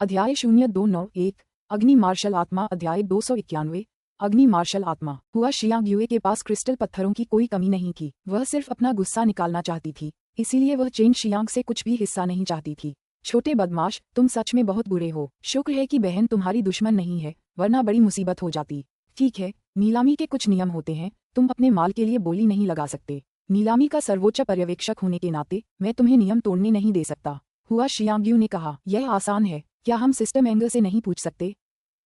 अध्याय 0291 अग्नि मार्शल आत्मा। अध्याय 291 अग्नि मार्शल आत्मा। हुआ शियांग युए के पास क्रिस्टल पत्थरों की कोई कमी नहीं थी। वह सिर्फ अपना गुस्सा निकालना चाहती थी, इसीलिए वह चेन शियांग से कुछ भी हिस्सा नहीं चाहती थी। छोटे बदमाश, तुम सच में बहुत बुरे हो। शुक्र है कि बहन तुम्हारी दुश्मन नहीं है, वरना बड़ी मुसीबत हो जाती। ठीक है, नीलामी के कुछ नियम होते हैं, तुम अपने माल के लिए बोली नहीं लगा सकते। नीलामी का सर्वोच्च पर्यवेक्षक होने के नाते मैं तुम्हें नियम तोड़ने नहीं दे सकता। हुआ शियांग ने कहा, यह आसान है, क्या हम सिस्टम एंगल से नहीं पूछ सकते?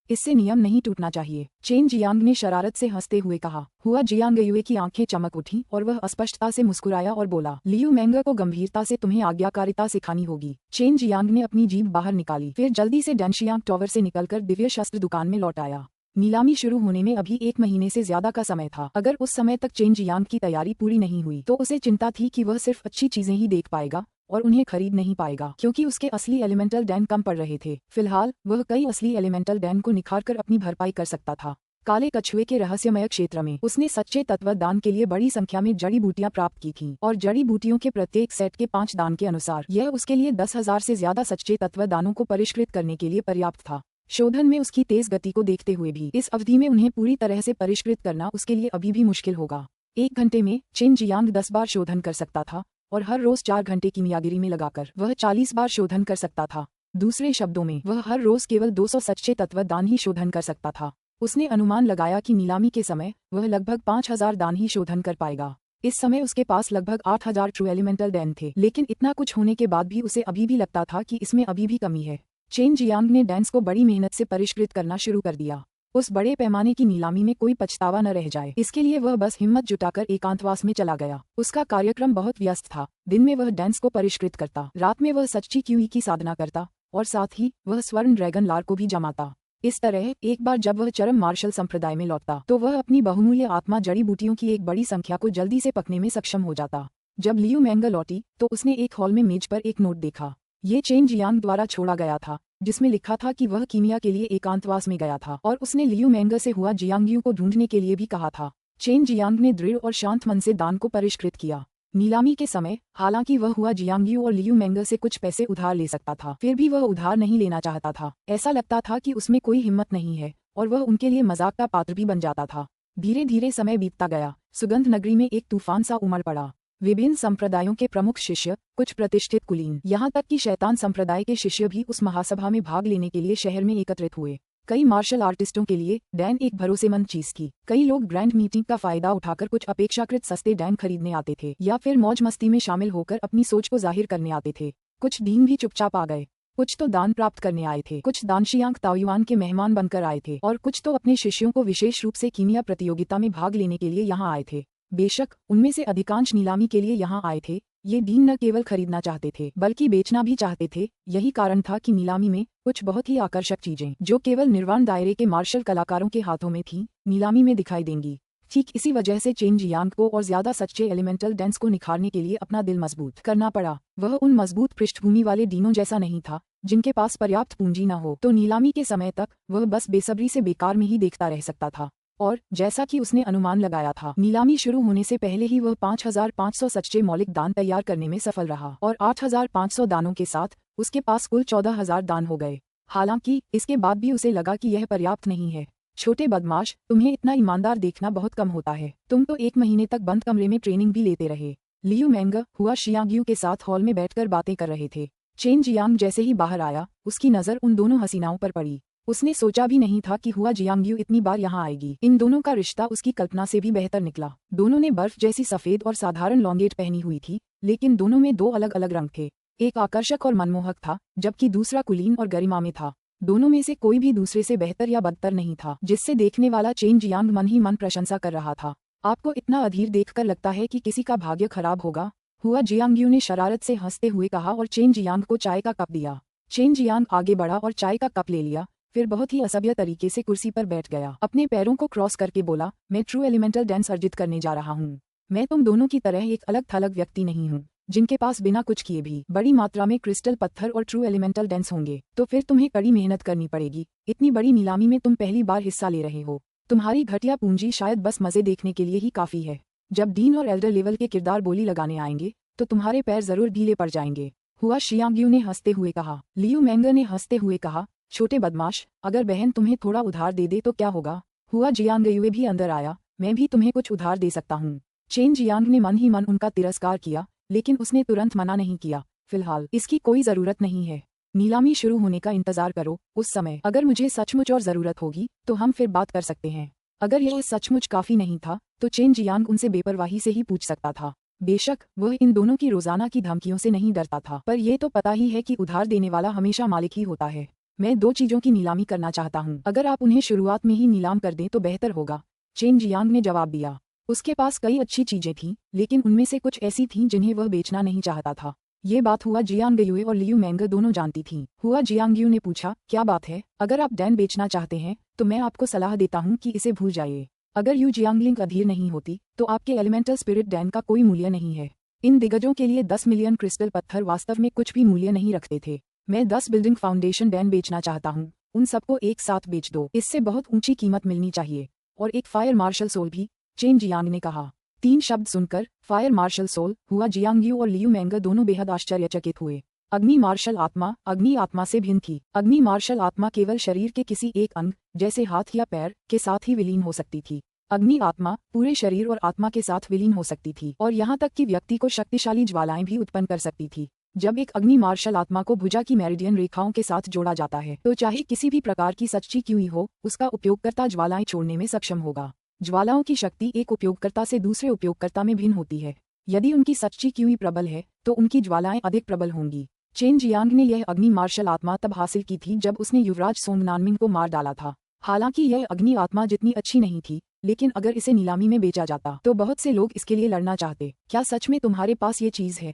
इससे नियम नहीं टूटना चाहिए। चेन जियांग ने शरारत से हंसते हुए कहा। हुआ जियांग युए की आंखें चमक उठीं और वह अस्पष्टता से मुस्कुराया और बोला, लियू मैंगर को गंभीरता से तुम्हें आज्ञाकारिता सिखानी होगी। चेन जियांग ने अपनी जीभ बाहर निकाली, फिर जल्दी से डैनशियांग टावर से निकलकर दिव्य शस्त्र दुकान में लौट आया। नीलामी शुरू होने में अभी 1 महीने से ज्यादा का समय था। अगर उस समय तक चेन जियांग की तैयारी पूरी नहीं हुई तो उसे चिंता थी कि वह सिर्फ अच्छी चीजें ही देख पाएगा और उन्हें खरीद नहीं पाएगा, क्योंकि उसके असली एलिमेंटल डैन कम पड़ रहे थे। फिलहाल वह कई असली एलिमेंटल डैन को निखारकर अपनी भरपाई कर सकता था। काले कछुए के रहस्यमय क्षेत्र में उसने सच्चे तत्व दान के लिए बड़ी संख्या में जड़ी बूटियां प्राप्त की थीं, और जड़ी बूटियों के प्रत्येक सेट के 5 दान के अनुसार यह उसके लिए 10,000 से ज्यादा सच्चे तत्व दानों को परिष्कृत करने के लिए पर्याप्त था। शोधन में उसकी तेज गति को देखते हुए भी इस अवधि में उन्हें पूरी तरह से परिष्कृत करना उसके लिए अभी भी मुश्किल होगा। 1 घंटे में चेन जियांग 10 बार शोधन कर सकता था, और हर रोज 4 घंटे कीमियागिरी में लगाकर वह 40 बार शोधन कर सकता था। दूसरे शब्दों में वह हर रोज केवल 200 सच्चे तत्व दान ही शोधन कर सकता था। उसने अनुमान लगाया कि नीलामी के समय वह लगभग 5,000 दान ही शोधन कर पाएगा। इस समय उसके पास लगभग 8,000 ट्रू एलिमेंटल डैन थे, लेकिन इतना कुछ होने के बाद भी उसे अभी भी लगता था कि इसमें अभी भी कमी है। चेन जियांग ने डैंस को बड़ी मेहनत से परिष्कृत करना शुरू कर दिया। उस बड़े पैमाने की नीलामी में कोई पछतावा न रह जाए, इसके लिए वह बस हिम्मत जुटाकर एकांतवास में चला गया। उसका कार्यक्रम बहुत व्यस्त था। दिन में वह डैंस को परिष्कृत करता, रात में वह सच्ची क्यूई की साधना करता, और साथ ही वह स्वर्ण ड्रैगन लार को भी जमाता। इस तरह एक बार जब वह चरम मार्शल संप्रदाय में लौटता तो वह अपनी बहुमूल्य आत्मा जड़ी बूटियों की एक बड़ी संख्या को जल्दी से पकने में सक्षम हो जाता। जब लियू मैंगर लौटी तो उसने एक हॉल में मेज पर एक नोट देखा। ये चेन जियांग द्वारा छोड़ा गया था, जिसमें लिखा था कि वह कीमिया के लिए एकांतवास में गया था और उसने लियू मैंगर से हुआ जियांग को ढूंढने के लिए भी कहा था। चेन जियांग ने दृढ़ और शांत मन से दान को परिष्कृत किया। नीलामी के समय हालांकि वह हुआ जियांग और लियू मैंगर से कुछ पैसे उधार ले सकता था, फिर भी वह उधार नहीं लेना चाहता था। ऐसा लगता था कि उसमें कोई हिम्मत नहीं है और वह उनके लिए मजाक का पात्र भी बन जाता था। धीरे धीरे समय बीतता गया। सुगंध नगरी में एक तूफान सा उमड़ पड़ा। विभिन्न संप्रदायों के प्रमुख शिष्य, कुछ प्रतिष्ठित कुलीन, यहाँ तक कि शैतान संप्रदाय के शिष्य भी उस महासभा में भाग लेने के लिए शहर में एकत्रित हुए। कई मार्शल आर्टिस्टों के लिए डैन एक भरोसेमंद चीज थी। कई लोग ग्रैंड मीटिंग का फायदा उठाकर कुछ अपेक्षाकृत सस्ते डैन खरीदने आते थे, या फिर मौज मस्ती में शामिल होकर अपनी सोच को जाहिर करने आते थे। कुछ डीन भी चुपचाप आ गए। कुछ तो दान प्राप्त करने आए थे, कुछ दानशियांग ताओयुआन के मेहमान बनकर आए थे, और कुछ तो अपने शिष्यों को विशेष रूप से कीमिया प्रतियोगिता में भाग लेने के लिए यहाँ आए थे। बेशक उनमें से अधिकांश नीलामी के लिए यहाँ आए थे। ये डीन न केवल खरीदना चाहते थे बल्कि बेचना भी चाहते थे। यही कारण था कि नीलामी में कुछ बहुत ही आकर्षक चीजें जो केवल निर्वाण दायरे के मार्शल कलाकारों के हाथों में थीं, नीलामी में दिखाई देंगी। ठीक इसी वजह से चेन जियांग को और ज्यादा सच्चे एलिमेंटल डैंस को निखारने के लिए अपना दिल मजबूत करना पड़ा। वह उन मजबूत पृष्ठभूमि वाले डीनों जैसा नहीं था जिनके पास पर्याप्त पूंजी न हो, तो नीलामी के समय तक वह बस बेसब्री से बेकार में ही देखता रह सकता था। और जैसा कि उसने अनुमान लगाया था, नीलामी शुरू होने से पहले ही वह 5,500 सच्चे मौलिक दान तैयार करने में सफल रहा, और 8,500 दानों के साथ उसके पास कुल 14,000 दान हो गए। हालांकि इसके बाद भी उसे लगा कि यह पर्याप्त नहीं है। छोटे बदमाश, तुम्हें इतना ईमानदार देखना बहुत कम होता है। तुम तो 1 महीने तक बंद कमरे में ट्रेनिंग भी लेते रहे। लियू मैंगर हुआ शियांग के साथ हॉल में बैठकर बातें कर रहे थे। चेन जियांग जैसे ही बाहर आया, उसकी नजर उन दोनों हसीनाओं पर पड़ी। उसने सोचा भी नहीं था कि हुआ जियांग इतनी बार यहाँ आएगी। इन दोनों का रिश्ता उसकी कल्पना से भी बेहतर निकला। दोनों ने बर्फ जैसी सफेद और साधारण लॉन्गेट पहनी हुई थी, लेकिन दोनों में 2 अलग अलग रंग थे। एक आकर्षक और मनमोहक था, जबकि दूसरा कुलीन और गरिमा में था। दोनों में से कोई भी दूसरे से बेहतर या बदतर नहीं था, जिससे देखने वाला चेन जियांग मन ही मन प्रशंसा कर रहा था। आपको इतना अधीर देखकर लगता है कि किसी का भाग्य खराब होगा, हुआ जियांग ने शरारत से हंसते हुए कहा और चेन जियांग को चाय का कप दिया। चेन जियांग आगे बढ़ा और चाय का कप ले लिया, फिर बहुत ही असभ्य तरीके से कुर्सी पर बैठ गया। अपने पैरों को क्रॉस करके बोला, मैं ट्रू एलिमेंटल डैंस अर्जित करने जा रहा हूँ। मैं तुम दोनों की तरह एक अलग थलग व्यक्ति नहीं हूँ, जिनके पास बिना कुछ किए भी बड़ी मात्रा में क्रिस्टल पत्थर और ट्रू एलिमेंटल डैंस होंगे। तो फिर तुम्हें कड़ी मेहनत करनी पड़ेगी। इतनी बड़ी नीलामी में तुम पहली बार हिस्सा ले रहे हो। तुम्हारी घटिया पूंजी शायद बस मजे देखने के लिए ही काफी है। जब डीन और एल्डर लेवल के किरदार बोली लगाने आएंगे तो तुम्हारे पैर जरूर ढीले पड़ जाएंगे। हुआ शियांग्यू ने हंसते हुए कहा। लियू मेंगर ने हंसते हुए कहा, छोटे बदमाश, अगर बहन तुम्हें थोड़ा उधार दे दे तो क्या होगा। हुआ जियांगयुए भी अंदर आया, मैं भी तुम्हें कुछ उधार दे सकता हूँ। चेन जियांग ने मन ही मन उनका तिरस्कार किया, लेकिन उसने तुरंत मना नहीं किया। फिलहाल इसकी कोई जरूरत नहीं है, नीलामी शुरू होने का इंतजार करो, उस समय अगर मुझे सचमुच और जरूरत होगी तो हम फिर बात कर सकते हैं। अगर यह सचमुच काफी नहीं था तो चेन जियांग उनसे बेपरवाही से ही पूछ सकता था। बेशक वह इन दोनों की रोजाना की धमकियों से नहीं डरता था, पर यह तो पता ही है कि उधार देने वाला हमेशा मालिक ही होता है। मैं 2 चीजों की नीलामी करना चाहता हूँ, अगर आप उन्हें शुरुआत में ही नीलाम कर दें तो बेहतर होगा, चेन जियांग ने जवाब दिया। उसके पास कई अच्छी चीजें थीं, लेकिन उनमें से कुछ ऐसी थीं जिन्हें वह बेचना नहीं चाहता था। ये बात हुआ जियांगयुए और लियू मेंगर दोनों जानती थीं। हुआ जियांगयू ने पूछा, क्या बात है? अगर आप डैन बेचना चाहते हैं तो मैं आपको सलाह देता हूँ कि इसे भूल जाइए। अगर यू जियांगलिंग अधीर नहीं होती तो आपके एलिमेंटल स्पिरिट डैन का कोई मूल्य नहीं है। इन दिग्गजों के लिए 10 मिलियन क्रिस्टल पत्थर वास्तव में कुछ भी मूल्य नहीं रखते थे। मैं 10 बिल्डिंग फाउंडेशन डैन बेचना चाहता हूँ, उन सबको एक साथ बेच दो, इससे बहुत ऊंची कीमत मिलनी चाहिए। और एक फायर मार्शल सोल भी, चेन जियांग ने कहा। 3 शब्द सुनकर फायर मार्शल सोल, हुआ जियांगयू और लियू मेंगर दोनों बेहद आश्चर्यचकित हुए। अग्नि मार्शल आत्मा अग्नि आत्मा से भिन्न थी। अग्नि मार्शल आत्मा केवल शरीर के किसी एक अंग, जैसे हाथ या पैर, के साथ ही विलीन हो सकती थी। अग्नि आत्मा पूरे शरीर और आत्मा के साथ विलीन हो सकती थी और यहाँ तक कि व्यक्ति को शक्तिशाली ज्वालाएं भी उत्पन्न कर सकती थी। जब एक अग्नि मार्शल आत्मा को भुजा की मेरिडियन रेखाओं के साथ जोड़ा जाता है तो चाहे किसी भी प्रकार की सच्ची क्यों ही हो, उसका उपयोगकर्ता ज्वालाएं छोड़ने में सक्षम होगा। ज्वालाओं की शक्ति एक उपयोगकर्ता से दूसरे उपयोगकर्ता में भिन्न होती है। यदि उनकी सच्ची क्यूई प्रबल है तो उनकी ज्वालाएं अधिक प्रबल होंगी। चेन जियांग ने यह अग्नि मार्शल आत्मा तब हासिल की थी जब उसने युवराज सोंगनानमिंग को मार डाला था। हालांकि यह अग्नि आत्मा जितनी अच्छी नहीं थी, लेकिन अगर इसे नीलामी में बेचा जाता तो बहुत से लोग इसके लिए लड़ना चाहते। क्या सच में तुम्हारे पास ये चीज है?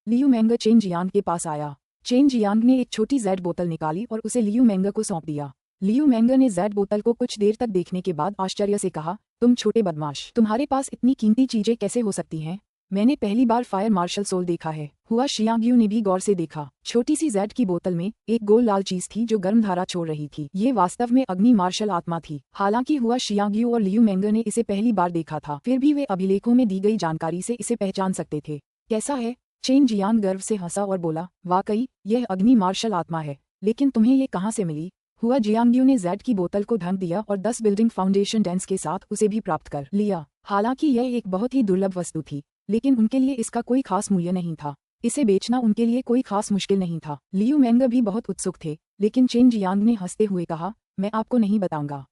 लियू मेंगर चेन जियांग के पास आया। चेन जियांग ने एक छोटी जेड बोतल निकाली और उसे लियू मेंगर को सौंप दिया। लियू मेंगर ने जेड बोतल को कुछ देर तक देखने के बाद आश्चर्य से कहा, तुम छोटे बदमाश, तुम्हारे पास इतनी कीमती चीजें कैसे हो सकती हैं? मैंने पहली बार फायर मार्शल सोल देखा है। हुआ शियांगयू ने भी गौर से देखा। छोटी सी जेड की बोतल में एक गोल लाल चीज थी जो गर्म धारा छोड़ रही थी। ये वास्तव में अग्नि मार्शल आत्मा थी। हालांकि हुआ शियांगयू और लियू मेंगर ने इसे पहली बार देखा था, फिर भी वे अभिलेखों में दी गई जानकारी से इसे पहचान सकते थे। कैसा है? चेन जियांग गर्व से हंसा और बोला, वाकई यह अग्नि मार्शल आत्मा है, लेकिन तुम्हें ये कहाँ से मिली? हुआ जियांगयू ने जेड की बोतल को ढक दिया और 10 बिल्डिंग फाउंडेशन डेंस के साथ उसे भी प्राप्त कर लिया। हालांकि यह एक बहुत ही दुर्लभ वस्तु थी, लेकिन उनके लिए इसका कोई खास मूल्य नहीं था। इसे बेचना उनके लिए कोई खास मुश्किल नहीं था। लियू मेंगर भी बहुत उत्सुक थे, लेकिन चेन जियांग ने हंसते हुए कहा, मैं आपको नहीं बताऊंगा।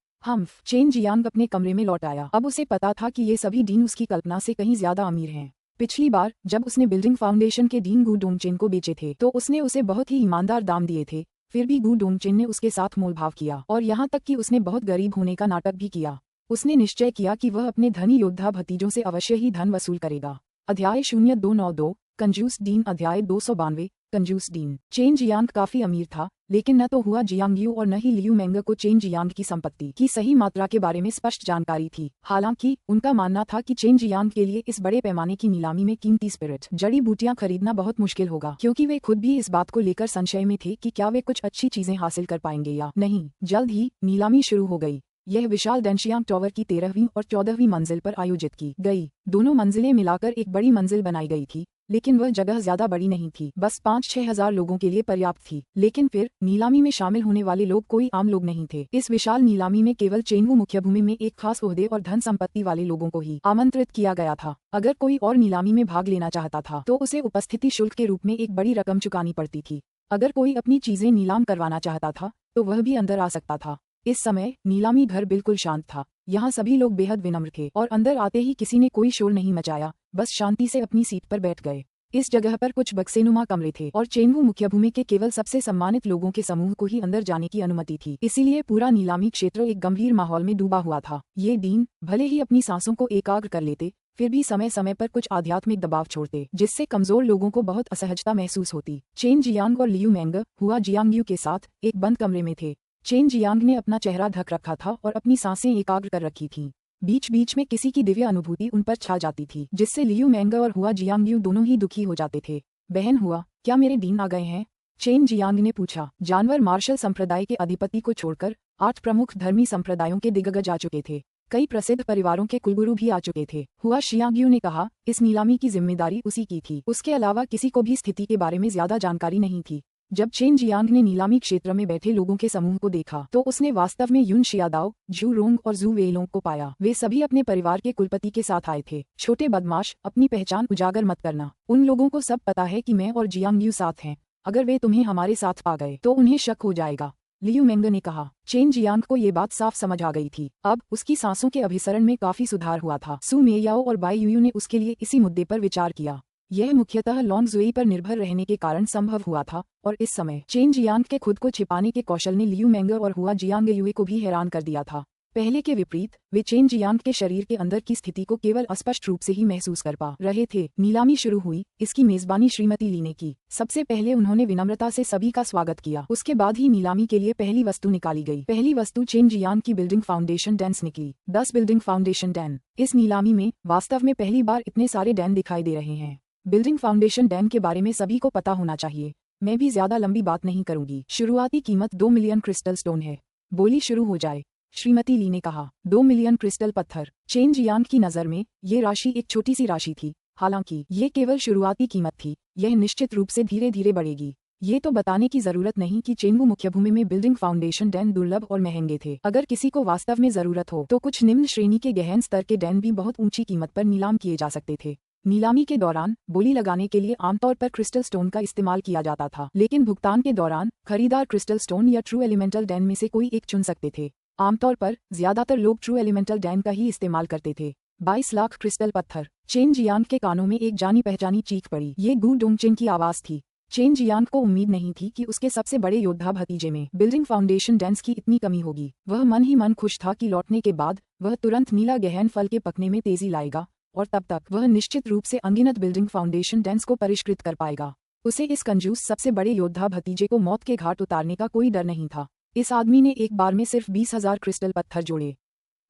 चेन जियांग अपने कमरे में लौट आया। अब उसे पता था कि ये सभी डीन उसकी कल्पना से कहीं ज्यादा अमीर हैं। पिछली बार जब उसने बिल्डिंग फाउंडेशन के डीन गू डोंगचेन को बेचे थे तो उसने उसे बहुत ही ईमानदार दाम दिए थे, फिर भी गू डोंगचेन ने उसके साथ मोलभाव किया और यहाँ तक कि उसने बहुत गरीब होने का नाटक भी किया। उसने निश्चय किया कि वह अपने धनी योद्धा भतीजों से अवश्य ही धन वसूल करेगा। अध्याय 0292 कंजूस डीन। अध्याय 292 कंजूस डीन। चेन जियांग काफी अमीर था, लेकिन न तो हुआ जियांगयू और न ही लियू मेंगर को चेन जियांग की संपत्ति की सही मात्रा के बारे में स्पष्ट जानकारी थी। हालांकि उनका मानना था कि चेन जियांग के लिए इस बड़े पैमाने की नीलामी में कीमती स्पिरिट जड़ी बूटियां खरीदना बहुत मुश्किल होगा, क्योंकि वे खुद भी इस बात को लेकर संशय में थे कि क्या वे कुछ अच्छी चीजें हासिल कर पाएंगे या नहीं। जल्द ही नीलामी शुरू हो गई। यह विशाल डेंशियांग टावर की 13वीं और 14वीं मंजिल पर आयोजित की गई। दोनों मंजिलें मिलाकर एक बड़ी मंजिल बनाई गई थी, लेकिन वह जगह ज्यादा बड़ी नहीं थी, बस 5-6 हजार लोगों के लिए पर्याप्त थी। लेकिन फिर नीलामी में शामिल होने वाले लोग कोई आम लोग नहीं थे। इस विशाल नीलामी में केवल चेनवू मुख्य भूमि में एक खास ओहदे और धन संपत्ति वाले लोगों को ही आमंत्रित किया गया था। अगर कोई और नीलामी में भाग लेना चाहता था तो उसे उपस्थिति शुल्क के रूप में एक बड़ी रकम चुकानी पड़ती थी। अगर कोई अपनी चीजें नीलाम करवाना चाहता था तो वह भी अंदर आ सकता था। इस समय नीलामी घर बिल्कुल शांत था। यहाँ सभी लोग बेहद विनम्र थे और अंदर आते ही किसी ने कोई शोर नहीं मचाया, बस शांति से अपनी सीट पर बैठ गए। इस जगह पर कुछ बक्सेनुमा कमरे थे और चेनवू मुख्य भूमि के केवल सबसे सम्मानित लोगों के समूह को ही अंदर जाने की अनुमति थी। इसीलिए पूरा नीलामी क्षेत्र एक गंभीर माहौल में डूबा हुआ था। ये डीन भले ही अपनी सांसों को एकाग्र कर लेते, फिर भी समय समय पर कुछ आध्यात्मिक दबाव छोड़ते, जिससे कमजोर लोगों को बहुत असहजता महसूस होती। चेन जियांग और लियू मेंगर हुआ जियांगयू के साथ एक बंद कमरे में थे। चेन जियांग ने अपना चेहरा ढक रखा था और अपनी सांसें एकाग्र कर रखी थीं। बीच बीच में किसी की दिव्य अनुभूति उन पर छा जाती थी, जिससे लियू मेंगर और हुआ जियांगयू दोनों ही दुखी हो जाते थे। बहन हुआ, क्या मेरे डीन आ गए हैं? चेन जियांग ने पूछा। जानवर मार्शल संप्रदाय के अधिपति को छोड़कर 8 प्रमुख धर्मी संप्रदायों के दिग्गज आ चुके थे। कई प्रसिद्ध परिवारों के कुलगुरु भी आ चुके थे। हुआ शियांग्यू ने कहा, इस नीलामी की जिम्मेदारी उसी की थी। उसके अलावा किसी को भी स्थिति के बारे में ज्यादा जानकारी नहीं थी। जब चेन जियांग ने नीलामी क्षेत्र में बैठे लोगों के समूह को देखा तो उसने वास्तव में युन शियादाओ, जू रोंग और जू वेइलोंग को पाया। वे सभी अपने परिवार के कुलपति के साथ आए थे। छोटे बदमाश, अपनी पहचान उजागर मत करना। उन लोगों को सब पता है कि मैं और जियांग्यू साथ हैं। अगर वे तुम्हें हमारे साथ पा गए तो उन्हें शक हो जाएगा, लियू मेंग ने कहा। चेन जियांग को ये बात साफ समझ आ गई थी। अब उसकी सांसों के अभिसरण में काफी सुधार हुआ था। सू मेयाओ और बाई यूयू ने उसके लिए इसी मुद्दे पर विचार किया। यह मुख्यतः लॉन्ग जुई पर निर्भर रहने के कारण संभव हुआ था और इस समय चेन जियांग के खुद को छिपाने के कौशल ने लियू मेंग और हुआ जियांग युए को भी हैरान कर दिया था। पहले के विपरीत वे चेन जियांग के शरीर के अंदर की स्थिति को केवल अस्पष्ट रूप से ही महसूस कर पा रहे थे। नीलामी शुरू हुई। इसकी मेजबानी श्रीमती ली ने की। सबसे पहले उन्होंने विनम्रता से सभी का स्वागत किया। उसके बाद ही नीलामी के लिए पहली वस्तु निकाली गई। पहली वस्तु चेन जियांग की बिल्डिंग फाउंडेशन डेन्स निकली। 10 बिल्डिंग फाउंडेशन डैन। इस नीलामी में वास्तव में पहली बार इतने सारे डैन दिखाई दे रहे हैं। बिल्डिंग फाउंडेशन डैन के बारे में सभी को पता होना चाहिए। मैं भी ज्यादा लंबी बात नहीं करूंगी। शुरुआती कीमत 2 मिलियन क्रिस्टल स्टोन है। बोली शुरू हो जाए, श्रीमती ली ने कहा। 2 मिलियन क्रिस्टल पत्थर। चेन जियांग की नजर में ये राशि एक छोटी सी राशि थी। हालांकि ये केवल शुरुआती कीमत थी। यह निश्चित रूप से धीरे धीरे बढ़ेगी। ये तो बताने की जरूरत नहीं कि चेंगू मुख्यभूमि में बिल्डिंग फाउंडेशन डैन दुर्लभ और महंगे थे। अगर किसी को वास्तव में जरूरत हो तो कुछ निम्न श्रेणी के गहन स्तर के डैन भी बहुत ऊंची कीमत पर नीलाम किए जा सकते थे। नीलामी के दौरान बोली लगाने के लिए आमतौर पर क्रिस्टल स्टोन का इस्तेमाल किया जाता था, लेकिन भुगतान के दौरान खरीदार क्रिस्टल स्टोन या ट्रू एलिमेंटल डैन में से कोई एक चुन सकते थे। आमतौर पर ज्यादातर लोग ट्रू एलिमेंटल डैन का ही इस्तेमाल करते थे। 22 लाख क्रिस्टल पत्थर। चेन जियांग के कानों में एक जानी पहचानी चीख पड़ी। ये गू डोंगचेन की आवाज थी। चेन जियांग को उम्मीद नहीं थी कि उसके सबसे बड़े योद्धा भतीजे में बिल्डिंग फाउंडेशन डेंस की इतनी कमी होगी। वह मन ही मन खुश था कि लौटने के बाद वह तुरंत नीला गहन फल के पकने में तेजी लाएगा और तब तक वह निश्चित रूप से अनगिनत बिल्डिंग फाउंडेशन डेंस को परिष्कृत कर पाएगा। उसे इस कंजूस सबसे बड़े योद्धा भतीजे को मौत के घाट उतारने का कोई डर नहीं था। इस आदमी ने एक बार में सिर्फ 20,000 क्रिस्टल पत्थर जोड़े।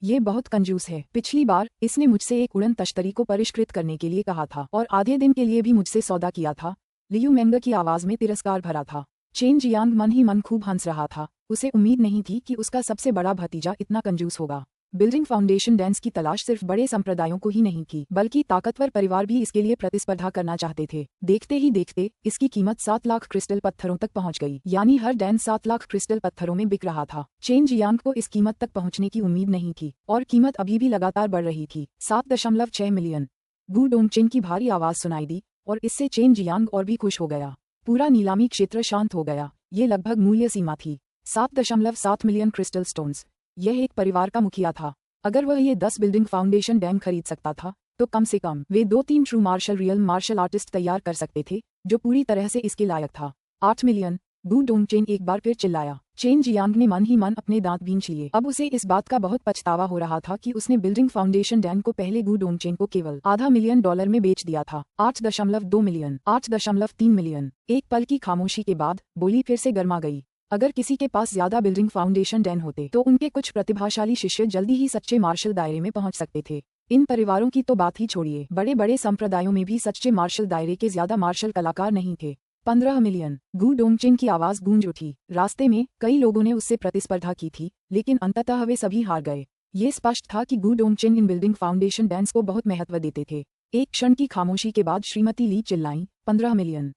ये बहुत कंजूस है। पिछली बार इसने मुझसे एक उड़न तश्तरी को परिष्कृत करने के लिए कहा था और आधे दिन के लिए भी मुझसे सौदा किया था। लियू मेंग की आवाज में तिरस्कार भरा था। चेन जियांग मन ही मन खूब हंस रहा था। उसे उम्मीद नहीं थी कि उसका सबसे बड़ा भतीजा इतना कंजूस होगा। बिल्डिंग फाउंडेशन डेंस की तलाश सिर्फ बड़े संप्रदायों को ही नहीं थी, बल्कि ताकतवर परिवार भी इसके लिए प्रतिस्पर्धा करना चाहते थे। देखते ही देखते इसकी कीमत 7 लाख क्रिस्टल पत्थरों तक पहुंच गई, यानी हर डैन 7 लाख क्रिस्टल पत्थरों में बिक रहा था। चेन जियांग को इस कीमत तक पहुंचने की उम्मीद नहीं थी और कीमत अभी भी लगातार बढ़ रही थी। 7.6 मिलियन। गू डोंगचेन की भारी आवाज सुनाई दी और इससे चेन जियांग और भी खुश हो गया। पूरा नीलामी क्षेत्र शांत हो गया। ये लगभग मूल्य सीमा थी, 7.7 मिलियन क्रिस्टल स्टोन्स। यह एक परिवार का मुखिया था। अगर वह ये 10 बिल्डिंग फाउंडेशन डैम खरीद सकता था तो कम से कम वे 2-3 true martial real martial artist तैयार कर सकते थे जो पूरी तरह से इसके लायक था। 8 मिलियन। गू डोंगचेन एक बार फिर चिल्लाया। चेन जियांग ने मन ही मन अपने दांत भींच लिए। अब उसे इस बात का बहुत पछतावा हो रहा था कि उसने बिल्डिंग फाउंडेशन डैम को पहले गू डोंगचेन को केवल $0.5 मिलियन में बेच दिया था। 8.2 मिलियन। 8.3 मिलियन। एक पल की खामोशी के बाद बोली फिर से गर्मा गई। अगर किसी के पास ज्यादा बिल्डिंग फाउंडेशन डैन होते तो उनके कुछ प्रतिभाशाली शिष्य जल्दी ही सच्चे मार्शल दायरे में पहुंच सकते थे। इन परिवारों की तो बात ही छोड़िए, बड़े बड़े संप्रदायों में भी सच्चे मार्शल दायरे के ज्यादा मार्शल कलाकार नहीं थे। 15 मिलियन। गू डोंगचेन की आवाज गूंज उठी। रास्ते में कई लोगों ने उससे प्रतिस्पर्धा की थी, लेकिन अंततः वे सभी हार गए। ये स्पष्ट था कि गू डोंगचेन इन बिल्डिंग फाउंडेशन डैंस को बहुत महत्व देते थे। एक क्षण की खामोशी के बाद श्रीमती ली चिल्लाईं, 15 मिलियन।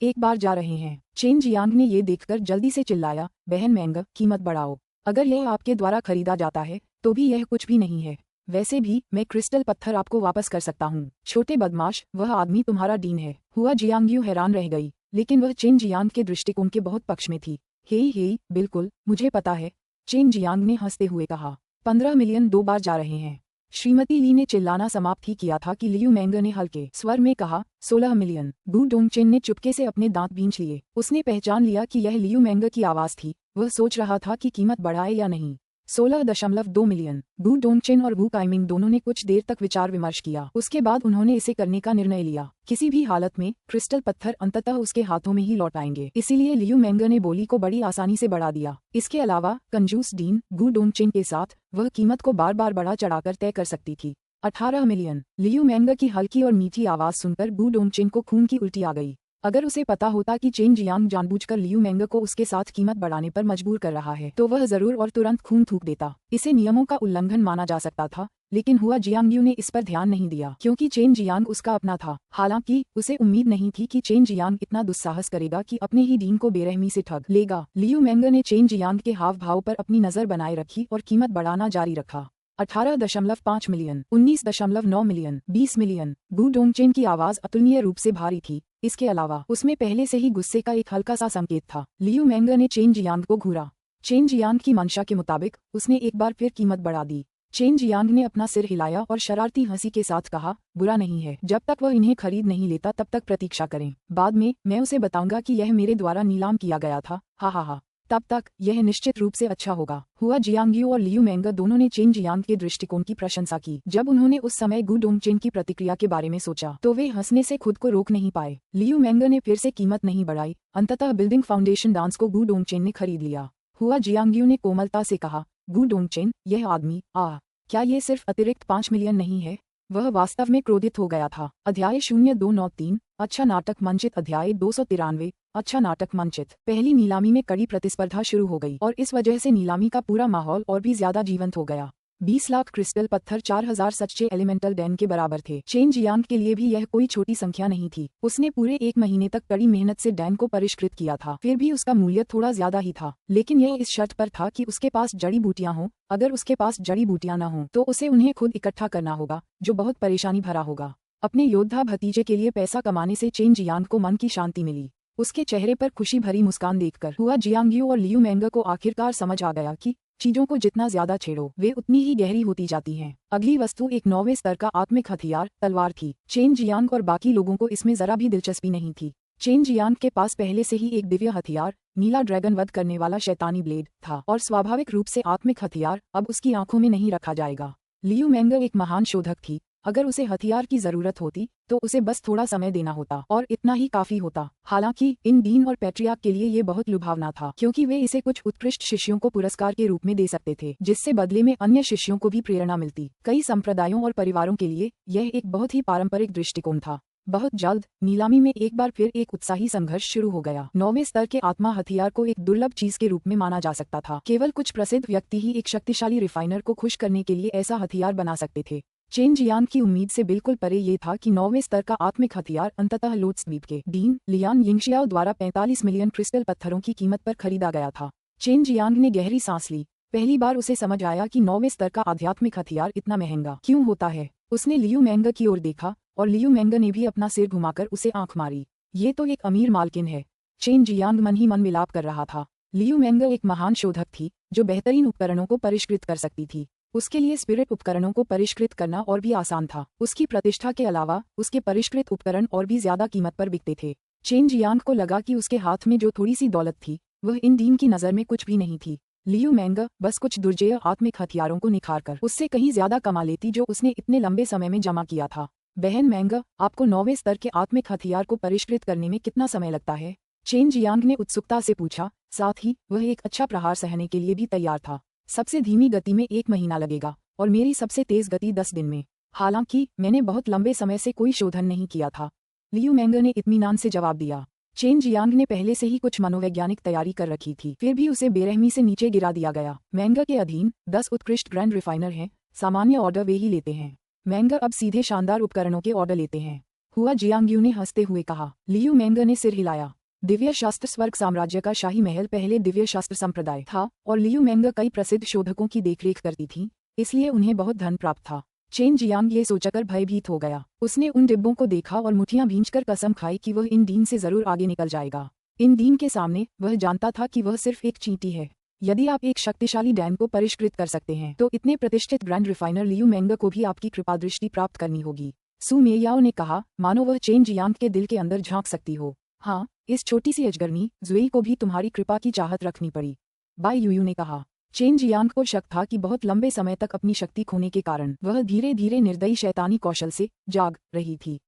एक बार जा रहे हैं। चेन जियांग ने ये देखकर जल्दी से चिल्लाया, बहन मेंग, कीमत बढ़ाओ। अगर यह आपके द्वारा खरीदा जाता है तो भी यह कुछ भी नहीं है। वैसे भी मैं क्रिस्टल पत्थर आपको वापस कर सकता हूँ। छोटे बदमाश, वह आदमी तुम्हारा डीन है। हुआ जियांग्यू हैरान रह गई, लेकिन वह चेन जियांग के दृष्टिकोण के बहुत पक्ष में थी। हे बिल्कुल, मुझे पता है, चेन जियांग ने हंसते हुए कहा। 15 मिलियन 2 बार जा रहे हैं। श्रीमती ली ने चिल्लाना समाप्त ही किया था कि लियू मेंग ने हल्के स्वर में कहा, 16 मिलियन। गू डोंगचेन ने चुपके से अपने दांत भींच लिए। उसने पहचान लिया कि यह लियू मेंग की आवाज थी। वह सोच रहा था कि कीमत बढ़ाए या नहीं। 16.2 मिलियन। गू डोंगचेन और वू काइमिंग दोनों ने कुछ देर तक विचार विमर्श किया। उसके बाद उन्होंने इसे करने का निर्णय लिया। किसी भी हालत में क्रिस्टल पत्थर अंततः उसके हाथों में ही लौट आएंगे, इसीलिए लियू मेंग ने बोली को बड़ी आसानी से बढ़ा दिया। इसके अलावा कंजूस डीन गू डोंगचेन के साथ वह कीमत को बार बार बढ़ा चढ़ाकर तय कर सकती थी। 18 मिलियन। लियू मेंग की हल्की और मीठी आवाज सुनकर गू डोंगचेन को खून की उल्टी आ गई। अगर उसे पता होता कि चेन जियांग जानबूझकर लियू मेंग को उसके साथ कीमत बढ़ाने पर मजबूर कर रहा है तो वह जरूर और तुरंत खून थूक देता। इसे नियमों का उल्लंघन माना जा सकता था, लेकिन हुआ जियांगयू ने इस पर ध्यान नहीं दिया क्योंकि चेन जियांग उसका अपना था। हालांकि उसे उम्मीद नहीं थी कि चेन जियांग इतना दुस्साहस करेगा कि अपने ही डीन को बेरहमी से ठग लेगा। लियू मेंग ने चेन जियांग के हाव भाव पर अपनी नजर बनाए रखी और कीमत बढ़ाना जारी रखा। 18.5 मिलियन, 19.9 मिलियन, 20 मिलियन। गु डोंगचेन की आवाज अतुलनीय रूप से भारी थी। इसके अलावा उसमें पहले से ही गुस्से का एक हल्का सा संकेत था। लियू मेंग ने चेन जियांग को घूरा। चेन जियांग की मंशा के मुताबिक उसने एक बार फिर कीमत बढ़ा दी। चेन जियांग ने अपना सिर हिलाया और शरारती हंसी के साथ कहा, बुरा नहीं है, जब तक वह इन्हें खरीद नहीं लेता तब तक प्रतीक्षा करें। बाद में मैं उसे बताऊंगा कि यह मेरे द्वारा नीलाम किया गया था। हा हा हा, तब तक यह निश्चित रूप से अच्छा होगा। हुआ जियांगयू और लियू मेंग दोनों ने चेन जियांग के दृष्टिकोण की प्रशंसा की। जब उन्होंने उस समय गु डोंगचेन की प्रतिक्रिया के बारे में सोचा तो वे हंसने से खुद को रोक नहीं पाए। लियू मेंग ने फिर से कीमत नहीं बढ़ाई। अंततः बिल्डिंग फाउंडेशन डांस को गु डोंगचेन ने खरीद लिया। हुआ जियांगयू ने कोमलता से कहा, गु डोंगचेन, यह आदमी, क्या ये सिर्फ अतिरिक्त 5 मिलियन नहीं है? वह वास्तव में क्रोधित हो गया था। अध्याय 0293, अच्छा नाटक मंचित। अध्याय 293, अच्छा नाटक मंचित। पहली नीलामी में कड़ी प्रतिस्पर्धा शुरू हो गई और इस वजह से नीलामी का पूरा माहौल और भी ज्यादा जीवंत हो गया। 20 लाख क्रिस्टल पत्थर 4000 सच्चे एलिमेंटल डैन के बराबर थे। चेन जियांग के लिए भी यह कोई छोटी संख्या नहीं थी। उसने पूरे 1 महीने तक कड़ी मेहनत से डैन को परिष्कृत किया था, फिर भी उसका मूल्य थोड़ा ज्यादा ही था। लेकिन यह इस शर्त पर था कि उसके पास जड़ी बूटियां हों। अगर उसके पास जड़ी बूटियां न हों तो उसे उन्हें खुद इकट्ठा करना होगा, जो बहुत परेशानी भरा होगा। अपने योद्धा भतीजे के लिए पैसा कमाने से चेन जियांग को मन की शांति मिली। उसके चेहरे पर खुशी भरी मुस्कान देखकर हुआ जियांगयू और लियू मेंग को आखिरकार समझ आ गया कि चीजों को जितना ज्यादा छेड़ो वे उतनी ही गहरी होती जाती हैं। अगली वस्तु एक 9वें स्तर का आत्मिक हथियार तलवार थी। चेन जियांग और बाकी लोगों को इसमें जरा भी दिलचस्पी नहीं थी। चेन जियांग के पास पहले से ही एक दिव्य हथियार, नीला ड्रैगन वध करने वाला शैतानी ब्लेड था और स्वाभाविक रूप से आत्मिक हथियार अब उसकी आंखों में नहीं रखा जाएगा। लियू मेंग एक महान शोधक थी। अगर उसे हथियार की जरूरत होती तो उसे बस थोड़ा समय देना होता और इतना ही काफी होता। हालांकि इन डीन और पैट्रियार्क के लिए ये बहुत लुभावना था क्योंकि वे इसे कुछ उत्कृष्ट शिष्यों को पुरस्कार के रूप में दे सकते थे, जिससे बदले में अन्य शिष्यों को भी प्रेरणा मिलती। कई संप्रदायों और परिवारों के लिए यह एक बहुत ही पारंपरिक दृष्टिकोण था। बहुत जल्द नीलामी में एक बार फिर एक उत्साही संघर्ष शुरू हो गया। 9वें स्तर के आत्मा हथियार को एक दुर्लभ चीज के रूप में माना जा सकता था। केवल कुछ प्रसिद्ध व्यक्ति ही एक शक्तिशाली रिफाइनर को खुश करने के लिए ऐसा हथियार बना सकते थे। चेन जियांग की उम्मीद से बिल्कुल परे ये था कि 9वें स्तर का आत्मिक हथियार अंततः लोट्स द्वीप के डीन लियान यिंगशियाओ द्वारा 45 मिलियन क्रिस्टल पत्थरों की कीमत पर खरीदा गया था। चेन जियांग ने गहरी सांस ली। पहली बार उसे समझ आया कि 9वें स्तर का आध्यात्मिक हथियार इतना महंगा क्यों होता है। उसने लियू मेंग की ओर देखा और लियू मेंग ने भी अपना सिर घुमाकर उसे आंख मारी। ये तो एक अमीर मालकिन है। चेन जियांग मन ही मन विलाप कर रहा था। लियू मेंग एक महान शोधक थी जो बेहतरीन उपकरणों को परिष्कृत कर सकती थी। उसके लिए स्पिरिट उपकरणों को परिष्कृत करना और भी आसान था। उसकी प्रतिष्ठा के अलावा उसके परिष्कृत उपकरण और भी ज्यादा कीमत पर बिकते थे। चेन जियांग को लगा कि उसके हाथ में जो थोड़ी सी दौलत थी वह इन डीन की नजर में कुछ भी नहीं थी। लियू मेंग बस कुछ दुर्जेय आत्मिक हथियारों को निखारकर उससे कहीं ज्यादा कमा लेती जो उसने इतने लंबे समय में जमा किया था। बहन मेंग, आपको 9वें स्तर के आत्मिक हथियार को परिष्कृत करने में कितना समय लगता है? चेन जियांग ने उत्सुकता से पूछा। साथ ही वह एक अच्छा प्रहार सहने के लिए भी तैयार था। सबसे धीमी गति में 1 महीना लगेगा और मेरी सबसे तेज गति 10 दिन में। हालांकि मैंने बहुत लंबे समय से कोई शोधन नहीं किया था। लियू मेंग ने इत्मीनान से जवाब दिया। चेन जियांग ने पहले से ही कुछ मनोवैज्ञानिक तैयारी कर रखी थी, फिर भी उसे बेरहमी से नीचे गिरा दिया गया। मेंग के अधीन 10 उत्कृष्ट ग्रैंड रिफाइनर हैं। सामान्य ऑर्डर वे ही लेते हैं। मेंग अब सीधे शानदार उपकरणों के ऑर्डर लेते हैं। हुआ जियांगयू ने हंसते हुए कहा। लियू मेंग ने सिर हिलाया। दिव्य शास्त्र स्वर्ग साम्राज्य का शाही महल पहले दिव्य शास्त्र संप्रदाय था और लियू मेंग कई प्रसिद्ध शोधकों की देखरेख करती थी, इसलिए उन्हें बहुत धन प्राप्त था। चेन जियांग ये सोचकर भयभीत हो गया। उसने उन डिब्बों को देखा और मुठियां भींचकर कसम खाई कि वह इन डीन से जरूर आगे निकल जाएगा। इन डीन के सामने वह जानता था कि वह सिर्फ एक चींटी है। यदि आप एक शक्तिशाली डैम को परिष्कृत कर सकते हैं तो इतने प्रतिष्ठित ग्रैंड रिफाइनर लियू मेंग को भी आपकी कृपा दृष्टि प्राप्त करनी होगी। सू मेयाओ ने कहा, मानो वह चेन जियांग के दिल के अंदर झांक सकती हो। हाँ, इस छोटी सी अजगरनी जुई को भी तुम्हारी कृपा की चाहत रखनी पड़ी, बाई यूयू ने कहा। चेन जियांग को शक था कि बहुत लंबे समय तक अपनी शक्ति खोने के कारण वह धीरे धीरे निर्दयी शैतानी कौशल से जाग रही थी।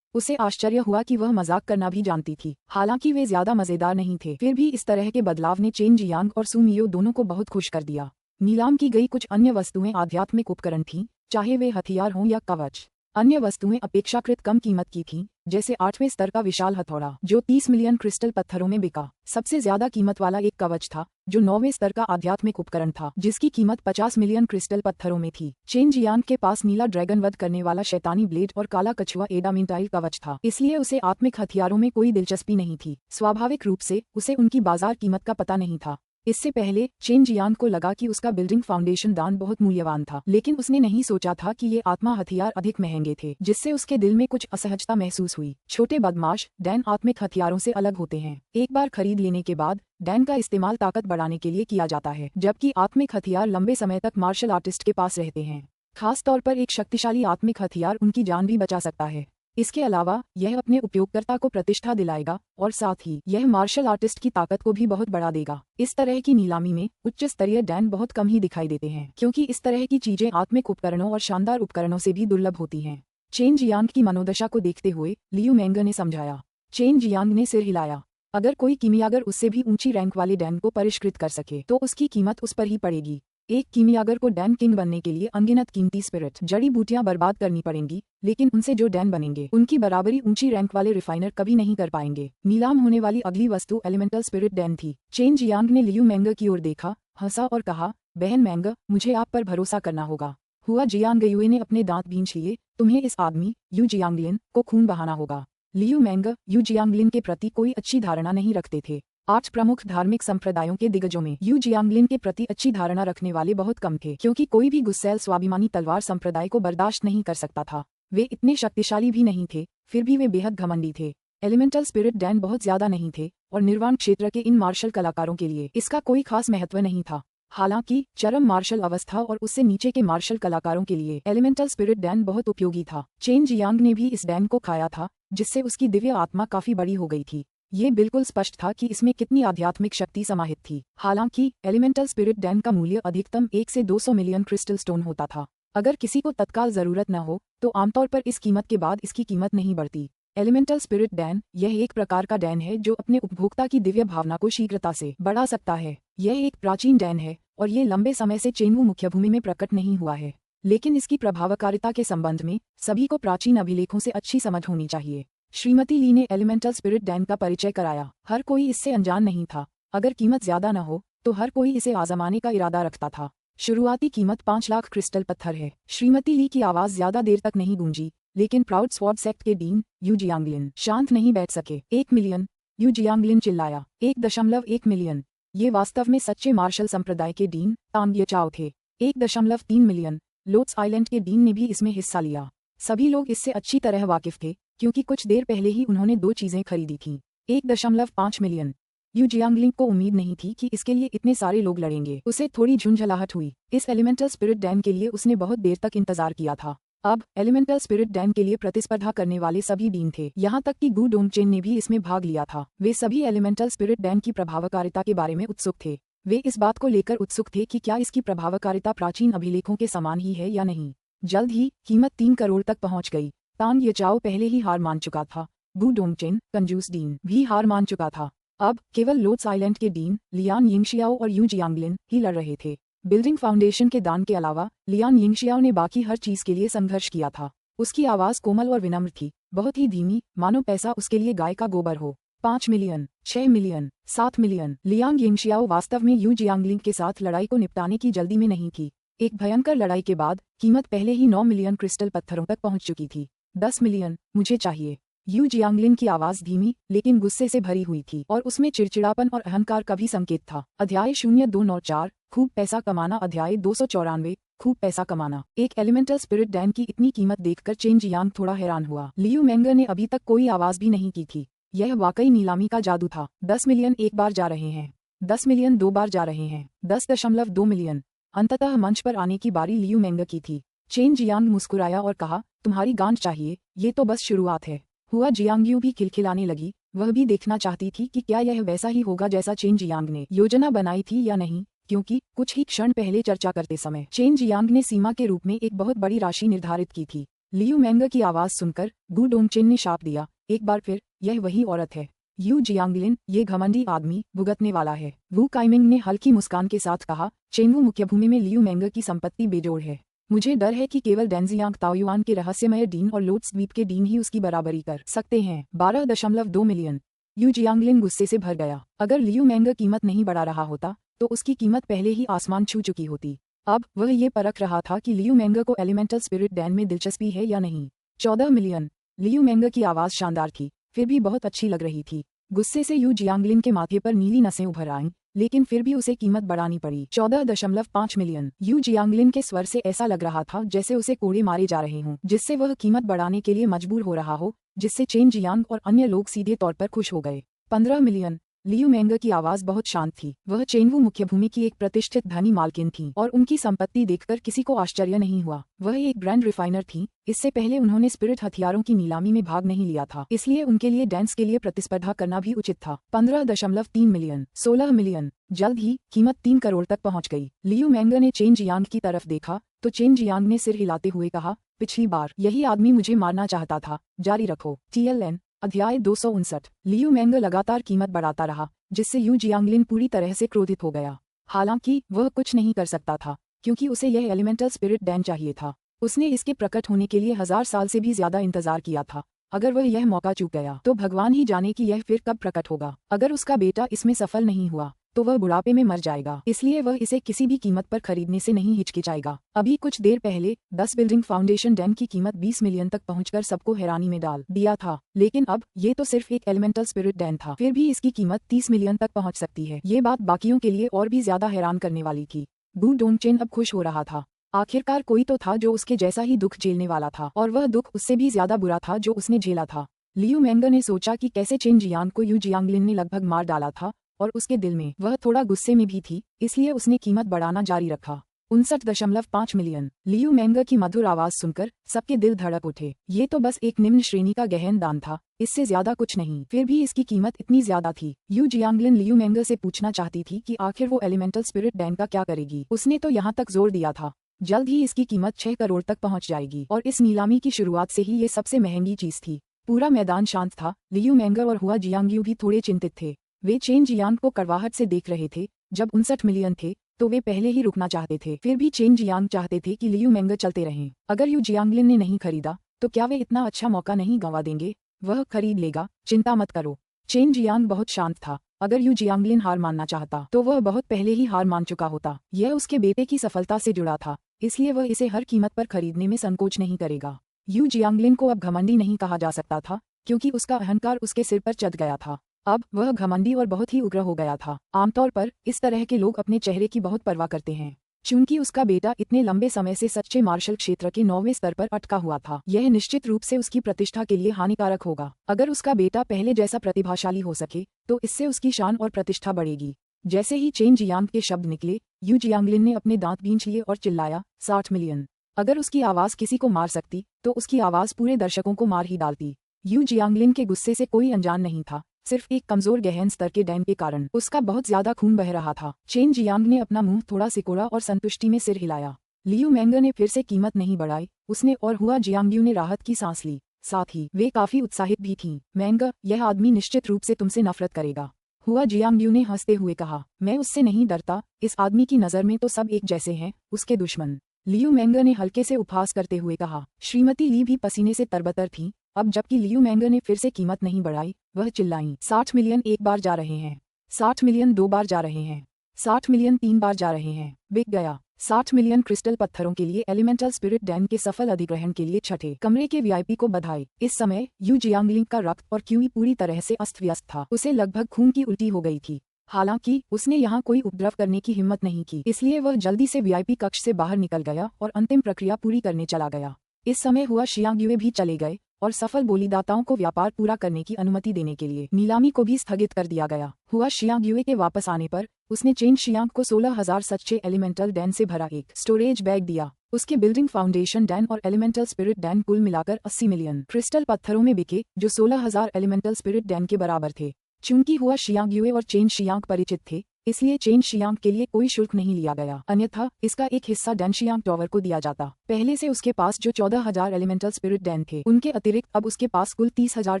उसे आश्चर्य हुआ कि वह मजाक करना भी जानती थी। हालांकि वे ज्यादा मजेदार नहीं थे, फिर भी इस तरह के बदलाव ने चेन जियांग और सू मियो दोनों को बहुत खुश कर दिया। नीलाम की गई कुछ अन्य वस्तुएं आध्यात्मिक उपकरण थीं, चाहे वे हथियार हों या कवच। अन्य वस्तुएं अपेक्षाकृत कम कीमत की थीं, जैसे 8वें स्तर का विशाल हथौड़ा जो 30 मिलियन क्रिस्टल पत्थरों में बिका। सबसे ज्यादा कीमत वाला एक कवच था जो 9वें स्तर का आध्यात्मिक उपकरण था, जिसकी कीमत 50 मिलियन क्रिस्टल पत्थरों में थी। चेन जियांग के पास नीला ड्रैगन वध करने वाला शैतानी ब्लेड और काला कछुआ एडामेंटाइल कवच था, इसलिए उसे आत्मिक हथियारों में कोई दिलचस्पी नहीं थी। स्वाभाविक रूप से उसे उनकी बाजार कीमत का पता नहीं था। इससे पहले चेन जियांग को लगा कि उसका बिल्डिंग फाउंडेशन दान बहुत मूल्यवान था, लेकिन उसने नहीं सोचा था कि ये आत्मा हथियार अधिक महंगे थे, जिससे उसके दिल में कुछ असहजता महसूस हुई। छोटे बदमाश डैन आत्मिक हथियारों से अलग होते हैं। एक बार खरीद लेने के बाद डैन का इस्तेमाल ताकत बढ़ाने के लिए किया जाता है, जबकि आत्मिक हथियार लंबे समय तक मार्शल आर्टिस्ट के पास रहते हैं। खास तौर पर एक शक्तिशाली आत्मिक हथियार उनकी जान भी बचा सकता है। इसके अलावा यह अपने उपयोगकर्ता को प्रतिष्ठा दिलाएगा और साथ ही यह मार्शल आर्टिस्ट की ताकत को भी बहुत बढ़ा देगा। इस तरह की नीलामी में उच्च स्तरीय डैन बहुत कम ही दिखाई देते हैं, क्योंकि इस तरह की चीजें आत्मिक उपकरणों और शानदार उपकरणों से भी दुर्लभ होती हैं। चेन जियांग की मनोदशा को देखते हुए लियू मेंगर ने समझाया। चेन जियांग ने सिर हिलाया। अगर कोई कीमियागर उससे भी ऊंची रैंक वाले डैन को परिष्कृत कर सके तो उसकी कीमत उस पर ही पड़ेगी। एक कीमियागर को डैन किंग बनने के लिए अनगिनत कीमती स्पिरिट जड़ी बूटियां बर्बाद करनी पड़ेंगी, लेकिन उनसे जो डैन बनेंगे उनकी बराबरी ऊंची रैंक वाले रिफाइनर कभी नहीं कर पाएंगे। नीलाम होने वाली अगली वस्तु एलिमेंटल स्पिरिट डैन थी। चेन जियांग ने लियू मेंगर की ओर देखा, हंसा और कहा, बहन मेंगर, मुझे आप पर भरोसा करना होगा। हुआ जियांगयुए ने अपने दांत भींच लिए। तुम्हें इस आदमी यू जियांगलिन को खून बहाना होगा। लियू मेंगर यू जियांगलिन के प्रति कोई अच्छी धारणा नहीं रखते थे। 8 प्रमुख धार्मिक संप्रदायों के दिग्गजों में यू जियांगलिन के प्रति अच्छी धारणा रखने वाले बहुत कम थे, क्योंकि कोई भी गुस्सैल स्वाभिमानी तलवार संप्रदाय को बर्दाश्त नहीं कर सकता था। वे इतने शक्तिशाली भी नहीं थे, फिर भी वे बेहद घमंडी थे। एलिमेंटल स्पिरिट डैन बहुत ज्यादा नहीं थे और निर्वाण क्षेत्र के इन मार्शल कलाकारों के लिए इसका कोई खास महत्व नहीं था। हालांकि चरम मार्शल अवस्था और उससे नीचे के मार्शल कलाकारों के लिए एलिमेंटल स्पिरिट डैन बहुत उपयोगी था। चेन जियांग ने भी इस डैन को खाया था, जिससे उसकी दिव्य आत्मा काफी बड़ी हो गई थी। ये बिल्कुल स्पष्ट था कि इसमें कितनी आध्यात्मिक शक्ति समाहित थी। हालांकि एलिमेंटल स्पिरिट डैन का मूल्य अधिकतम 1 से 200 मिलियन क्रिस्टल स्टोन होता था। अगर किसी को तत्काल जरूरत न हो तो आमतौर पर इस कीमत के बाद इसकी कीमत नहीं बढ़ती। एलिमेंटल स्पिरिट डैन यह एक प्रकार का डैन है जो अपने उपभोक्ता की दिव्य भावना को शीघ्रता से बढ़ा सकता है। यह एक प्राचीन डैन है और ये लंबे समय से चेनवू मुख्यभूमि में प्रकट नहीं हुआ है, लेकिन इसकी प्रभावकारिता के संबंध में सभी को प्राचीन अभिलेखों से अच्छी समझ होनी चाहिए। श्रीमती ली ने एलिमेंटल स्पिरिट डैन का परिचय कराया। हर कोई इससे अनजान नहीं था। अगर कीमत ज्यादा न हो तो हर कोई इसे आजमाने का इरादा रखता था। शुरुआती कीमत 5 लाख क्रिस्टल पत्थर है। श्रीमती ली की आवाज ज्यादा देर तक नहीं गूंजी, लेकिन प्राउड स्वॉर्ड सेक्ट के डीन यू जियांगलिन शांत नहीं बैठ सके। 1 मिलियन, यू जियांगलिन चिल्लाया। 1.1 मिलियन। ये वास्तव में सच्चे मार्शल संप्रदाय के डीन तांग येचाओ थे। 1.3 मिलियन। लोट्स आइलैंड के डीन ने भी इसमें हिस्सा लिया। सभी लोग इससे अच्छी तरह वाकिफ थे, क्योंकि कुछ देर पहले ही उन्होंने 2 चीजें खरीदी थीं। 1.5 मिलियन। यू जियांगलिन को उम्मीद नहीं थी कि इसके लिए इतने सारे लोग लड़ेंगे। उसे थोड़ी झुंझलाहट हुई। इस एलिमेंटल स्पिरिट डैन के लिए उसने बहुत देर तक इंतजार किया था। अब एलिमेंटल स्पिरिट डैन के लिए प्रतिस्पर्धा करने वाले सभी डीन थे, यहाँ तक कि गु डोंगचेन ने भी इसमें भाग लिया था। वे सभी एलिमेंटल स्पिरिट डैन की प्रभावकारिता के बारे में उत्सुक थे। वे इस बात को लेकर उत्सुक थे कि क्या इसकी प्रभावकारिता प्राचीन अभिलेखों के समान ही है या नहीं। जल्द ही कीमत 3 करोड़ तक पहुंच गई। तांग येचाओ पहले ही हार मान चुका था। गु डोंगचेन कंजूस डीन भी हार मान चुका था। अब केवल लोट्स आइलैंड के डीन लियान यिंगशियाओ और यू जियांगलिन ही लड़ रहे थे। बिल्डिंग फाउंडेशन के दान के अलावा लियान यिंगशियाओ ने बाकी हर चीज के लिए संघर्ष किया था। उसकी आवाज कोमल और विनम्र थी, बहुत ही धीमी, मानो पैसा उसके लिए गाय का गोबर हो। 5 मिलियन, 6 मिलियन, 7 मिलियन। लियांग यिंगशियाओ वास्तव में यू जियांगलिन के साथ लड़ाई को निपटाने की जल्दी में नहीं थी। एक भयंकर लड़ाई के बाद कीमत पहले ही 9 मिलियन क्रिस्टल पत्थरों तक पहुंच चुकी थी। 10 मिलियन, मुझे चाहिए। यू जियांगलिन की आवाज धीमी लेकिन गुस्से से भरी हुई थी और उसमें चिड़चिड़ापन और अहंकार का भी संकेत था। अध्याय 0294 खूब पैसा कमाना। अध्याय 294 खूब पैसा कमाना। एक एलिमेंटल स्पिरिट डैन की इतनी कीमत देखकर चेन जियांग थोड़ा हैरान हुआ। लियू मेंगर ने अभी तक कोई आवाज भी नहीं की थी। यह वाकई नीलामी का जादू था। 10 मिलियन एक बार जा रहे हैं, 10 मिलियन 2 बार जा रहे हैं, 10.2 मिलियन। अंततः मंच पर आने की बारी लियू मेंगर की थी। चेन जियांग मुस्कुराया और कहा, तुम्हारी गांठ चाहिए, ये तो बस शुरुआत है। हुआ जियांगयू भी खिलखिलाने लगी। वह भी देखना चाहती थी कि क्या यह वैसा ही होगा जैसा चेन जियांग ने योजना बनाई थी या नहीं, क्योंकि कुछ ही क्षण पहले चर्चा करते समय चेन जियांग ने सीमा के रूप में एक बहुत बड़ी राशि निर्धारित की थी। लियू मेंगर की आवाज सुनकर गु डोंगचेन ने शाप दिया, एक बार फिर यह वही औरत है। यू जियांगलिन, ये घमंडी आदमी भुगतने वाला है। वू काइमिंग ने हल्की मुस्कान के साथ कहा, चेनवू मुख्यभूमि में लियू मेंगर की संपत्ति बेजोड़ है। मुझे डर है कि केवल डेंजियांग ताओयुआन के रहस्यमय डीन और लोट्स द्वीप के डीन ही उसकी बराबरी कर सकते हैं। 12.2 मिलियन। यू जियांगलिन गुस्से से भर गया। अगर लियू मेंग कीमत नहीं बढ़ा रहा होता तो उसकी कीमत पहले ही आसमान छू चुकी होती। अब वह ये परख रहा था कि लियू मेंग को एलिमेंटल स्पिरिट डैन में दिलचस्पी है या नहीं। 14 मिलियन। लियू मेंग की आवाज शानदार थी, फिर भी बहुत अच्छी लग रही थी। गुस्से से यू जियांगलिन के माथे पर नीली नसें उभर आईं, लेकिन फिर भी उसे कीमत बढ़ानी पड़ी। 14.5 मिलियन। यू जियांगलिन के स्वर से ऐसा लग रहा था जैसे उसे कोड़े मारे जा रहे हों, जिससे वह कीमत बढ़ाने के लिए मजबूर हो रहा हो, जिससे चेन जियांग और अन्य लोग सीधे तौर पर खुश हो गए। 15 मिलियन। लियू मेंग की आवाज बहुत शांत थी। वह चेनवू मुख्यभूमि की एक प्रतिष्ठित धनी मालकिन थी और उनकी संपत्ति देखकर किसी को आश्चर्य नहीं हुआ। वह एक ग्रैंड रिफाइनर थी। इससे पहले उन्होंने स्पिरिट हथियारों की नीलामी में भाग नहीं लिया था, इसलिए उनके लिए डांस के लिए प्रतिस्पर्धा करना भी उचित था। 15.3 मिलियन। 16 मिलियन। जल्द ही कीमत 3 करोड़ तक पहुंच गई। लियू मेंग ने चेन जियांग की तरफ देखा तो चेन जियांग ने सिर हिलाते हुए कहा, पिछली बार यही आदमी मुझे मारना चाहता था, जारी रखो। TLN अध्याय 259। लियू मेंग लगातार कीमत बढ़ाता रहा, जिससे यू जियांगलिन पूरी तरह से क्रोधित हो गया। हालांकि वह कुछ नहीं कर सकता था, क्योंकि उसे यह एलिमेंटल स्पिरिट डैन चाहिए था। उसने इसके प्रकट होने के लिए 1000 साल से भी ज्यादा इंतजार किया था। अगर वह यह मौका चूक गया तो भगवान ही जाने कि यह फिर कब प्रकट होगा। अगर उसका बेटा इसमें सफल नहीं हुआ तो वह बुढ़ापे में मर जाएगा, इसलिए वह इसे किसी भी कीमत पर खरीदने से नहीं हिचकिचाएगा। अभी कुछ देर पहले 10 बिल्डिंग फाउंडेशन डैम की कीमत 20 मिलियन तक पहुंचकर सबको हैरानी में डाल दिया था, लेकिन अब ये तो सिर्फ एक एलिमेंटल स्पिरिट डैम था, फिर भी इसकी कीमत 30 मिलियन तक पहुंच सकती है। ये बात बाकियों के लिए और भी ज्यादा हैरान करने वाली थी। गु डोंगचेन अब खुश हो रहा था। आखिरकार कोई तो था जो उसके जैसा ही दुख झेलने वाला था, और वह दुख उससे भी ज्यादा बुरा था जो उसने झेला था। लियू मेंग ने सोचा कि कैसे चेन जियांग को यू जियांगलिन ने लगभग मार डाला था, और उसके दिल में वह थोड़ा गुस्से में भी थी, इसलिए उसने कीमत बढ़ाना जारी रखा। 59.5 मिलियन। लियू मेंग की मधुर आवाज सुनकर सबके दिल धड़क उठे। ये तो बस एक निम्न श्रेणी का गहन दान था, इससे ज्यादा कुछ नहीं, फिर भी इसकी कीमत इतनी ज्यादा थी। यू जियांगलिन लियू मेंग से पूछना चाहती थी कि आखिर वो एलिमेंटल स्पिरिट डैन का क्या करेगी। उसने तो यहाँ तक जोर दिया था, जल्द ही इसकी कीमत 6 करोड़ तक पहुंच जाएगी, और इस नीलामी की शुरुआत से ही ये सबसे महंगी चीज थी। पूरा मैदान शांत था। लियू मेंग और हुआ जियांगयू भी थोड़े चिंतित थे। वे चेन जियांग को कड़वाहट से देख रहे थे। जब 59 मिलियन थे तो वे पहले ही रुकना चाहते थे, फिर भी चेन जियांग चाहते थे कि लियू मेंग चलते रहें। अगर यू जियांगलिन ने नहीं खरीदा तो क्या वे इतना अच्छा मौका नहीं गंवा देंगे? वह खरीद लेगा, चिंता मत करो। चेन जियांग बहुत शांत था। अगर यू जियांगलिन हार मानना चाहता तो वह बहुत पहले ही हार मान चुका होता। यह उसके बेटे की सफलता से जुड़ा था, इसलिए वह इसे हर कीमत पर खरीदने में संकोच नहीं करेगा। यू जियांगलिन को अब घमंडी नहीं कहा जा सकता था, क्योंकि उसका अहंकार उसके सिर पर चढ़ गया था। अब वह घमंडी और बहुत ही उग्र हो गया था। आमतौर पर इस तरह के लोग अपने चेहरे की बहुत परवाह करते हैं। चूंकि उसका बेटा इतने लंबे समय से सच्चे मार्शल क्षेत्र के 9वें स्तर पर अटका हुआ था, यह निश्चित रूप से उसकी प्रतिष्ठा के लिए हानिकारक होगा। अगर उसका बेटा पहले जैसा प्रतिभाशाली हो सके तो इससे उसकी शान और प्रतिष्ठा बढ़ेगी। जैसे ही चेन जियांग के शब्द निकले, यू जियांगलिन ने अपने दांत बींच लिए और चिल्लाया, 60 मिलियन। अगर उसकी आवाज किसी को मार सकती तो उसकी आवाज पूरे दर्शकों को मार ही डालती। यू जियांगलिन के गुस्से से कोई अनजान नहीं था, सिर्फ एक कमजोर गहन स्तर के डैम के कारण उसका बहुत ज्यादा खून बह रहा था। चेन जियांग ने अपना मुंह थोड़ा सिकोड़ा और संतुष्टि में सिर हिलाया। लियू मेंग ने फिर से कीमत नहीं बढ़ाई, उसने और हुआ जियांगयू ने राहत की सांस ली। साथ ही वे काफी उत्साहित भी थीं। मेंग, यह आदमी निश्चित रूप से तुमसे नफरत करेगा। हुआ जियांगयू ने हंसते हुए कहा, मैं उससे नहीं डरता, इस आदमी की नजर में तो सब एक जैसे हैं, उसके दुश्मन। लियू मेंग ने हल्के से उपहास करते हुए कहा। श्रीमती ली भी पसीने से तरबतर थी। अब जबकि लियू मेंग ने फिर से कीमत नहीं बढ़ाई, वह चिल्लाई, 60 मिलियन एक बार जा रहे हैं, 60 मिलियन 2 बार जा रहे हैं, 60 मिलियन 3 बार जा रहे हैं। बिक गया। 60 मिलियन क्रिस्टल पत्थरों के लिए एलिमेंटल स्पिरिट डैम के सफल अधिग्रहण के लिए छठे कमरे के VIP को बधाई। इस समय यू जियांगलिन का रक्त और क्यूई पूरी तरह से अस्त व्यस्त था। उसे लगभग खून की उल्टी हो गई थी। हालांकि उसने यहाँ कोई उपद्रव करने की हिम्मत नहीं की, इसलिए वह जल्दी से VIP कक्ष से बाहर निकल गया और अंतिम प्रक्रिया पूरी करने चला गया। इस समय हुआ शियांगयुए भी चले गए और सफल बोलीदाताओं को व्यापार पूरा करने की अनुमति देने के लिए नीलामी को भी स्थगित कर दिया गया। हुआ शियांगयुए के वापस आने पर उसने चेन शियांग को 16,000 सच्चे एलिमेंटल डैन से भरा एक स्टोरेज बैग दिया। उसके बिल्डिंग फाउंडेशन डैन और एलिमेंटल स्पिरिट डैन कुल मिलाकर 80 मिलियन क्रिस्टल पत्थरों में बिके, जो 16,000 एलिमेंटल स्पिरिट डैन के बराबर थे। चूंकि हुआ शियांगयुए और चेन शियांग परिचित थे, इसलिए चेन शियांग के लिए कोई शुल्क नहीं लिया गया, अन्यथा इसका एक हिस्सा डैन शियांग टॉवर को दिया जाता। पहले से उसके पास जो 14,000 एलिमेंटल स्पिरिट डैन थे, उनके अतिरिक्त अब उसके पास कुल 30,000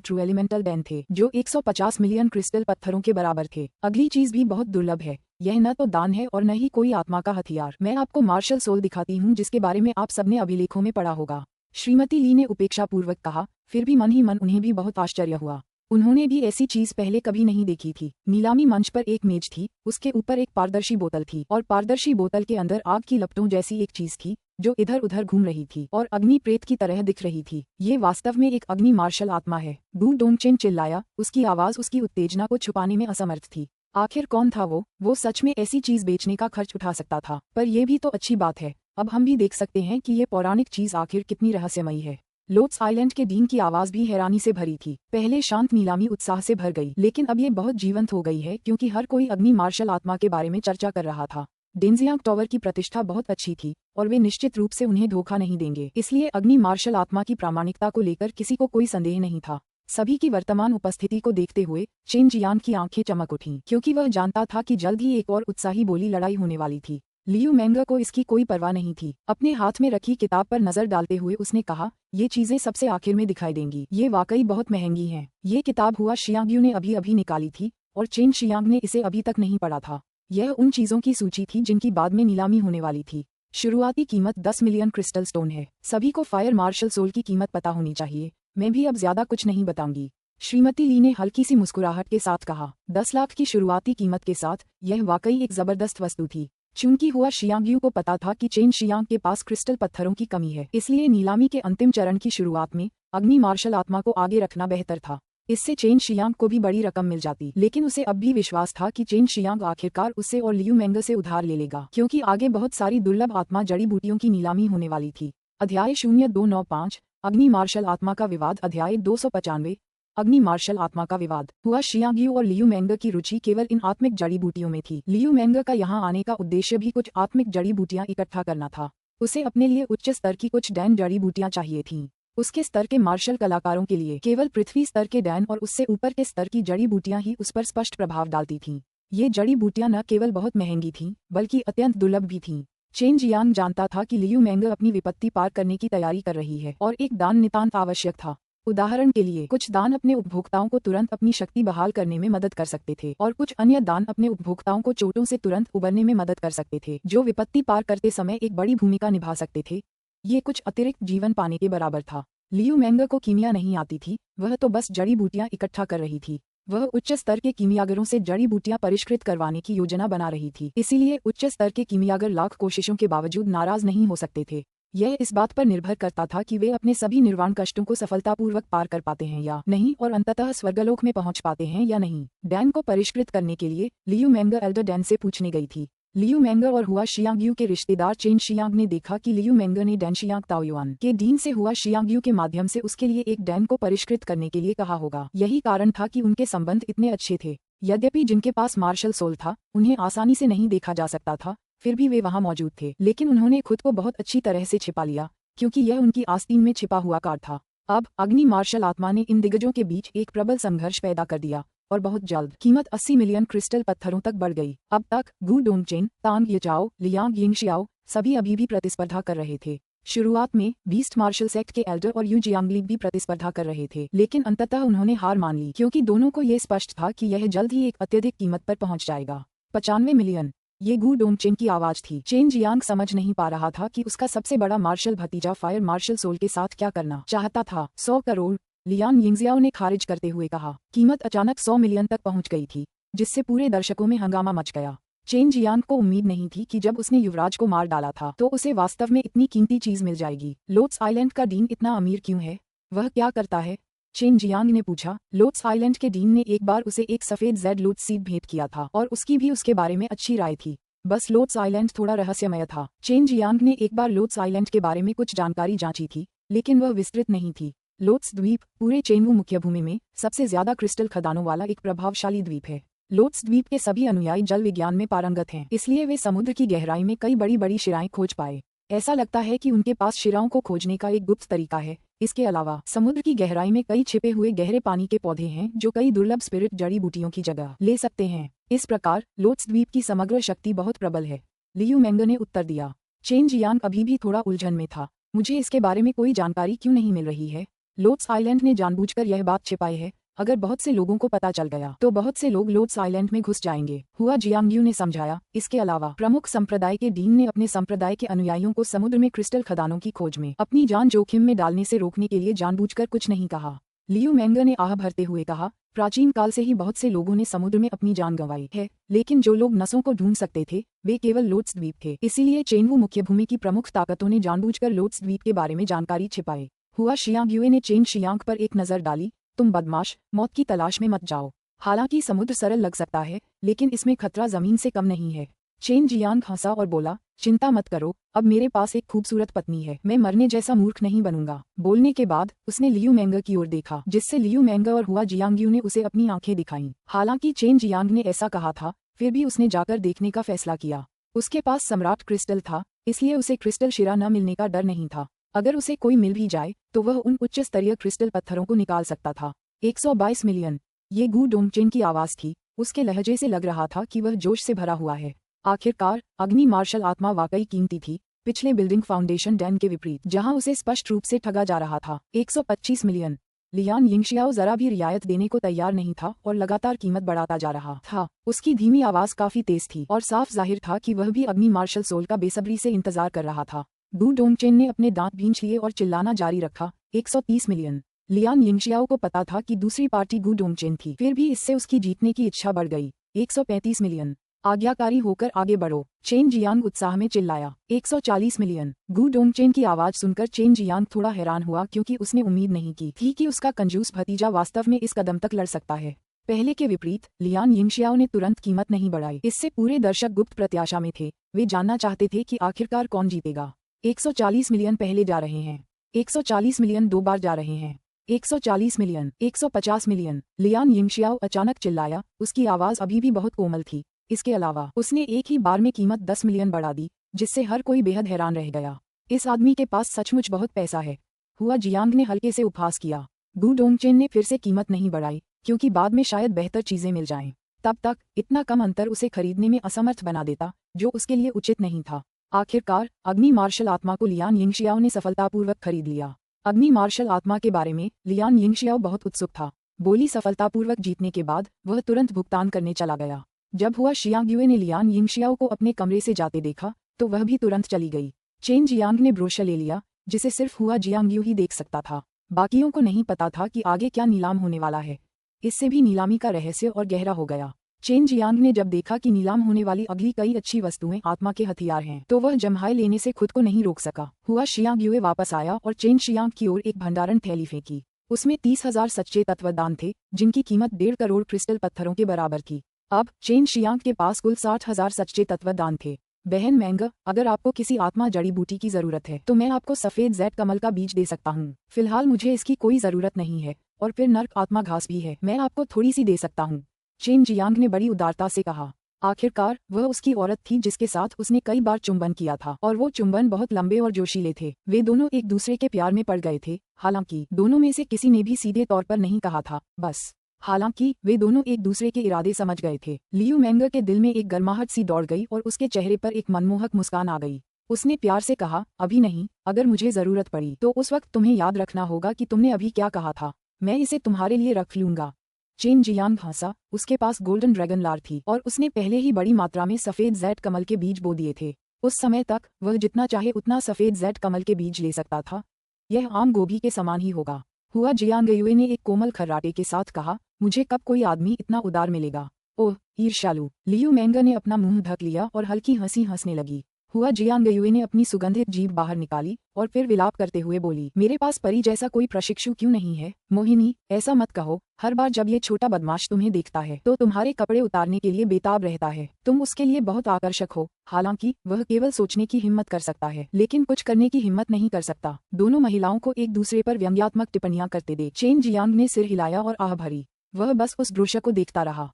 ट्रू एलिमेंटल डैन थे, जो 150 मिलियन क्रिस्टल पत्थरों के बराबर थे। अगली चीज भी बहुत दुर्लभ है, यह न तो दान है और न ही कोई आत्मा का हथियार। मैं आपको मार्शल सोल दिखाती हूँ जिसके बारे में आप सबने अभिलेखों में पढ़ा होगा। श्रीमती ली ने उपेक्षापूर्वक कहा, फिर भी मन ही मन उन्हें भी बहुत आश्चर्य हुआ। उन्होंने भी ऐसी चीज पहले कभी नहीं देखी थी। नीलामी मंच पर एक मेज थी, उसके ऊपर एक पारदर्शी बोतल थी और पारदर्शी बोतल के अंदर आग की लपटों जैसी एक चीज थी जो इधर उधर घूम रही थी और अग्नि प्रेत की तरह दिख रही थी। ये वास्तव में एक अग्नि मार्शल आत्मा है। गु डोंगचेन चिल्लाया, उसकी आवाज उसकी उत्तेजना को छुपाने में असमर्थ थी। आखिर कौन था वो सच में ऐसी चीज बेचने का खर्च उठा सकता था। पर यह भी तो अच्छी बात है, अब हम भी देख सकते हैं कि ये पौराणिक चीज आखिर कितनी रहस्यमयी है। लोट्स आइलैंड के डीन की आवाज भी हैरानी से भरी थी। पहले शांत नीलामी उत्साह से भर गई, लेकिन अब ये बहुत जीवंत हो गई है क्योंकि हर कोई अग्नि मार्शल आत्मा के बारे में चर्चा कर रहा था। डेंजियांग टावर की प्रतिष्ठा बहुत अच्छी थी और वे निश्चित रूप से उन्हें धोखा नहीं देंगे, इसलिए अग्नि मार्शल आत्मा की प्रामाणिकता को लेकर किसी को कोई संदेह नहीं था। सभी की वर्तमान उपस्थिति को देखते हुए चेन जियांग की आंखें चमक उठीं, क्योंकि वह जानता था कि जल्द ही एक और उत्साही बोली लड़ाई होने वाली थी। लियू मैंगर को इसकी कोई परवाह नहीं थी। अपने हाथ में रखी किताब पर नजर डालते हुए उसने कहा, ये चीजें सबसे आखिर में दिखाई देंगी। ये वाकई बहुत महंगी हैं। ये किताब हुआ शियांग्यू ने अभी अभी निकाली थी और चेन शियांग ने इसे अभी तक नहीं पढ़ा था। यह उन चीजों की सूची थी जिनकी बाद में नीलामी होने वाली थी। शुरुआती कीमत 10 मिलियन क्रिस्टल स्टोन है। सभी को फायर मार्शल सोल की कीमत पता होनी चाहिए। मैं भी अब ज्यादा कुछ नहीं बताऊंगी। श्रीमती ली ने हल्की सी मुस्कुराहट के साथ कहा, 10 लाख की शुरुआती कीमत के साथ यह वाकई एक जबरदस्त वस्तु थी। चूंकि हुआ शियांग्यू को पता था कि चेन शियांग के पास क्रिस्टल पत्थरों की कमी है, इसलिए नीलामी के अंतिम चरण की शुरुआत में अग्नि मार्शल आत्मा को आगे रखना बेहतर था। इससे चेन शियांग को भी बड़ी रकम मिल जाती, लेकिन उसे अब भी विश्वास था कि चेन शियांग आखिरकार उससे और लियू मैंगर से उधार ले लेगा, क्योंकि आगे बहुत सारी दुर्लभ आत्मा जड़ी बूटियों की नीलामी होने वाली थी। अध्याय 0295 अग्नि मार्शल आत्मा का विवाद। अध्याय 295 अग्नि मार्शल आत्मा का विवाद। हुआ शियांग्यू और लियू मैंगर की रुचि केवल इन आत्मिक जड़ी बूटियों में थी। लियू मैंगर का यहाँ आने का उद्देश्य भी कुछ आत्मिक जड़ी बूटियां इकट्ठा करना था। उसे अपने लिए उच्च स्तर की कुछ डैन जड़ी बूटियां चाहिए थीं। उसके स्तर के मार्शल कलाकारों के लिए केवल पृथ्वी स्तर के डैन और उससे ऊपर के स्तर की जड़ी बूटियां ही उस पर स्पष्ट प्रभाव डालती थीं। ये जड़ी बूटियां न केवल बहुत महंगी थीं, बल्कि अत्यंत दुर्लभ भी थीं। चेन जियांग जानता था कि लियू मैंगर अपनी विपत्ति पार करने की तैयारी कर रही है और एक दान नितांत आवश्यक था। उदाहरण के लिए कुछ दान अपने उपभोक्ताओं को तुरंत अपनी शक्ति बहाल करने में मदद कर सकते थे और कुछ अन्य दान अपने उपभोक्ताओं को चोटों से तुरंत उबरने में मदद कर सकते थे, जो विपत्ति पार करते समय एक बड़ी भूमिका निभा सकते थे। ये कुछ अतिरिक्त जीवन पाने के बराबर था। लियू मैंगर को कीमिया नहीं आती थी, वह तो बस जड़ी बूटियां इकट्ठा कर रही थी। वह उच्च स्तर के कीमियागरों से जड़ी बूटियां परिष्कृत करवाने की योजना बना रही थी, इसीलिए उच्च स्तर के कीमियागर लाख कोशिशों के बावजूद नाराज नहीं हो सकते थे। यह इस बात पर निर्भर करता था कि वे अपने सभी निर्वाण कष्टों को सफलतापूर्वक पार कर पाते हैं या नहीं और अंततः स्वर्गलोक में पहुंच पाते हैं या नहीं। डैन को परिष्कृत करने के लिए लियू मैंगर एल्डर डैन से पूछने गई थी। लियू मैंगर और हुआ शियांग्यू के रिश्तेदार चेन शियांग ने देखा कि लियू मैंगर ने डैन शियांग ताओयुआन के डीन से हुआ शियांग्यू के माध्यम से उसके लिए एक डैन को परिष्कृत करने के लिए कहा होगा। यही कारण था कि उनके संबंध इतने अच्छे थे। यद्यपि जिनके पास मार्शल सोल था उन्हें आसानी से नहीं देखा जा सकता था, फिर भी वे वहां मौजूद थे, लेकिन उन्होंने खुद को बहुत अच्छी तरह से छिपा लिया, क्योंकि यह उनकी आस्तीन में छिपा हुआ कार्ड था। अब अग्नि मार्शल आत्मा ने इन दिग्गजों के बीच एक प्रबल संघर्ष पैदा कर दिया और बहुत जल्द कीमत 80 मिलियन क्रिस्टल पत्थरों तक बढ़ गई। अब तक गु डोंगचेन, तांग येचाओ, लियांग यिंगशियाओ सभी अभी भी प्रतिस्पर्धा कर रहे थे। शुरुआत में बीस्ट मार्शल सेक्ट के एल्डर और यू जियांगली भी प्रतिस्पर्धा कर रहे थे, लेकिन अंततः उन्होंने हार मान ली, क्योंकि दोनों को यह स्पष्ट था कि यह जल्द ही एक अत्यधिक कीमत पर पहुंच जाएगा। 95 मिलियन। ये गु डोंगचेन की आवाज थी। चेन जियांग समझ नहीं पा रहा था कि उसका सबसे बड़ा मार्शल भतीजा फायर मार्शल सोल के साथ क्या करना चाहता था। 100 करोड़, लियांग यिंगजियाओ ने खारिज करते हुए कहा। कीमत अचानक 100 मिलियन तक पहुंच गई थी, जिससे पूरे दर्शकों में हंगामा मच गया। चेन जियांग को उम्मीद नहीं थी कि जब उसने युवराज को मार डाला था तो उसे वास्तव में इतनी कीमती चीज मिल जाएगी। लोट्स आइलैंड का डीन इतना अमीर क्यों है? वह क्या करता है? चेन जियांग ने पूछा। लोट्स आइलैंड के डीन ने एक बार उसे एक सफेद जेड लोट सीड भेंट किया था और उसकी भी उसके बारे में अच्छी राय थी। बस लोट्स आइलैंड थोड़ा रहस्यमय था। चेन जियांग ने एक बार लोट्स आइलैंड के बारे में कुछ जानकारी जांची थी, लेकिन वह विस्तृत नहीं थी। लोट्स द्वीप पूरे चेनवू मुख्य भूमि में सबसे ज्यादा क्रिस्टल खदानों वाला एक प्रभावशाली द्वीप है। लोट्स द्वीप के सभी अनुयायी जल विज्ञान में पारंगत हैं, इसलिए वे समुद्र की गहराई में कई बड़ी बड़ी शिराएं खोज पाए। ऐसा लगता है कि उनके पास शिराओं को खोजने का एक गुप्त तरीका है। इसके अलावा समुद्र की गहराई में कई छिपे हुए गहरे पानी के पौधे हैं जो कई दुर्लभ स्पिरिट जड़ी बूटियों की जगह ले सकते हैं। इस प्रकार लोट्स द्वीप की समग्र शक्ति बहुत प्रबल है। लियू मैंगर ने उत्तर दिया। चेन जियांग अभी भी थोड़ा उलझन में था। मुझे इसके बारे में कोई जानकारी क्यों नहीं मिल रही है? लोट्स आइलैंड ने जानबूझकर यह बात छिपाई है, अगर बहुत से लोगों को पता चल गया तो बहुत से लोग लोट्स आइलैंड में घुस जाएंगे। हुआ जियांगयू ने समझाया। इसके अलावा प्रमुख संप्रदाय के डीन ने अपने संप्रदाय के अनुयायियों को समुद्र में क्रिस्टल खदानों की खोज में अपनी जान जोखिम में डालने से रोकने के लिए जानबूझकर कुछ नहीं कहा। लियू मेंगर ने आह भरते हुए कहा, प्राचीन काल से ही बहुत से लोगों ने समुद्र में अपनी जान गंवाई है, लेकिन जो लोग नसों को ढूंढ सकते थे वे केवल लोट्स द्वीप थे। इसीलिए चेनवू मुख्य भूमि की प्रमुख ताकतों ने जानबूझकर लोट्स द्वीप के बारे में जानकारी छिपाई। हुआ शियांगयुए ने चेन शियांग पर एक नजर डाली। तुम बदमाश, मौत की तलाश में मत जाओ। हालांकि समुद्र सरल लग सकता है, लेकिन इसमें खतरा जमीन से कम नहीं है। चेन जियांग हंसा और बोला, चिंता मत करो, अब मेरे पास एक खूबसूरत पत्नी है, मैं मरने जैसा मूर्ख नहीं बनूंगा। बोलने के बाद उसने लियू मेंगर की ओर देखा, जिससे लियू मेंगर और हुआ जियांगयू ने उसे अपनी आंखें दिखाईं। हालांकि चेन जियांग ने ऐसा कहा था, फिर भी उसने जाकर देखने का फैसला किया। उसके पास सम्राट क्रिस्टल था, इसलिए उसे क्रिस्टल शिरा न मिलने का डर नहीं था। अगर उसे कोई मिल भी जाए तो वह उन उच्च स्तरीय क्रिस्टल पत्थरों को निकाल सकता था। 122 मिलियन, ये गू डोंगचेन की आवाज थी। उसके लहजे से लग रहा था कि वह जोश से भरा हुआ है। आखिरकार अग्नि मार्शल आत्मा वाकई कीमती थी, पिछले बिल्डिंग फाउंडेशन डैन के विपरीत, जहां उसे स्पष्ट रूप से ठगा जा रहा था। 125 मिलियन। लियान यिंगशियाओ जरा भी रियायत देने को तैयार नहीं था और लगातार कीमत बढ़ाता जा रहा था। उसकी धीमी आवाज काफी तेज थी और साफ जाहिर था कि वह भी अग्नि मार्शल सोल का बेसब्री से इंतजार कर रहा था। गू डोंगचेन ने अपने दांत भींच लिए और चिल्लाना जारी रखा, 130 मिलियन। लियान यिंगशियाओ को पता था कि दूसरी पार्टी गू डोंगचेन थी, फिर भी इससे उसकी जीतने की इच्छा बढ़ गई। 135 मिलियन। आज्ञाकारी होकर आगे बढ़ो, चेन जियांग उत्साह में चिल्लाया। 140 मिलियन। गू डोंगचेन की आवाज सुनकर चेन जियांग थोड़ा हैरान हुआ, क्योंकि उसने उम्मीद नहीं की थी कि उसका कंजूस भतीजा वास्तव में इस कदम तक लड़ सकता है। पहले के विपरीत लियान यिंगशियाओ ने तुरंत कीमत नहीं बढ़ाई। इससे पूरे दर्शक गुप्त प्रत्याशा में थे, वे जानना चाहते थे कि आखिरकार कौन जीतेगा। 140 मिलियन पहले जा रहे हैं, 140 मिलियन 2 बार जा रहे हैं, 140 मिलियन, 150 मिलियन। लियान यिंगशियाओ अचानक चिल्लाया, उसकी आवाज अभी भी बहुत कोमल थी। इसके अलावा उसने एक ही बार में कीमत 10 मिलियन बढ़ा दी, जिससे हर कोई बेहद हैरान रह गया। इस आदमी के पास सचमुच बहुत पैसा है। हुआ जियांग ने हल्के से उपहास किया। गू डोंगचेन ने फिर से कीमत नहीं बढ़ाई, क्योंकि बाद में शायद बेहतर चीजें मिल जाएं। तब तक इतना कम अंतर उसे खरीदने में असमर्थ बना देता, जो उसके लिए उचित नहीं था। आखिरकार अग्नि मार्शल आत्मा को लियान यिंगशियाओ ने सफलतापूर्वक खरीद लिया। अग्नि मार्शल आत्मा के बारे में लियान यिंगशियाओ बहुत उत्सुक था। बोली सफलतापूर्वक जीतने के बाद वह तुरंत भुगतान करने चला गया। जब हुआ शियांगयुए ने लियान यिंगशियाओ को अपने कमरे से जाते देखा तो वह भी तुरंत चली गई। चेन जियांग ने ब्रोशर ले लिया, जिसे सिर्फ हुआ जियांगयू ही देख सकता था। बाकियों को नहीं पता था कि आगे क्या नीलाम होने वाला है। इससे भी नीलामी का रहस्य और गहरा हो गया। चेन जियांग ने जब देखा कि नीलाम होने वाली अगली कई अच्छी वस्तुएं आत्मा के हथियार हैं, तो वह जम्हाई लेने से खुद को नहीं रोक सका। हुआ शियांगयुए वापस आया और चेन शियांग की ओर एक भंडारण थैली फेंकी। उसमें 30,000 सच्चे तत्वदान थे, जिनकी कीमत 1.5 करोड़ क्रिस्टल पत्थरों के बराबर थी। अब चेन शियांग के पास कुल 60,000 सच्चे तत्वदान थे। बहन मैंगर, अगर आपको किसी आत्मा जड़ी बूटी की जरूरत है तो मैं आपको सफेद जैड कमल का बीज दे सकता हूँ। फिलहाल मुझे इसकी कोई जरूरत नहीं है, और फिर नर्क आत्मा घास भी है, मैं आपको थोड़ी सी दे सकता हूँ। चेन जियांग ने बड़ी उदारता से कहा। आखिरकार वह उसकी औरत थी जिसके साथ उसने कई बार चुंबन किया था, और वो चुंबन बहुत लंबे और जोशीले थे। वे दोनों एक दूसरे के प्यार में पड़ गए थे। हालांकि दोनों में से किसी ने भी सीधे तौर पर नहीं कहा था, बस। हालांकि वे दोनों एक दूसरे के इरादे समझ गए थे। लियू मेंगर के दिल में एक गर्माहट सी दौड़ गई और उसके चेहरे पर एक मनमोहक मुस्कान आ गई। उसने प्यार से कहा, अभी नहीं, अगर मुझे जरूरत पड़ी तो उस वक्त तुम्हें याद रखना होगा कि तुमने अभी क्या कहा था। मैं इसे तुम्हारे लिए रख लूंगा। चेन जियांग हंसा। उसके पास गोल्डन ड्रैगन लार थी और उसने पहले ही बड़ी मात्रा में सफेद जैड कमल के बीज बो दिए थे। उस समय तक वह जितना चाहे उतना सफेद जैड कमल के बीज ले सकता था। यह आम गोभी के समान ही होगा। हुआ जियांगयुए ने एक कोमल खर्राटे के साथ कहा, मुझे कब कोई आदमी इतना उदार मिलेगा। ओह ईर्ष्यालु। लियू मेंगर ने अपना मुंह ढक लिया और हल्की हंसी हंसने लगी। हुआ जियांगयुए ने अपनी सुगंधित जीभ बाहर निकाली और फिर विलाप करते हुए बोली, मेरे पास परी जैसा कोई प्रशिक्षु क्यों नहीं है। मोहिनी, ऐसा मत कहो। हर बार जब ये छोटा बदमाश तुम्हें देखता है तो तुम्हारे कपड़े उतारने के लिए बेताब रहता है। तुम उसके लिए बहुत आकर्षक हो। हालांकि वह केवल सोचने की हिम्मत कर सकता है, लेकिन कुछ करने की हिम्मत नहीं कर सकता। दोनों महिलाओं को एक दूसरे पर व्यंग्यात्मक टिप्पणियां करते देख चेन जियांग ने सिर हिलाया और आह भरी। वह बस उस दृश्य को देखता रहा।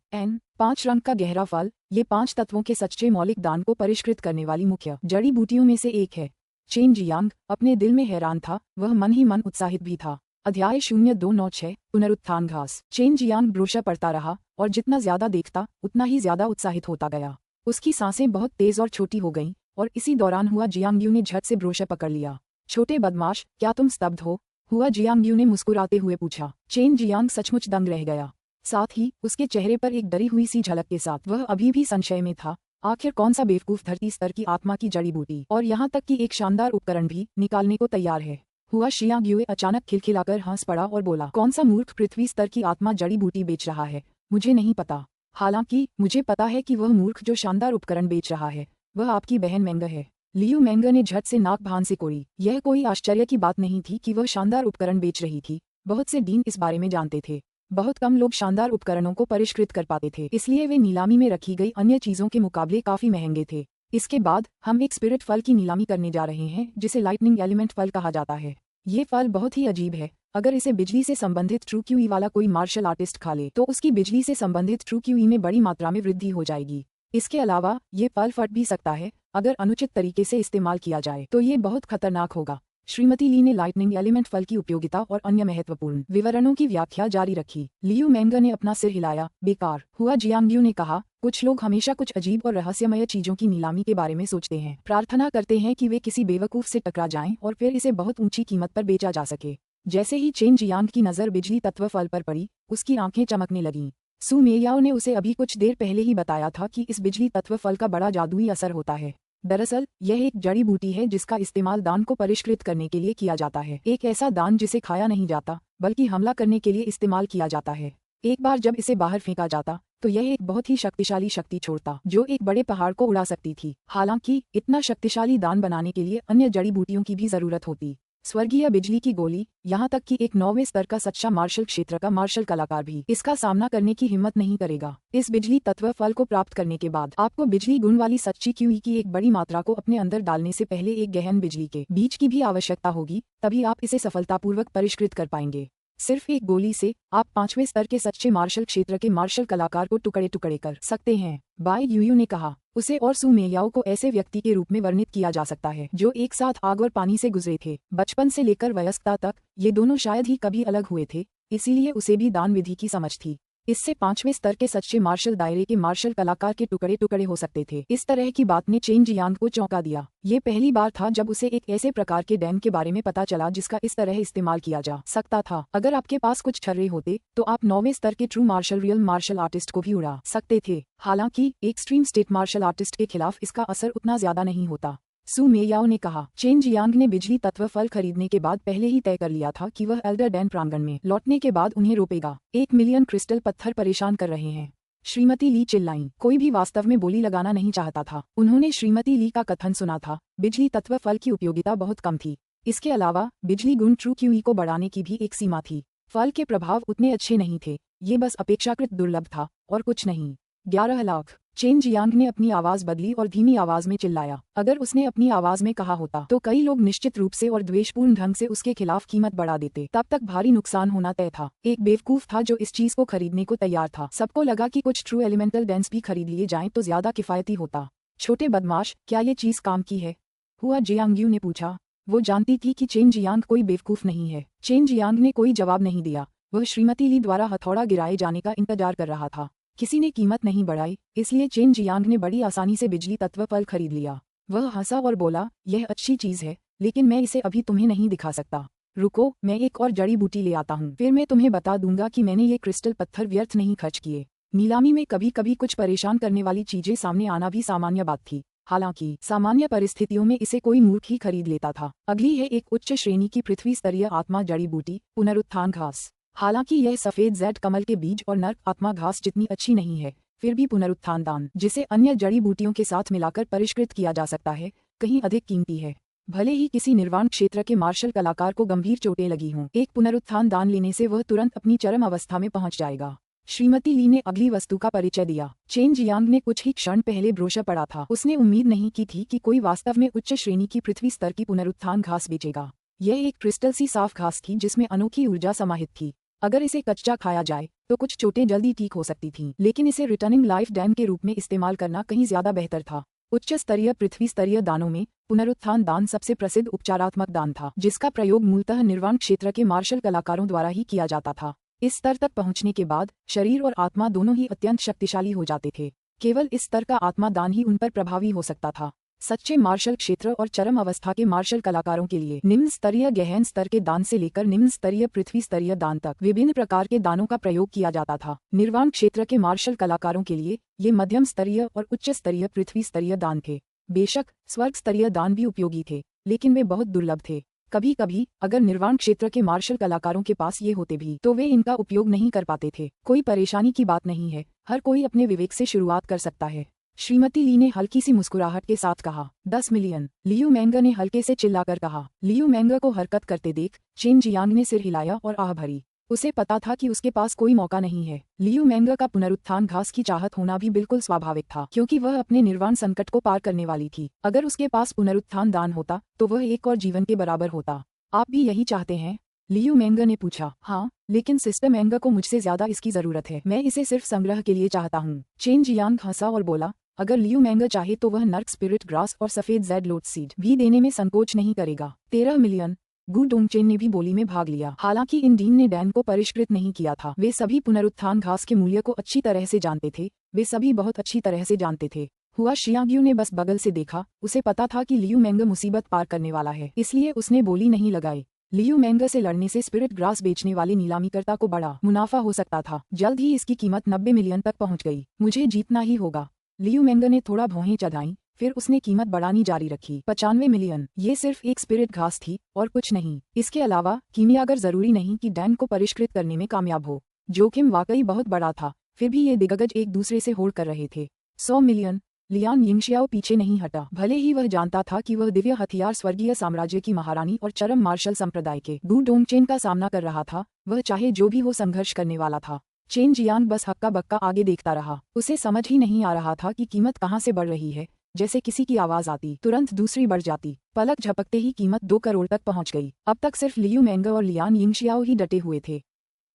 5 रंग का गहरा फल, ये 5 तत्वों के सच्चे मौलिक दान को परिष्कृत करने वाली मुख्य जड़ी बूटियों में से एक है। चेन जियांग अपने दिल में हैरान था, वह मन ही मन उत्साहित भी था। अध्याय 0296 पुनरुत्थान घास। चेन जियांग ब्रोशर पढ़ता रहा और जितना ज्यादा देखता उतना ही ज्यादा उत्साहित होता गया। उसकी सांसें बहुत तेज और छोटी हो गईं और इसी दौरान हुआ जियांगयू ने झट से ब्रोशर पकड़ लिया। छोटे बदमाश, क्या तुम स्तब्ध हो? हुआ जियांग ने मुस्कुराते हुए पूछा। चेन जियांग सचमुच दंग रह गया। साथ ही उसके चेहरे पर एक डरी हुई सी झलक के साथ वह अभी भी संशय में था। आखिर कौन सा बेवकूफ धरती स्तर की आत्मा की जड़ी बूटी और यहाँ तक कि एक शानदार उपकरण भी निकालने को तैयार है। हुआ शियांग अचानक खिलखिलाकर हंस पड़ा और बोला, कौन सा मूर्ख पृथ्वी स्तर की आत्मा जड़ी बूटी बेच रहा है? मुझे नहीं पता। हालांकि मुझे पता है कि वह मूर्ख जो शानदार उपकरण बेच रहा है वह आपकी बहन मेंग है। लियू मेंग ने झट से नाक भान से कोड़ी। यह कोई आश्चर्य की बात नहीं थी कि वह शानदार उपकरण बेच रही थी। बहुत से डीन इस बारे में जानते थे। बहुत कम लोग शानदार उपकरणों को परिष्कृत कर पाते थे, इसलिए वे नीलामी में रखी गई अन्य चीजों के मुकाबले काफी महंगे थे। इसके बाद हम एक स्पिरिट फल की नीलामी करने जा रहे हैं जिसे लाइटनिंग एलिमेंट फल कहा जाता है। ये फल बहुत ही अजीब है। अगर इसे बिजली से संबंधित ट्रू क्यूई वाला कोई मार्शल आर्टिस्ट खा ले तो उसकी बिजली से संबंधित ट्रू क्यूई में बड़ी मात्रा में वृद्धि हो जाएगी। इसके अलावा ये फल फट भी सकता है। अगर अनुचित तरीके से इस्तेमाल किया जाए तो ये बहुत खतरनाक होगा। श्रीमती ली ने लाइटनिंग एलिमेंट फल की उपयोगिता और अन्य महत्वपूर्ण विवरणों की व्याख्या जारी रखी। लियू मेंग ने अपना सिर हिलाया। बेकार। हुआ जियांग ने कहा, कुछ लोग हमेशा कुछ अजीब और रहस्यमय चीजों की नीलामी के बारे में सोचते हैं। प्रार्थना करते हैं कि वे किसी बेवकूफ से टकरा जाएं और फिर इसे बहुत ऊंची कीमत पर बेचा जा सके। जैसे ही चेन जियांग की नजर बिजली तत्व फल पर पड़ी, उसकी आंखें चमकने लगीं। सू मेयाओ ने उसे अभी कुछ देर पहले ही बताया था कि इस बिजली तत्व फल का बड़ा जादुई असर होता है। दरअसल यह एक जड़ी बूटी है जिसका इस्तेमाल दान को परिष्कृत करने के लिए किया जाता है। एक ऐसा दान जिसे खाया नहीं जाता बल्कि हमला करने के लिए इस्तेमाल किया जाता है। एक बार जब इसे बाहर फेंका जाता तो यह एक बहुत ही शक्तिशाली शक्ति छोड़ता जो एक बड़े पहाड़ को उड़ा सकती थी। हालांकि इतना शक्तिशाली दान बनाने के लिए अन्य जड़ी बूटियों की भी जरूरत होती। स्वर्गीय बिजली की गोली, यहाँ तक कि एक 9वें स्तर का सच्चा मार्शल क्षेत्र का मार्शल कलाकार भी इसका सामना करने की हिम्मत नहीं करेगा। इस बिजली तत्व फल को प्राप्त करने के बाद आपको बिजली गुण वाली सच्ची क्यूई की एक बड़ी मात्रा को अपने अंदर डालने से पहले एक गहन बिजली के बीज की भी आवश्यकता होगी, तभी आप इसे सफलतापूर्वक परिष्कृत कर पाएंगे। सिर्फ एक गोली से आप 5वें स्तर के सच्चे मार्शल क्षेत्र के मार्शल कलाकार को टुकड़े टुकड़े कर सकते हैं। बाय यूयू ने कहा। उसे और सू मेयाओ को ऐसे व्यक्ति के रूप में वर्णित किया जा सकता है जो एक साथ आग और पानी से गुजरे थे। बचपन से लेकर वयस्कता तक ये दोनों शायद ही कभी अलग हुए थे, इसीलिए उसे भी दान विधि की समझ थी। इससे 5वें स्तर के सच्चे मार्शल दायरे के मार्शल कलाकार के टुकड़े टुकड़े हो सकते थे। इस तरह की बात ने चेन जियांग को चौंका दिया। ये पहली बार था जब उसे एक ऐसे प्रकार के डैम के बारे में पता चला जिसका इस तरह इस्तेमाल किया जा सकता था। अगर आपके पास कुछ छर्रे होते तो आप 9वें स्तर के true martial real martial artist को भी उड़ा सकते थे। हालांकि एक्सट्रीम स्टेट मार्शल आर्टिस्ट के खिलाफ इसका असर उतना ज्यादा नहीं होता। सू मेयाओ ने कहा। चेन जियांग ने बिजली तत्व फल खरीदने के बाद पहले ही तय कर लिया था कि वह एल्डर डैन प्रांगण में लौटने के बाद उन्हें रोपेगा। 1 मिलियन क्रिस्टल पत्थर परेशान कर रहे हैं। श्रीमती ली चिल्लाईं। कोई भी वास्तव में बोली लगाना नहीं चाहता था। उन्होंने श्रीमती ली का कथन सुना था। बिजली तत्व फल की उपयोगिता बहुत कम थी। इसके अलावा बिजली गुण ट्रू क्यूई को बढ़ाने की भी एक सीमा थी। फल के प्रभाव उतने अच्छे नहीं थे। ये बस अपेक्षाकृत दुर्लभ था और कुछ नहीं। 11 लाख। चेन जियांग ने अपनी आवाज बदली और धीमी आवाज में चिल्लाया। अगर उसने अपनी आवाज में कहा होता तो कई लोग निश्चित रूप से और द्वेषपूर्ण ढंग से उसके खिलाफ कीमत बढ़ा देते। तब तक भारी नुकसान होना तय था। एक बेवकूफ था जो इस चीज को खरीदने को तैयार था। सबको लगा कि कुछ ट्रू एलिमेंटल डेंस भी खरीद लिए जाएं तो ज्यादा किफायती होता। छोटे बदमाश, क्या ये चीज काम की है? हुआ जियांग ने पूछा। वो जानती थी कि चेन जियांग कोई बेवकूफ नहीं है। चेन जियांग ने कोई जवाब नहीं दिया। वह श्रीमती ली द्वारा हथौड़ा गिराए जाने का इंतजार कर रहा था। किसी ने कीमत नहीं बढ़ाई, इसलिए चेन जियांग ने बड़ी आसानी से बिजली तत्व फल खरीद लिया। वह हंसा और बोला, यह अच्छी चीज है, लेकिन मैं इसे अभी तुम्हें नहीं दिखा सकता। रुको, मैं एक और जड़ी बूटी ले आता हूँ, फिर मैं तुम्हें बता दूंगा कि मैंने ये क्रिस्टल पत्थर व्यर्थ नहीं खर्च किए। नीलामी में कभी कभी कुछ परेशान करने वाली चीजें सामने आना भी सामान्य बात थी। हालांकि सामान्य परिस्थितियों में इसे कोई मूर्ख ही खरीद लेता था। अगली है एक उच्च श्रेणी की पृथ्वी स्तरीय आत्मा जड़ी बूटी, पुनरुत्थान घास। हालांकि यह सफेद जेड कमल के बीज और नर्क आत्मा घास जितनी अच्छी नहीं है, फिर भी पुनरुत्थान दान, जिसे अन्य जड़ी बूटियों के साथ मिलाकर परिष्कृत किया जा सकता है, कहीं अधिक कीमती है। भले ही किसी निर्वाण क्षेत्र के मार्शल कलाकार को गंभीर चोटें लगी हों, एक पुनरुत्थान दान लेने से वह तुरंत अपनी चरम अवस्था में पहुंच जाएगा। श्रीमती ली ने अगली वस्तु का परिचय दिया। चेन जियांग ने कुछ ही क्षण पहले ब्रोशर पढ़ा था। उसने उम्मीद नहीं की थी कि कोई वास्तव में उच्च श्रेणी की पृथ्वी स्तर की पुनरुत्थान घास बेचेगा। यह एक क्रिस्टल सी साफ घास थी जिसमें अनोखी ऊर्जा समाहित थी। अगर इसे कच्चा खाया जाए तो कुछ चोटें जल्दी ठीक हो सकती थीं, लेकिन इसे रिटर्निंग लाइफ डैम के रूप में इस्तेमाल करना कहीं ज्यादा बेहतर था। उच्च स्तरीय पृथ्वी स्तरीय दानों में पुनरुत्थान दान सबसे प्रसिद्ध उपचारात्मक दान था, जिसका प्रयोग मूलतः निर्वाण क्षेत्र के मार्शल कलाकारों द्वारा ही किया जाता था। इस स्तर तक पहुंचने के बाद शरीर और आत्मा दोनों ही अत्यंत शक्तिशाली हो जाते थे। केवल इस स्तर का आत्मा दान ही उन पर प्रभावी हो सकता था। सच्चे मार्शल क्षेत्र और चरम अवस्था के मार्शल कलाकारों के लिए निम्न स्तरीय गहन स्तर के दान से लेकर निम्न स्तरीय पृथ्वी स्तरीय दान तक विभिन्न प्रकार के दानों का प्रयोग किया जाता था। निर्वाण क्षेत्र के मार्शल कलाकारों के लिए ये मध्यम स्तरीय और उच्च स्तरीय पृथ्वी स्तरीय दान थे। बेशक स्वर्ग स्तरीय दान भी उपयोगी थे, लेकिन वे बहुत दुर्लभ थे। कभी कभी अगर निर्वाण क्षेत्र के मार्शल कलाकारों के पास ये होते भी तो वे इनका उपयोग नहीं कर पाते थे। कोई परेशानी की बात नहीं है, हर कोई अपने विवेक से शुरुआत कर सकता है। श्रीमती ली ने हल्की सी मुस्कुराहट के साथ कहा। 10 मिलियन। लियू मैंगर ने हल्के से चिल्लाकर कहा। लियू मैंगर को हरकत करते देख चेन जियांग ने सिर हिलाया और आह भरी। उसे पता था कि उसके पास कोई मौका नहीं है। लियू मैंगर का पुनरुत्थान घास की चाहत होना भी बिल्कुल स्वाभाविक था, क्योंकि वह अपने निर्वाण संकट को पार करने वाली थी। अगर उसके पास पुनरुत्थान दान होता तो वह एक और जीवन के बराबर होता। आप भी यही चाहते हैं? लियू मैंगर ने पूछा। हाँ, लेकिन सिस्टर मैंगर को मुझसे ज्यादा इसकी जरूरत है। मैं इसे सिर्फ संग्रह के लिए चाहता हूँ। चेन जियांग हंसा और बोला, अगर लियू मैंगर चाहे तो वह नर्क स्पिरिट ग्रास और सफेद जेड लोट सीड भी देने में संकोच नहीं करेगा। 13 मिलियन। गु डोंगचेन ने भी बोली में भाग लिया। हालांकि इन डीन ने डैन को परिष्कृत नहीं किया था। वे सभी पुनरुत्थान घास के मूल्य को अच्छी तरह से जानते थे। वे सभी बहुत अच्छी तरह से जानते थे। हुआ शियांग्यू ने बस बगल से देखा। उसे पता था कि लियू मैंगर मुसीबत पार करने वाला है, इसलिए उसने बोली नहीं लगाई। लियू मैंगर से लड़ने से स्पिरिट ग्रास बेचने वाले नीलामीकर्ता को बड़ा मुनाफा हो सकता था। जल्द ही इसकी कीमत 90 मिलियन तक पहुंच गई। मुझे जीतना ही होगा। लियू मैंगर ने थोड़ा भौहें चढ़ाईं, फिर उसने कीमत बढ़ानी जारी रखी। 95 मिलियन। ये सिर्फ एक स्पिरिट घास थी और कुछ नहीं। इसके अलावा कीमियागर जरूरी नहीं कि डैन को परिष्कृत करने में कामयाब हो। जोखिम वाकई बहुत बड़ा था, फिर भी ये दिग्गज एक दूसरे से होड़ कर रहे थे। 100 मिलियन। लियान यिंगशियाओ पीछे नहीं हटा। भले ही वह जानता था कि वह दिव्य हथियार स्वर्गीय साम्राज्य की महारानी और चरम मार्शल संप्रदाय के गु डोंगचेन का सामना कर रहा था, वह चाहे जो भी हो संघर्ष करने वाला था। चेन जियांग बस हक्का बक्का आगे देखता रहा। उसे समझ ही नहीं आ रहा था कि कीमत कहाँ से बढ़ रही है। जैसे किसी की आवाज आती, तुरंत दूसरी बढ़ जाती। पलक झपकते ही कीमत 2 करोड़ तक पहुंच गई। अब तक सिर्फ लियू मैंगर और लियान यिंगशियाओ ही डटे हुए थे।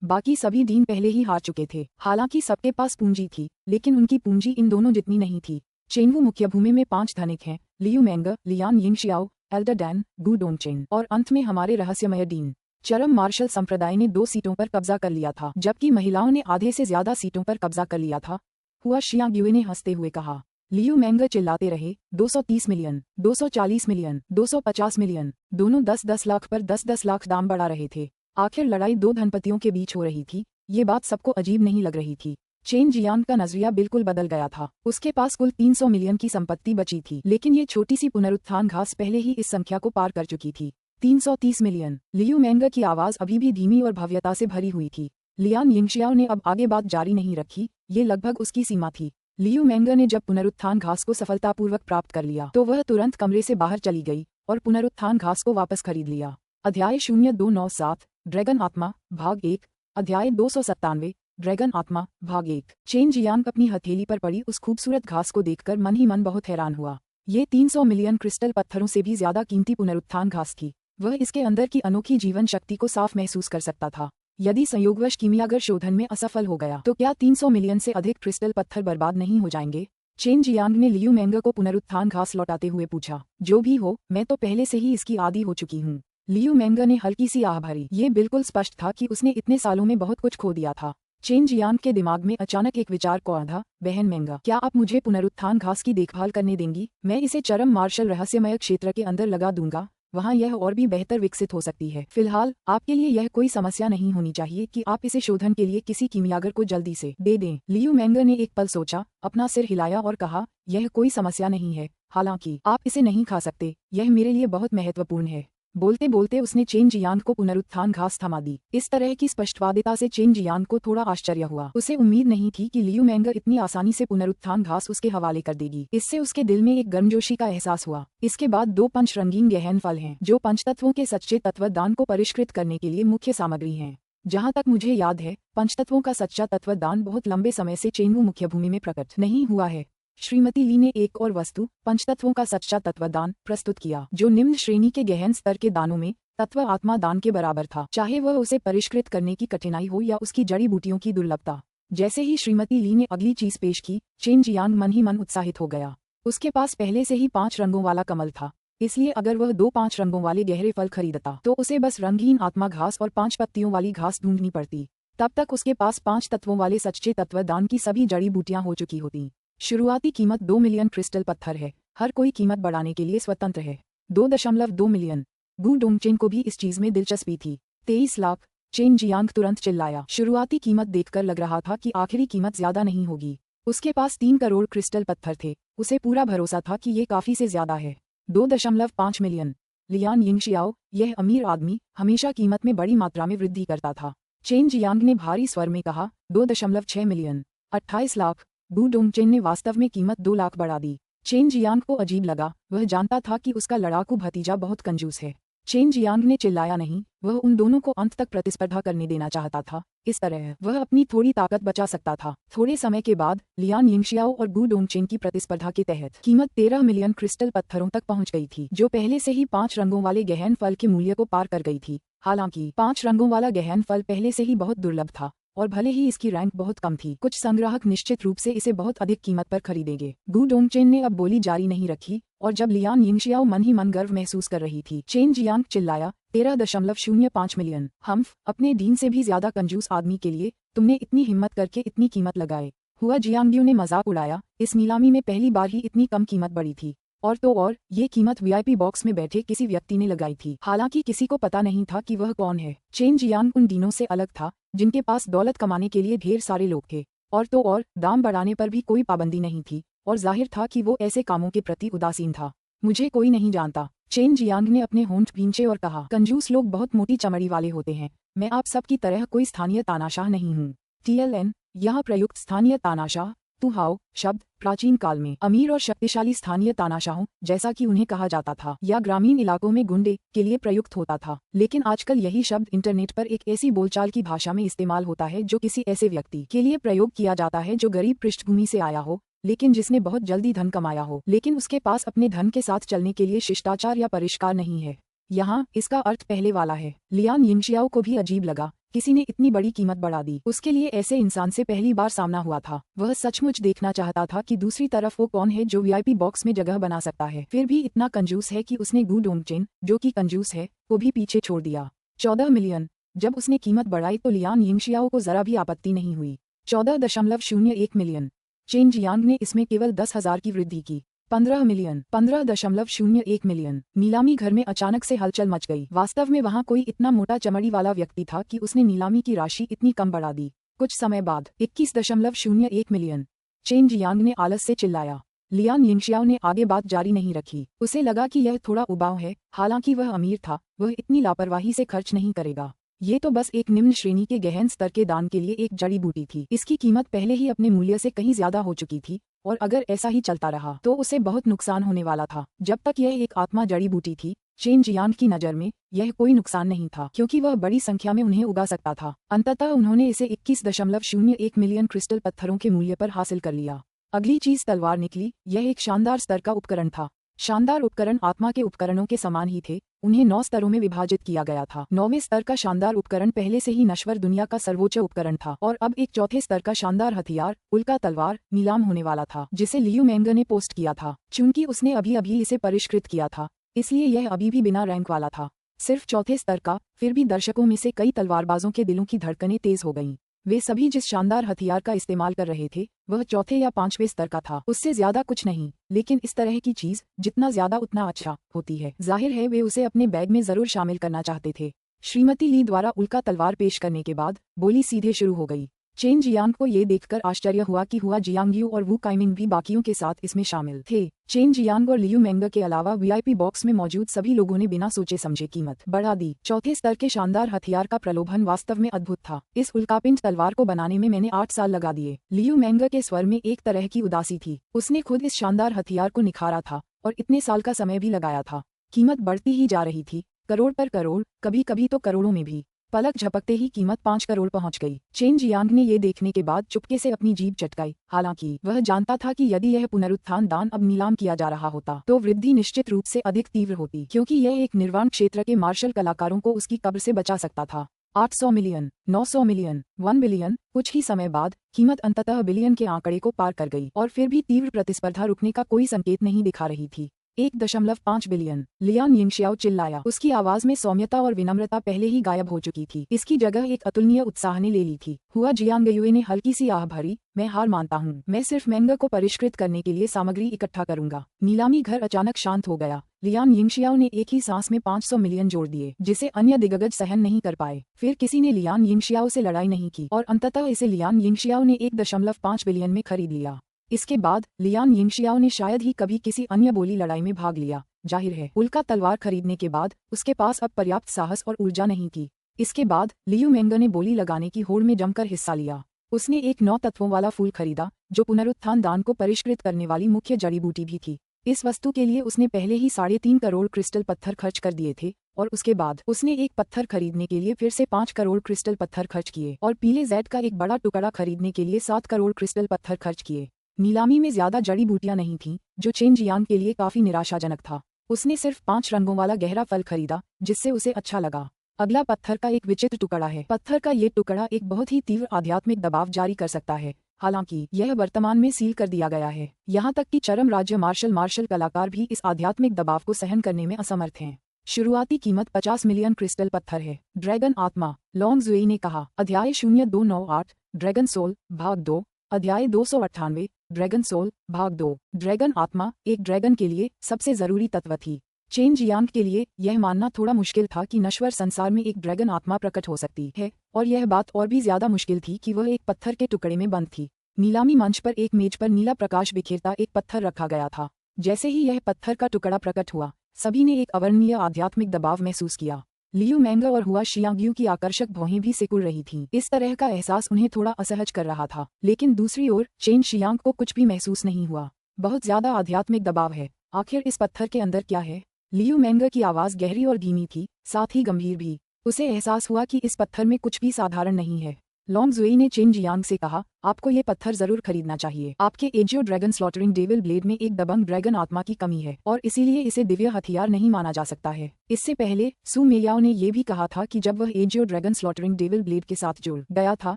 बाकी सभी डीन पहले ही हार चुके थे। हालांकि सबके पास पूंजी थी, लेकिन उनकी पूंजी इन दोनों जितनी नहीं थी। चेंगू मुख्य भूमि में 5 धनिक हैं, लियू मैंगर, लियान यिंगशियाओ, एल्डर डैन, गु डोंगचेन और अंत में हमारे रहस्यमय डीन। चरम मार्शल संप्रदाय ने 2 सीटों पर कब्जा कर लिया था, जबकि महिलाओं ने आधे से ज्यादा सीटों पर कब्जा कर लिया था। हुआ शियांग्यू ने हंसते हुए कहा। लियू मैंगर चिल्लाते रहे, 230 मिलियन, 240 मिलियन, 250 मिलियन। दोनों 10-10 लाख पर 10-10 लाख दाम बढ़ा रहे थे। आखिर लड़ाई 2 धनपतियों के बीच हो रही थी। ये बात सबको अजीब नहीं लग रही थी। चेन जियांग का नजरिया बिल्कुल बदल गया था। उसके पास कुल 300 मिलियन की संपत्ति बची थी, लेकिन ये छोटी सी पुनरुत्थान घास पहले ही इस संख्या को पार कर चुकी थी। 330 मिलियन। लियू मैंगर की आवाज अभी भी धीमी और भव्यता से भरी हुई थी। लियान यिंगशियाओ ने अब आगे बात जारी नहीं रखी, ये लगभग उसकी सीमा थी। लियू मैंगर ने जब पुनरुत्थान घास को सफलतापूर्वक प्राप्त कर लिया तो वह तुरंत कमरे से बाहर चली गई और पुनरुत्थान घास को वापस खरीद लिया। अध्याय 0297 ड्रैगन आत्मा भाग 1। अध्याय 297 ड्रैगन आत्मा भाग 1। चेन जियांग अपनी हथेली पर पड़ी उस खूबसूरत घास को देखकर मन ही मन बहुत हैरान हुआ। ये 300 मिलियन क्रिस्टल पत्थरों से भी ज्यादा कीमती पुनरुत्थान घास थी। वह इसके अंदर की अनोखी जीवन शक्ति को साफ महसूस कर सकता था। यदि संयोगवश कीमियागर शोधन में असफल हो गया तो क्या 300 मिलियन से अधिक क्रिस्टल पत्थर बर्बाद नहीं हो जाएंगे? चेन जियांग ने लियू मैंगर को पुनरुत्थान घास लौटाते हुए पूछा। जो भी हो, मैं तो पहले से ही इसकी आदी हो चुकी हूँ। लियू मैंगर ने हल्की सी आह भरी। ये बिल्कुल स्पष्ट था कि उसने इतने सालों में बहुत कुछ खो दिया था। चेन जियांग के दिमाग में अचानक एक विचार को आधा। बहन मैंगर, क्या आप मुझे पुनरुत्थान घास की देखभाल करने देंगी? मैं इसे चरम मार्शल रहस्यमय क्षेत्र के अंदर लगा दूंगा, वहाँ यह और भी बेहतर विकसित हो सकती है। फिलहाल आपके लिए यह कोई समस्या नहीं होनी चाहिए कि आप इसे शोधन के लिए किसी कीमियागर को जल्दी से दे दें। लियू मैंगर ने एक पल सोचा, अपना सिर हिलाया और कहा, यह कोई समस्या नहीं है। हालांकि आप इसे नहीं खा सकते, यह मेरे लिए बहुत महत्वपूर्ण है। बोलते बोलते उसने चेन जियांग को पुनरुत्थान घास थमा दी। इस तरह की स्पष्टवादिता से चेन जियांग को थोड़ा आश्चर्य हुआ। उसे उम्मीद नहीं थी कि लियू मैंगर इतनी आसानी से पुनरुत्थान घास उसके हवाले कर देगी। इससे उसके दिल में एक गर्मजोशी का एहसास हुआ। इसके बाद 2 पंच रंगीन गहन फल हैं, जो पंचतत्वों के सच्चे तत्वदान को परिष्कृत करने के लिए मुख्य सामग्री हैं। जहाँ तक मुझे याद है, पंचतत्वों का सच्चा तत्वदान बहुत लंबे समय से चेंगू मुख्य भूमि में प्रकट नहीं हुआ है। श्रीमती ली ने एक और वस्तु, पंचतत्वों का सच्चा तत्वदान, प्रस्तुत किया, जो निम्न श्रेणी के गहन स्तर के दानों में तत्व आत्मा दान के बराबर था, चाहे वह उसे परिष्कृत करने की कठिनाई हो या उसकी जड़ी बूटियों की दुर्लभता। जैसे ही श्रीमती ली ने अगली चीज पेश की, चेन जियांग मन ही मन उत्साहित हो गया। उसके पास पहले से ही 5 रंगों वाला कमल था, इसलिए अगर वह 2 5 रंगों वाले गहरे फल खरीदता तो उसे बस रंगहीन आत्मा घास और 5 पत्तियों वाली घास ढूंढनी पड़ती। तब तक उसके पास 5 तत्वों वाले सच्चे तत्वदान की सभी जड़ी बूटियां हो चुकी होती। शुरुआती कीमत 2 मिलियन क्रिस्टल पत्थर है। हर कोई कीमत बढ़ाने के लिए स्वतंत्र है। 2.2 मिलियन। गु डोंगचेन को भी इस चीज में दिलचस्पी थी। 23 लाख। चेन जियांग तुरंत चिल्लाया। शुरुआती कीमत देखकर लग रहा था कि आखिरी कीमत ज्यादा नहीं होगी। उसके पास 3 करोड़ क्रिस्टल पत्थर थे। उसे पूरा भरोसा था कि ये काफी से ज्यादा है। 2.5 मिलियन। लियान यिंगशियाओ, यह अमीर आदमी हमेशा कीमत में बड़ी मात्रा में वृद्धि करता था। चेन जियांग ने भारी स्वर में कहा, 2.6 मिलियन। 28 लाख। गु डोंगचेन ने वास्तव में कीमत 2 लाख बढ़ा दी। चेन जियांग को अजीब लगा, वह जानता था कि उसका लड़ाकू भतीजा बहुत कंजूस है। चेन जियांग ने चिल्लाया नहीं, वह उन दोनों को अंत तक प्रतिस्पर्धा करने देना चाहता था। इस तरह वह अपनी थोड़ी ताकत बचा सकता था। थोड़े समय के बाद लियान यिंगशियाओ और गु डोंगचेन की प्रतिस्पर्धा के तहत कीमत 13 मिलियन क्रिस्टल पत्थरों तक पहुंच गई थी, जो पहले से ही 5 रंगों वाले गहन फल के मूल्य को पार कर गई थी। हालांकि 5 रंगों वाला गहन फल पहले से ही बहुत दुर्लभ था, और भले ही इसकी रैंक बहुत कम थी, कुछ संग्राहक निश्चित रूप से इसे बहुत अधिक कीमत पर खरीदेंगे। गु डोंगचेन ने अब बोली जारी नहीं रखी, और जब लियान यिंगशियाओ मन ही मन गर्व महसूस कर रही थी, चेन जियांग चिल्लाया, 13.05 मिलियन। हम्फ, अपने दीन से भी ज्यादा कंजूस आदमी के लिए तुमने इतनी हिम्मत करके इतनी कीमत लगाए। हुआ जियांगब्यू ने मजाक उड़ाया, इस नीलामी में पहली बार ही इतनी कम कीमत बढ़ी थी। और तो और, ये कीमत वीआईपी बॉक्स में बैठे किसी व्यक्ति ने लगाई थी। हालांकि किसी को पता नहीं था कि वह कौन है। चेन जियांग उन दीनों से अलग था, जिनके पास दौलत कमाने के लिए ढेर सारे लोग थे। और तो और, दाम बढ़ाने पर भी कोई पाबंदी नहीं थी, और जाहिर था कि वो ऐसे कामों के प्रति उदासीन था। मुझे कोई नहीं जानता, चेन जियांग ने अपने होंठ भींचे और कहा, कंजूस लोग बहुत मोटी चमड़ी वाले होते हैं। मैं आप सब की तरह कोई स्थानीय तानाशाह नहीं हूँ। TLN, यहाँ प्रयुक्त स्थानीय तानाशाह तुहाओ शब्द प्राचीन काल में अमीर और शक्तिशाली स्थानीय तानाशाहों, जैसा कि उन्हें कहा जाता था, या ग्रामीण इलाकों में गुंडे के लिए प्रयुक्त होता था। लेकिन आजकल यही शब्द इंटरनेट पर एक ऐसी बोलचाल की भाषा में इस्तेमाल होता है जो किसी ऐसे व्यक्ति के लिए प्रयोग किया जाता है जो गरीब पृष्ठभूमि से आया हो, लेकिन जिसने बहुत जल्दी धन कमाया हो, लेकिन उसके पास अपने धन के साथ चलने के लिए शिष्टाचार या परिष्कार नहीं है। यहाँ इसका अर्थ पहले वाला है। लियान यिंगशियाओ को भी अजीब लगा, किसी ने इतनी बड़ी कीमत बढ़ा दी। उसके लिए ऐसे इंसान से पहली बार सामना हुआ था। वह सचमुच देखना चाहता था कि दूसरी तरफ वो कौन है जो वीआईपी बॉक्स में जगह बना सकता है, फिर भी इतना कंजूस है कि उसने गु डोंगचेन, जो कि कंजूस है, को भी पीछे छोड़ दिया। 14 मिलियन। जब उसने कीमत बढ़ाई तो लियान यिंगशियाओ को जरा भी आपत्ति नहीं हुई। 14.01 मिलियन। चेन जियांग ने इसमें केवल 10,000 की वृद्धि की। 15 मिलियन। 15.01 मिलियन। नीलामी घर में अचानक से हलचल मच गई। वास्तव में वहाँ कोई इतना मोटा चमड़ी वाला व्यक्ति था कि उसने नीलामी की राशि इतनी कम बढ़ा दी। कुछ समय बाद 21.01 मिलियन। चेन जियांग ने आलस से चिल्लाया। लियान यिंगशियाओ ने आगे बात जारी नहीं रखी। उसे लगा कि यह थोड़ा उबाऊ है, हालांकि वह अमीर था, वह इतनी लापरवाही से खर्च नहीं करेगा। ये तो बस एक निम्न श्रेणी के गहन स्तर के दान के लिए एक जड़ी बूटी थी। इसकी कीमत पहले ही अपने मूल्य से कहीं ज्यादा हो चुकी थी, और अगर ऐसा ही चलता रहा तो उसे बहुत नुकसान होने वाला था। जब तक यह एक आत्मा जड़ी बूटी थी, चेन जियांग की नज़र में यह कोई नुकसान नहीं था, क्योंकि वह बड़ी संख्या में उन्हें उगा सकता था। अंततः उन्होंने इसे 21.01 मिलियन क्रिस्टल पत्थरों के मूल्य पर हासिल कर लिया। अगली चीज तलवार निकली। यह एक शानदार स्तर का उपकरण था। शानदार उपकरण आत्मा के उपकरणों के समान ही थे। उन्हें 9 स्तरों में विभाजित किया गया था। 9वें स्तर का शानदार उपकरण पहले से ही नश्वर दुनिया का सर्वोच्च उपकरण था, और अब एक चौथे स्तर का शानदार हथियार, उल्का तलवार, नीलाम होने वाला था, जिसे लियू मेंगर ने पोस्ट किया था। चूंकि उसने अभी अभी इसे परिष्कृत किया था, इसलिए यह अभी भी बिना रैंक वाला था, सिर्फ चौथे स्तर का। फिर भी दर्शकों में से कई तलवारबाजों के दिलों की धड़कनें तेज हो गईं। वे सभी जिस शानदार हथियार का इस्तेमाल कर रहे थे, वह चौथे या 5वें स्तर का था, उससे ज्यादा कुछ नहीं। लेकिन इस तरह की चीज जितना ज्यादा उतना अच्छा होती है। जाहिर है वे उसे अपने बैग में जरूर शामिल करना चाहते थे। श्रीमती ली द्वारा उल्का तलवार पेश करने के बाद बोली सीधे शुरू हो गई। चेन जियांग को ये देखकर आश्चर्य हुआ कि हुआ जियांगयू और वू काइमिंग भी बाकियों के साथ इसमें शामिल थे। चेन जियांग और लियू मेंगर के अलावा वीआईपी बॉक्स में मौजूद सभी लोगों ने बिना सोचे समझे कीमत बढ़ा दी। चौथे स्तर के शानदार हथियार का प्रलोभन वास्तव में अद्भुत था। इस उल्कापिंड तलवार को बनाने में मैंने 8 साल लगा दिए। लियू मेंगर के स्वर में एक तरह की उदासी थी। उसने खुद इस शानदार हथियार को निखारा था और इतने साल का समय भी लगाया था। कीमत बढ़ती ही जा रही थी, करोड़ पर करोड़, कभी कभी तो करोड़ों में भी। पलक झपकते ही कीमत 5 करोड़ पहुंच गई। चेन जियांग ने ये देखने के बाद चुपके से अपनी जीभ चटकाई। हालांकि वह जानता था कि यदि यह पुनरुत्थान दान अब नीलाम किया जा रहा होता तो वृद्धि निश्चित रूप से अधिक तीव्र होती, क्योंकि यह एक निर्वाण क्षेत्र के मार्शल कलाकारों को उसकी कब्र से बचा सकता था। 800 मिलियन, 900 मिलियन, 1 बिलियन। कुछ ही समय बाद कीमत अंततः बिलियन के आंकड़े को पार कर गई, और फिर भी तीव्र प्रतिस्पर्धा रुकने का कोई संकेत नहीं दिखा रही थी। 1.5 बिलियन। लियान यिंगशियाओ चिल्लाया। उसकी आवाज में सौम्यता और विनम्रता पहले ही गायब हो चुकी थी। इसकी जगह एक अतुलनीय उत्साह ने ले ली थी। हुआ जियांगयुए ने हल्की सी आह भरी, मैं हार मानता हूँ। मैं सिर्फ मैंगा को परिष्कृत करने के लिए सामग्री इकट्ठा करूंगा। नीलामी घर अचानक शांत हो गया। लियान यिंगशियाओ ने एक ही सांस में 500 मिलियन जोड़ दिए, जिसे अन्य दिग्गज सहन नहीं कर पाए। फिर किसी ने लियान यिंगशियाओ से लड़ाई नहीं की और अंततः इसे लियान यिंगशियाओ ने 1.5 बिलियन में खरीद लिया। इसके बाद लियान यिंगशियाओ ने शायद ही कभी किसी अन्य बोली लड़ाई में भाग लिया। जाहिर है, उल्का तलवार खरीदने के बाद उसके पास अब पर्याप्त साहस और ऊर्जा नहीं थी। इसके बाद लियू मेंगा ने बोली लगाने की होड़ में जमकर हिस्सा लिया। उसने एक 9 तत्वों वाला फूल खरीदा, जो पुनरुत्थान दान को परिष्कृत करने वाली मुख्य जड़ी बूटी भी थी। इस वस्तु के लिए उसने पहले ही 3.5 करोड़ क्रिस्टल पत्थर खर्च कर दिए थे और उसके बाद उसने एक पत्थर खरीदने के लिए फिर से 5 करोड़ क्रिस्टल पत्थर खर्च किए और पीले जेड का एक बड़ा टुकड़ा खरीदने के लिए 7 करोड़ क्रिस्टल पत्थर खर्च किए। नीलामी में ज्यादा जड़ी बूटियां नहीं थीं, जो चेन जियांग के लिए काफी निराशाजनक था। उसने सिर्फ 5 रंगों वाला गहरा फल खरीदा, जिससे उसे अच्छा लगा। अगला पत्थर का एक विचित्र टुकड़ा है। पत्थर का ये टुकड़ा एक बहुत ही तीव्र आध्यात्मिक दबाव जारी कर सकता है। हालांकि यह वर्तमान में सील कर दिया गया है। यहाँ तक कि चरम राज्य मार्शल कलाकार भी इस आध्यात्मिक दबाव को सहन करने में असमर्थ हैं। शुरुआती कीमत 50 मिलियन क्रिस्टल पत्थर है। ड्रैगन आत्मा, लॉन्ग जुई ने कहा। अध्याय 0298, ड्रैगन सोल, भाग 2। अध्याय 298, ड्रैगन सोल, भाग 2। ड्रैगन आत्मा एक ड्रैगन के लिए सबसे जरूरी तत्व थी। चेन जियांग के लिए यह मानना थोड़ा मुश्किल था कि नश्वर संसार में एक ड्रैगन आत्मा प्रकट हो सकती है, और यह बात और भी ज्यादा मुश्किल थी कि वह एक पत्थर के टुकड़े में बंद थी। नीलामी मंच पर एक मेज पर नीला प्रकाश बिखेरता एक पत्थर रखा गया था। जैसे ही यह पत्थर का टुकड़ा प्रकट हुआ, सभी ने एक अवर्णनीय आध्यात्मिक दबाव महसूस किया। लियू मेंगा और हुआ शियांग्यू की आकर्षक भौहें भी सिकुड़ रही थीं। इस तरह का एहसास उन्हें थोड़ा असहज कर रहा था, लेकिन दूसरी ओर चेन शियांग को कुछ भी महसूस नहीं हुआ। बहुत ज्यादा आध्यात्मिक दबाव है। आखिर इस पत्थर के अंदर क्या है? लियू मेंगा की आवाज गहरी और धीमी थी, साथ ही गंभीर भी। उसे एहसास हुआ कि इस पत्थर में कुछ भी साधारण नहीं है। लॉन्ग जुई ने चेन जियांग से कहा, आपको ये पत्थर जरूर खरीदना चाहिए। आपके AJIO dragon slaughtering devil blade में एक दबंग ड्रैगन आत्मा की कमी है और इसीलिए इसे दिव्य हथियार नहीं माना जा सकता है। इससे पहले सु मेयाओ ने ये भी कहा था कि जब वह AJIO dragon slaughtering devil blade के साथ जुड़ गया था,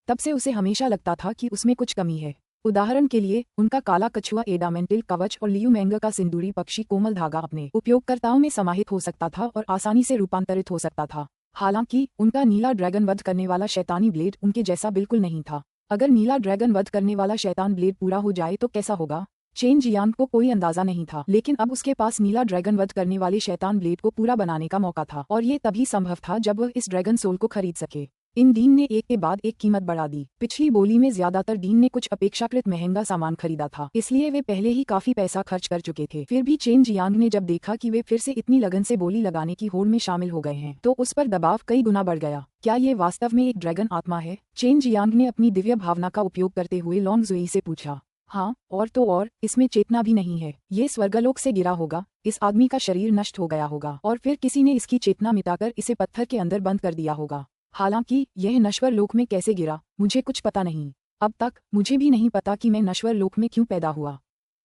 तब से उसे हमेशा लगता था कि उसमें कुछ कमी है। उदाहरण के लिए, उनका काला कछुआ एडामेंटिल कवच और लियू मेंगा का सिंदूरी पक्षी कोमल धागा अपने उपयोगकर्ताओं में समाहित हो सकता था और आसानी से रूपांतरित हो सकता था। हालांकि उनका नीला ड्रैगन वध करने वाला शैतानी ब्लेड उनके जैसा बिल्कुल नहीं था। अगर नीला ड्रैगन वध करने वाला शैतान ब्लेड पूरा हो जाए तो कैसा होगा? चेन जियांग को कोई अंदाजा नहीं था, लेकिन अब उसके पास नीला ड्रैगन वध करने वाले शैतान ब्लेड को पूरा बनाने का मौका था, और ये तभी संभव था जब वह इस ड्रैगन सोल को खरीद सके। इन डीन ने एक के बाद एक कीमत बढ़ा दी। पिछली बोली में ज्यादातर डीन ने कुछ अपेक्षाकृत महंगा सामान खरीदा था, इसलिए वे पहले ही काफी पैसा खर्च कर चुके थे। फिर भी चेन जियांग ने जब देखा कि वे फिर से इतनी लगन से बोली लगाने की होड़ में शामिल हो गए हैं, तो उस पर दबाव कई गुना बढ़ गया। क्या ये वास्तव में एक ड्रैगन आत्मा है? चेन जियांग ने अपनी दिव्य भावना का उपयोग करते हुए लॉन्ग जुई से पूछा। हाँ, और तो और, इसमें चेतना भी नहीं है। ये स्वर्गलोक से गिरा होगा, इस आदमी का शरीर नष्ट हो गया होगा और फिर किसी ने इसकी चेतना मिटाकर इसे पत्थर के अंदर बंद कर दिया होगा। हालांकि यह नश्वर लोक में कैसे गिरा, मुझे कुछ पता नहीं। अब तक मुझे भी नहीं पता कि मैं नश्वर लोक में क्यों पैदा हुआ,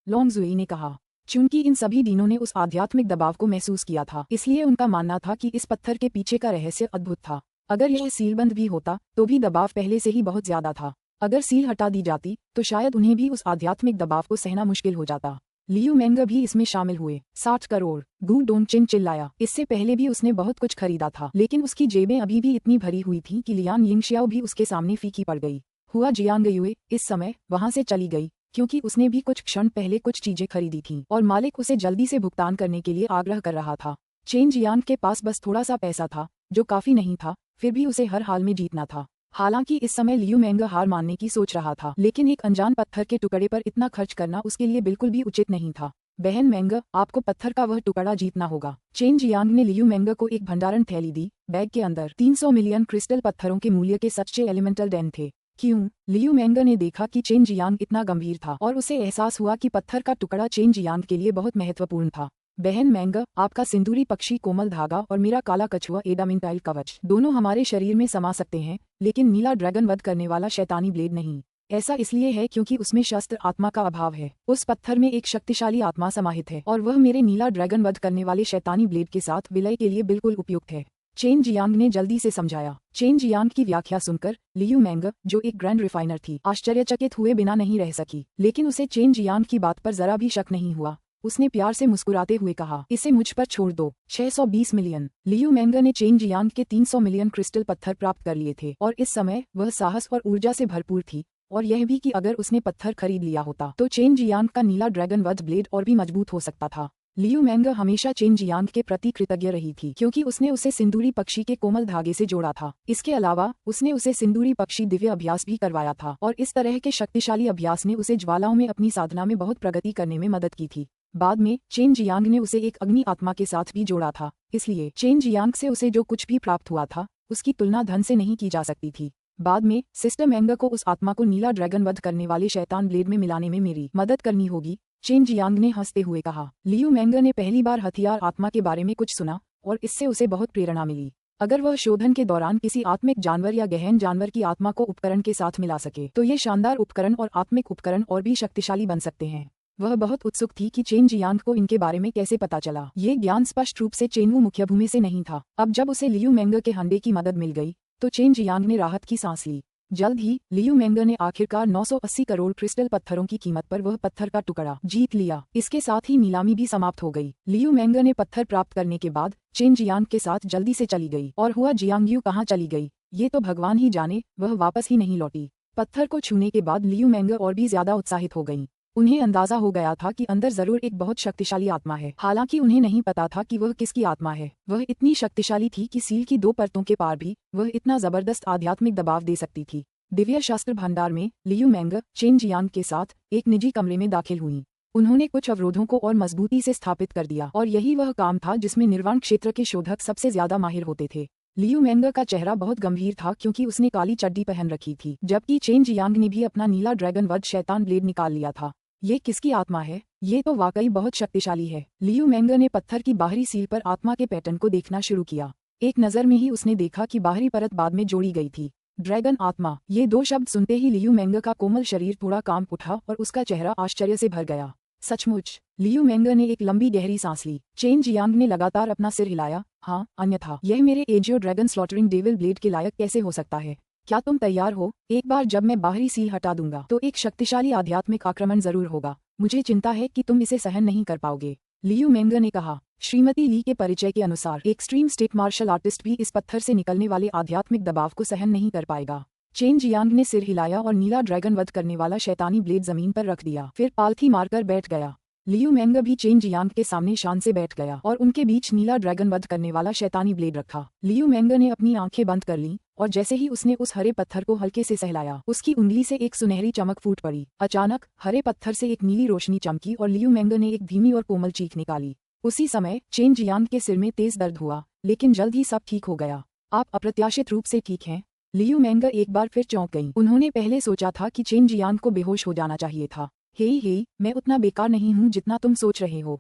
लॉन्ग जुई ने कहा। चूंकि इन सभी दिनों ने उस आध्यात्मिक दबाव को महसूस किया था, इसलिए उनका मानना था कि इस पत्थर के पीछे का रहस्य अद्भुत था। अगर यह सीलबंद भी होता तो भी दबाव पहले से ही बहुत ज्यादा था। अगर सील हटा दी जाती तो शायद उन्हें भी उस आध्यात्मिक दबाव को सहना मुश्किल हो जाता। लियू मेंगा भी इसमें शामिल हुए। 60 करोड़, गु डोंगचिन चिल्लाया। इससे पहले भी उसने बहुत कुछ खरीदा था, लेकिन उसकी जेबें अभी भी इतनी भरी हुई थीं कि लियान यिंगशियाओ भी उसके सामने फीकी पड़ गई। हुआ जियांगयुए इस समय वहां से चली गई, क्योंकि उसने भी कुछ क्षण पहले कुछ चीजें खरीदी थीं और मालिक उसे जल्दी से भुगतान करने के लिए आग्रह कर रहा था। चेन जियांग के पास बस थोड़ा सा पैसा था, जो काफी नहीं था, फिर भी उसे हर हाल में जीतना था। हालांकि इस समय लियू मेंगा हार मानने की सोच रहा था, लेकिन एक अनजान पत्थर के टुकड़े पर इतना खर्च करना उसके लिए बिल्कुल भी उचित नहीं था। बहन मेंगा, आपको पत्थर का वह टुकड़ा जीतना होगा। चेन जियांग ने लियू मेंगा को एक भंडारण थैली दी। बैग के अंदर 300 मिलियन क्रिस्टल पत्थरों के मूल्य के सच्चे एलिमेंटल डेन थे। क्यों? लियू मेंगा ने देखा कि चेन जियांग इतना गंभीर था और उसे एहसास हुआ कि पत्थर का टुकड़ा चेन जियांग के लिए बहुत महत्वपूर्ण था। बहन मेंगा, आपका सिंदूरी पक्षी कोमल धागा और मेरा काला कछुआ एडामेंटाइल कवच दोनों हमारे शरीर में समा सकते हैं, लेकिन नीला ड्रैगन वध करने वाला शैतानी ब्लेड नहीं। ऐसा इसलिए है क्योंकि उसमें शस्त्र आत्मा का अभाव है। उस पत्थर में एक शक्तिशाली आत्मा समाहित है और वह मेरे नीला ड्रैगन वध करने वाले शैतानी ब्लेड के साथ विलय के लिए बिल्कुल उपयुक्त है। चेन जियांग ने जल्दी से समझाया। चेन जियांग की व्याख्या सुनकर लियू मेंगा, जो एक ग्रैंड रिफाइनर थी, आश्चर्यचकित हुए बिना नहीं रह सकी, लेकिन उसे चेन जियांग की बात पर जरा भी शक नहीं हुआ। उसने प्यार से मुस्कुराते हुए कहा, इसे मुझ पर छोड़ दो। 620 मिलियन। लियू मेंगर ने चेन जियांग के 300 मिलियन क्रिस्टल पत्थर प्राप्त कर लिए थे और इस समय वह साहस और ऊर्जा से भरपूर थी, और यह भी कि अगर उसने पत्थर खरीद लिया होता तो चेन जियांग का नीला ड्रैगन वध ब्लेड और भी मजबूत हो सकता था। लियू मेंगर हमेशा चेन जियांग के प्रति कृतज्ञ रही थी क्योंकि उसने उसे सिंदूरी पक्षी के कोमल धागे से जोड़ा था। इसके अलावा उसने उसे सिंदूरी पक्षी दिव्य अभ्यास भी करवाया था और इस तरह के शक्तिशाली अभ्यास ने उसे ज्वालाओं में अपनी साधना में बहुत प्रगति करने में मदद की थी। बाद में चेन जियांग ने उसे एक अग्नि आत्मा के साथ भी जोड़ा था, इसलिए चेन जियांग से उसे जो कुछ भी प्राप्त हुआ था उसकी तुलना धन से नहीं की जा सकती थी। बाद में सिस्टर मेंगर को उस आत्मा को नीला ड्रैगन वध करने वाले शैतान ब्लेड में मिलाने में मेरी मदद करनी होगी, चेन जियांग ने हंसते हुए कहा। लियू मेंगर ने पहली बार हथियार आत्मा के बारे में कुछ सुना और इससे उसे बहुत प्रेरणा मिली। अगर वह शोधन के दौरान किसी आत्मिक जानवर या गहन जानवर की आत्मा को उपकरण के साथ मिला सके तो ये शानदार उपकरण और आत्मिक उपकरण और भी शक्तिशाली बन सकते हैं। वह बहुत उत्सुक थी कि चेन जियांग को इनके बारे में कैसे पता चला। ये ज्ञान स्पष्ट रूप से चेनवू मुख्य भूमि से नहीं था। अब जब उसे लियू मेंगर के हंडे की मदद मिल गई तो चेन जियांग ने राहत की सांस ली। जल्द ही लियू मेंगर ने आखिरकार 980 करोड़ क्रिस्टल पत्थरों की कीमत पर वह पत्थर का टुकड़ा जीत लिया। इसके साथ ही नीलामी भी समाप्त हो गई। लियू मेंगर ने पत्थर प्राप्त करने के बाद चेन जियांग के साथ जल्दी से चली गई और हुआ जियांगयू कहाँ चली गई ये तो भगवान ही जाने, वह वापस ही नहीं लौटी। पत्थर को छूने के बाद लियू मेंगर और भी ज्यादा उत्साहित हो गईं। उन्हें अंदाजा हो गया था कि अंदर जरूर एक बहुत शक्तिशाली आत्मा है। हालांकि उन्हें नहीं पता था कि वह किसकी आत्मा है। वह इतनी शक्तिशाली थी कि सील की 2 परतों के पार भी वह इतना जबरदस्त आध्यात्मिक दबाव दे सकती थी। दिव्य शास्त्र भंडार में लियू मेंगर चेन जियांग के साथ एक निजी कमरे में दाखिल हुईं। उन्होंने कुछ अवरोधों को और मजबूती से स्थापित कर दिया और यही वह काम था जिसमें निर्वाण क्षेत्र के शोधक सबसे ज्यादा माहिर होते थे। लियू मेंगर का चेहरा बहुत गंभीर था क्योंकि उसने काली चड्डी पहन रखी थी, जबकि चेन जियांग ने भी अपना नीला ड्रैगन वध शैतान ब्लेड निकाल लिया था। ये किसकी आत्मा है? ये तो वाकई बहुत शक्तिशाली है। लियू मेंगर ने पत्थर की बाहरी सील पर आत्मा के पैटर्न को देखना शुरू किया। एक नजर में ही उसने देखा कि बाहरी परत बाद में जोड़ी गई थी। ड्रैगन आत्मा, ये 2 शब्द सुनते ही लियू मेंगर का कोमल शरीर थोड़ा कांप उठा और उसका चेहरा आश्चर्य से भर गया। सचमुच? लियू मेंगर ने एक लंबी गहरी सांस ली। चेन जियांग ने लगातार अपना सिर हिलाया। हाँ, अन्यथा यह मेरे AJIO dragon slaughtering devil blade के लायक कैसे हो सकता है? क्या तुम तैयार हो? एक बार जब मैं बाहरी सील हटा दूंगा तो एक शक्तिशाली आध्यात्मिक आक्रमण जरूर होगा। मुझे चिंता है कि तुम इसे सहन नहीं कर पाओगे, लियू मेंगर ने कहा। श्रीमती ली के परिचय के अनुसार एक्सट्रीम स्टेट मार्शल आर्टिस्ट भी इस पत्थर से निकलने वाले आध्यात्मिक दबाव को सहन नहीं कर पाएगा। चेन जियांग ने सिर हिलाया और नीला ड्रैगन वध करने वाला शैतानी ब्लेड जमीन पर रख दिया, फिर पालथी मारकर बैठ गया। लियू मेंगर भी चेन जियांग के सामने शान से बैठ गया और उनके बीच नीला ड्रैगन वध करने वाला शैतानी ब्लेड रखा। लियू मेंगर ने अपनी आंखें बंद कर लीं और जैसे ही उसने उस हरे पत्थर को हल्के से सहलाया, उसकी उंगली से एक सुनहरी चमक फूट पड़ी। अचानक हरे पत्थर से एक नीली रोशनी चमकी और लियू मेंगर ने एक धीमी और कोमल चीख निकाली। उसी समय चेन जियांग के सिर में तेज दर्द हुआ, लेकिन जल्द ही सब ठीक हो गया। आप अप्रत्याशित रूप से ठीक हैं? लियू मेंगर एक बार फिर चौंक गईं। उन्होंने पहले सोचा था कि चेन जियांग को बेहोश हो जाना चाहिए था। हे, मैं उतना बेकार नहीं हूँ जितना तुम सोच रहे हो।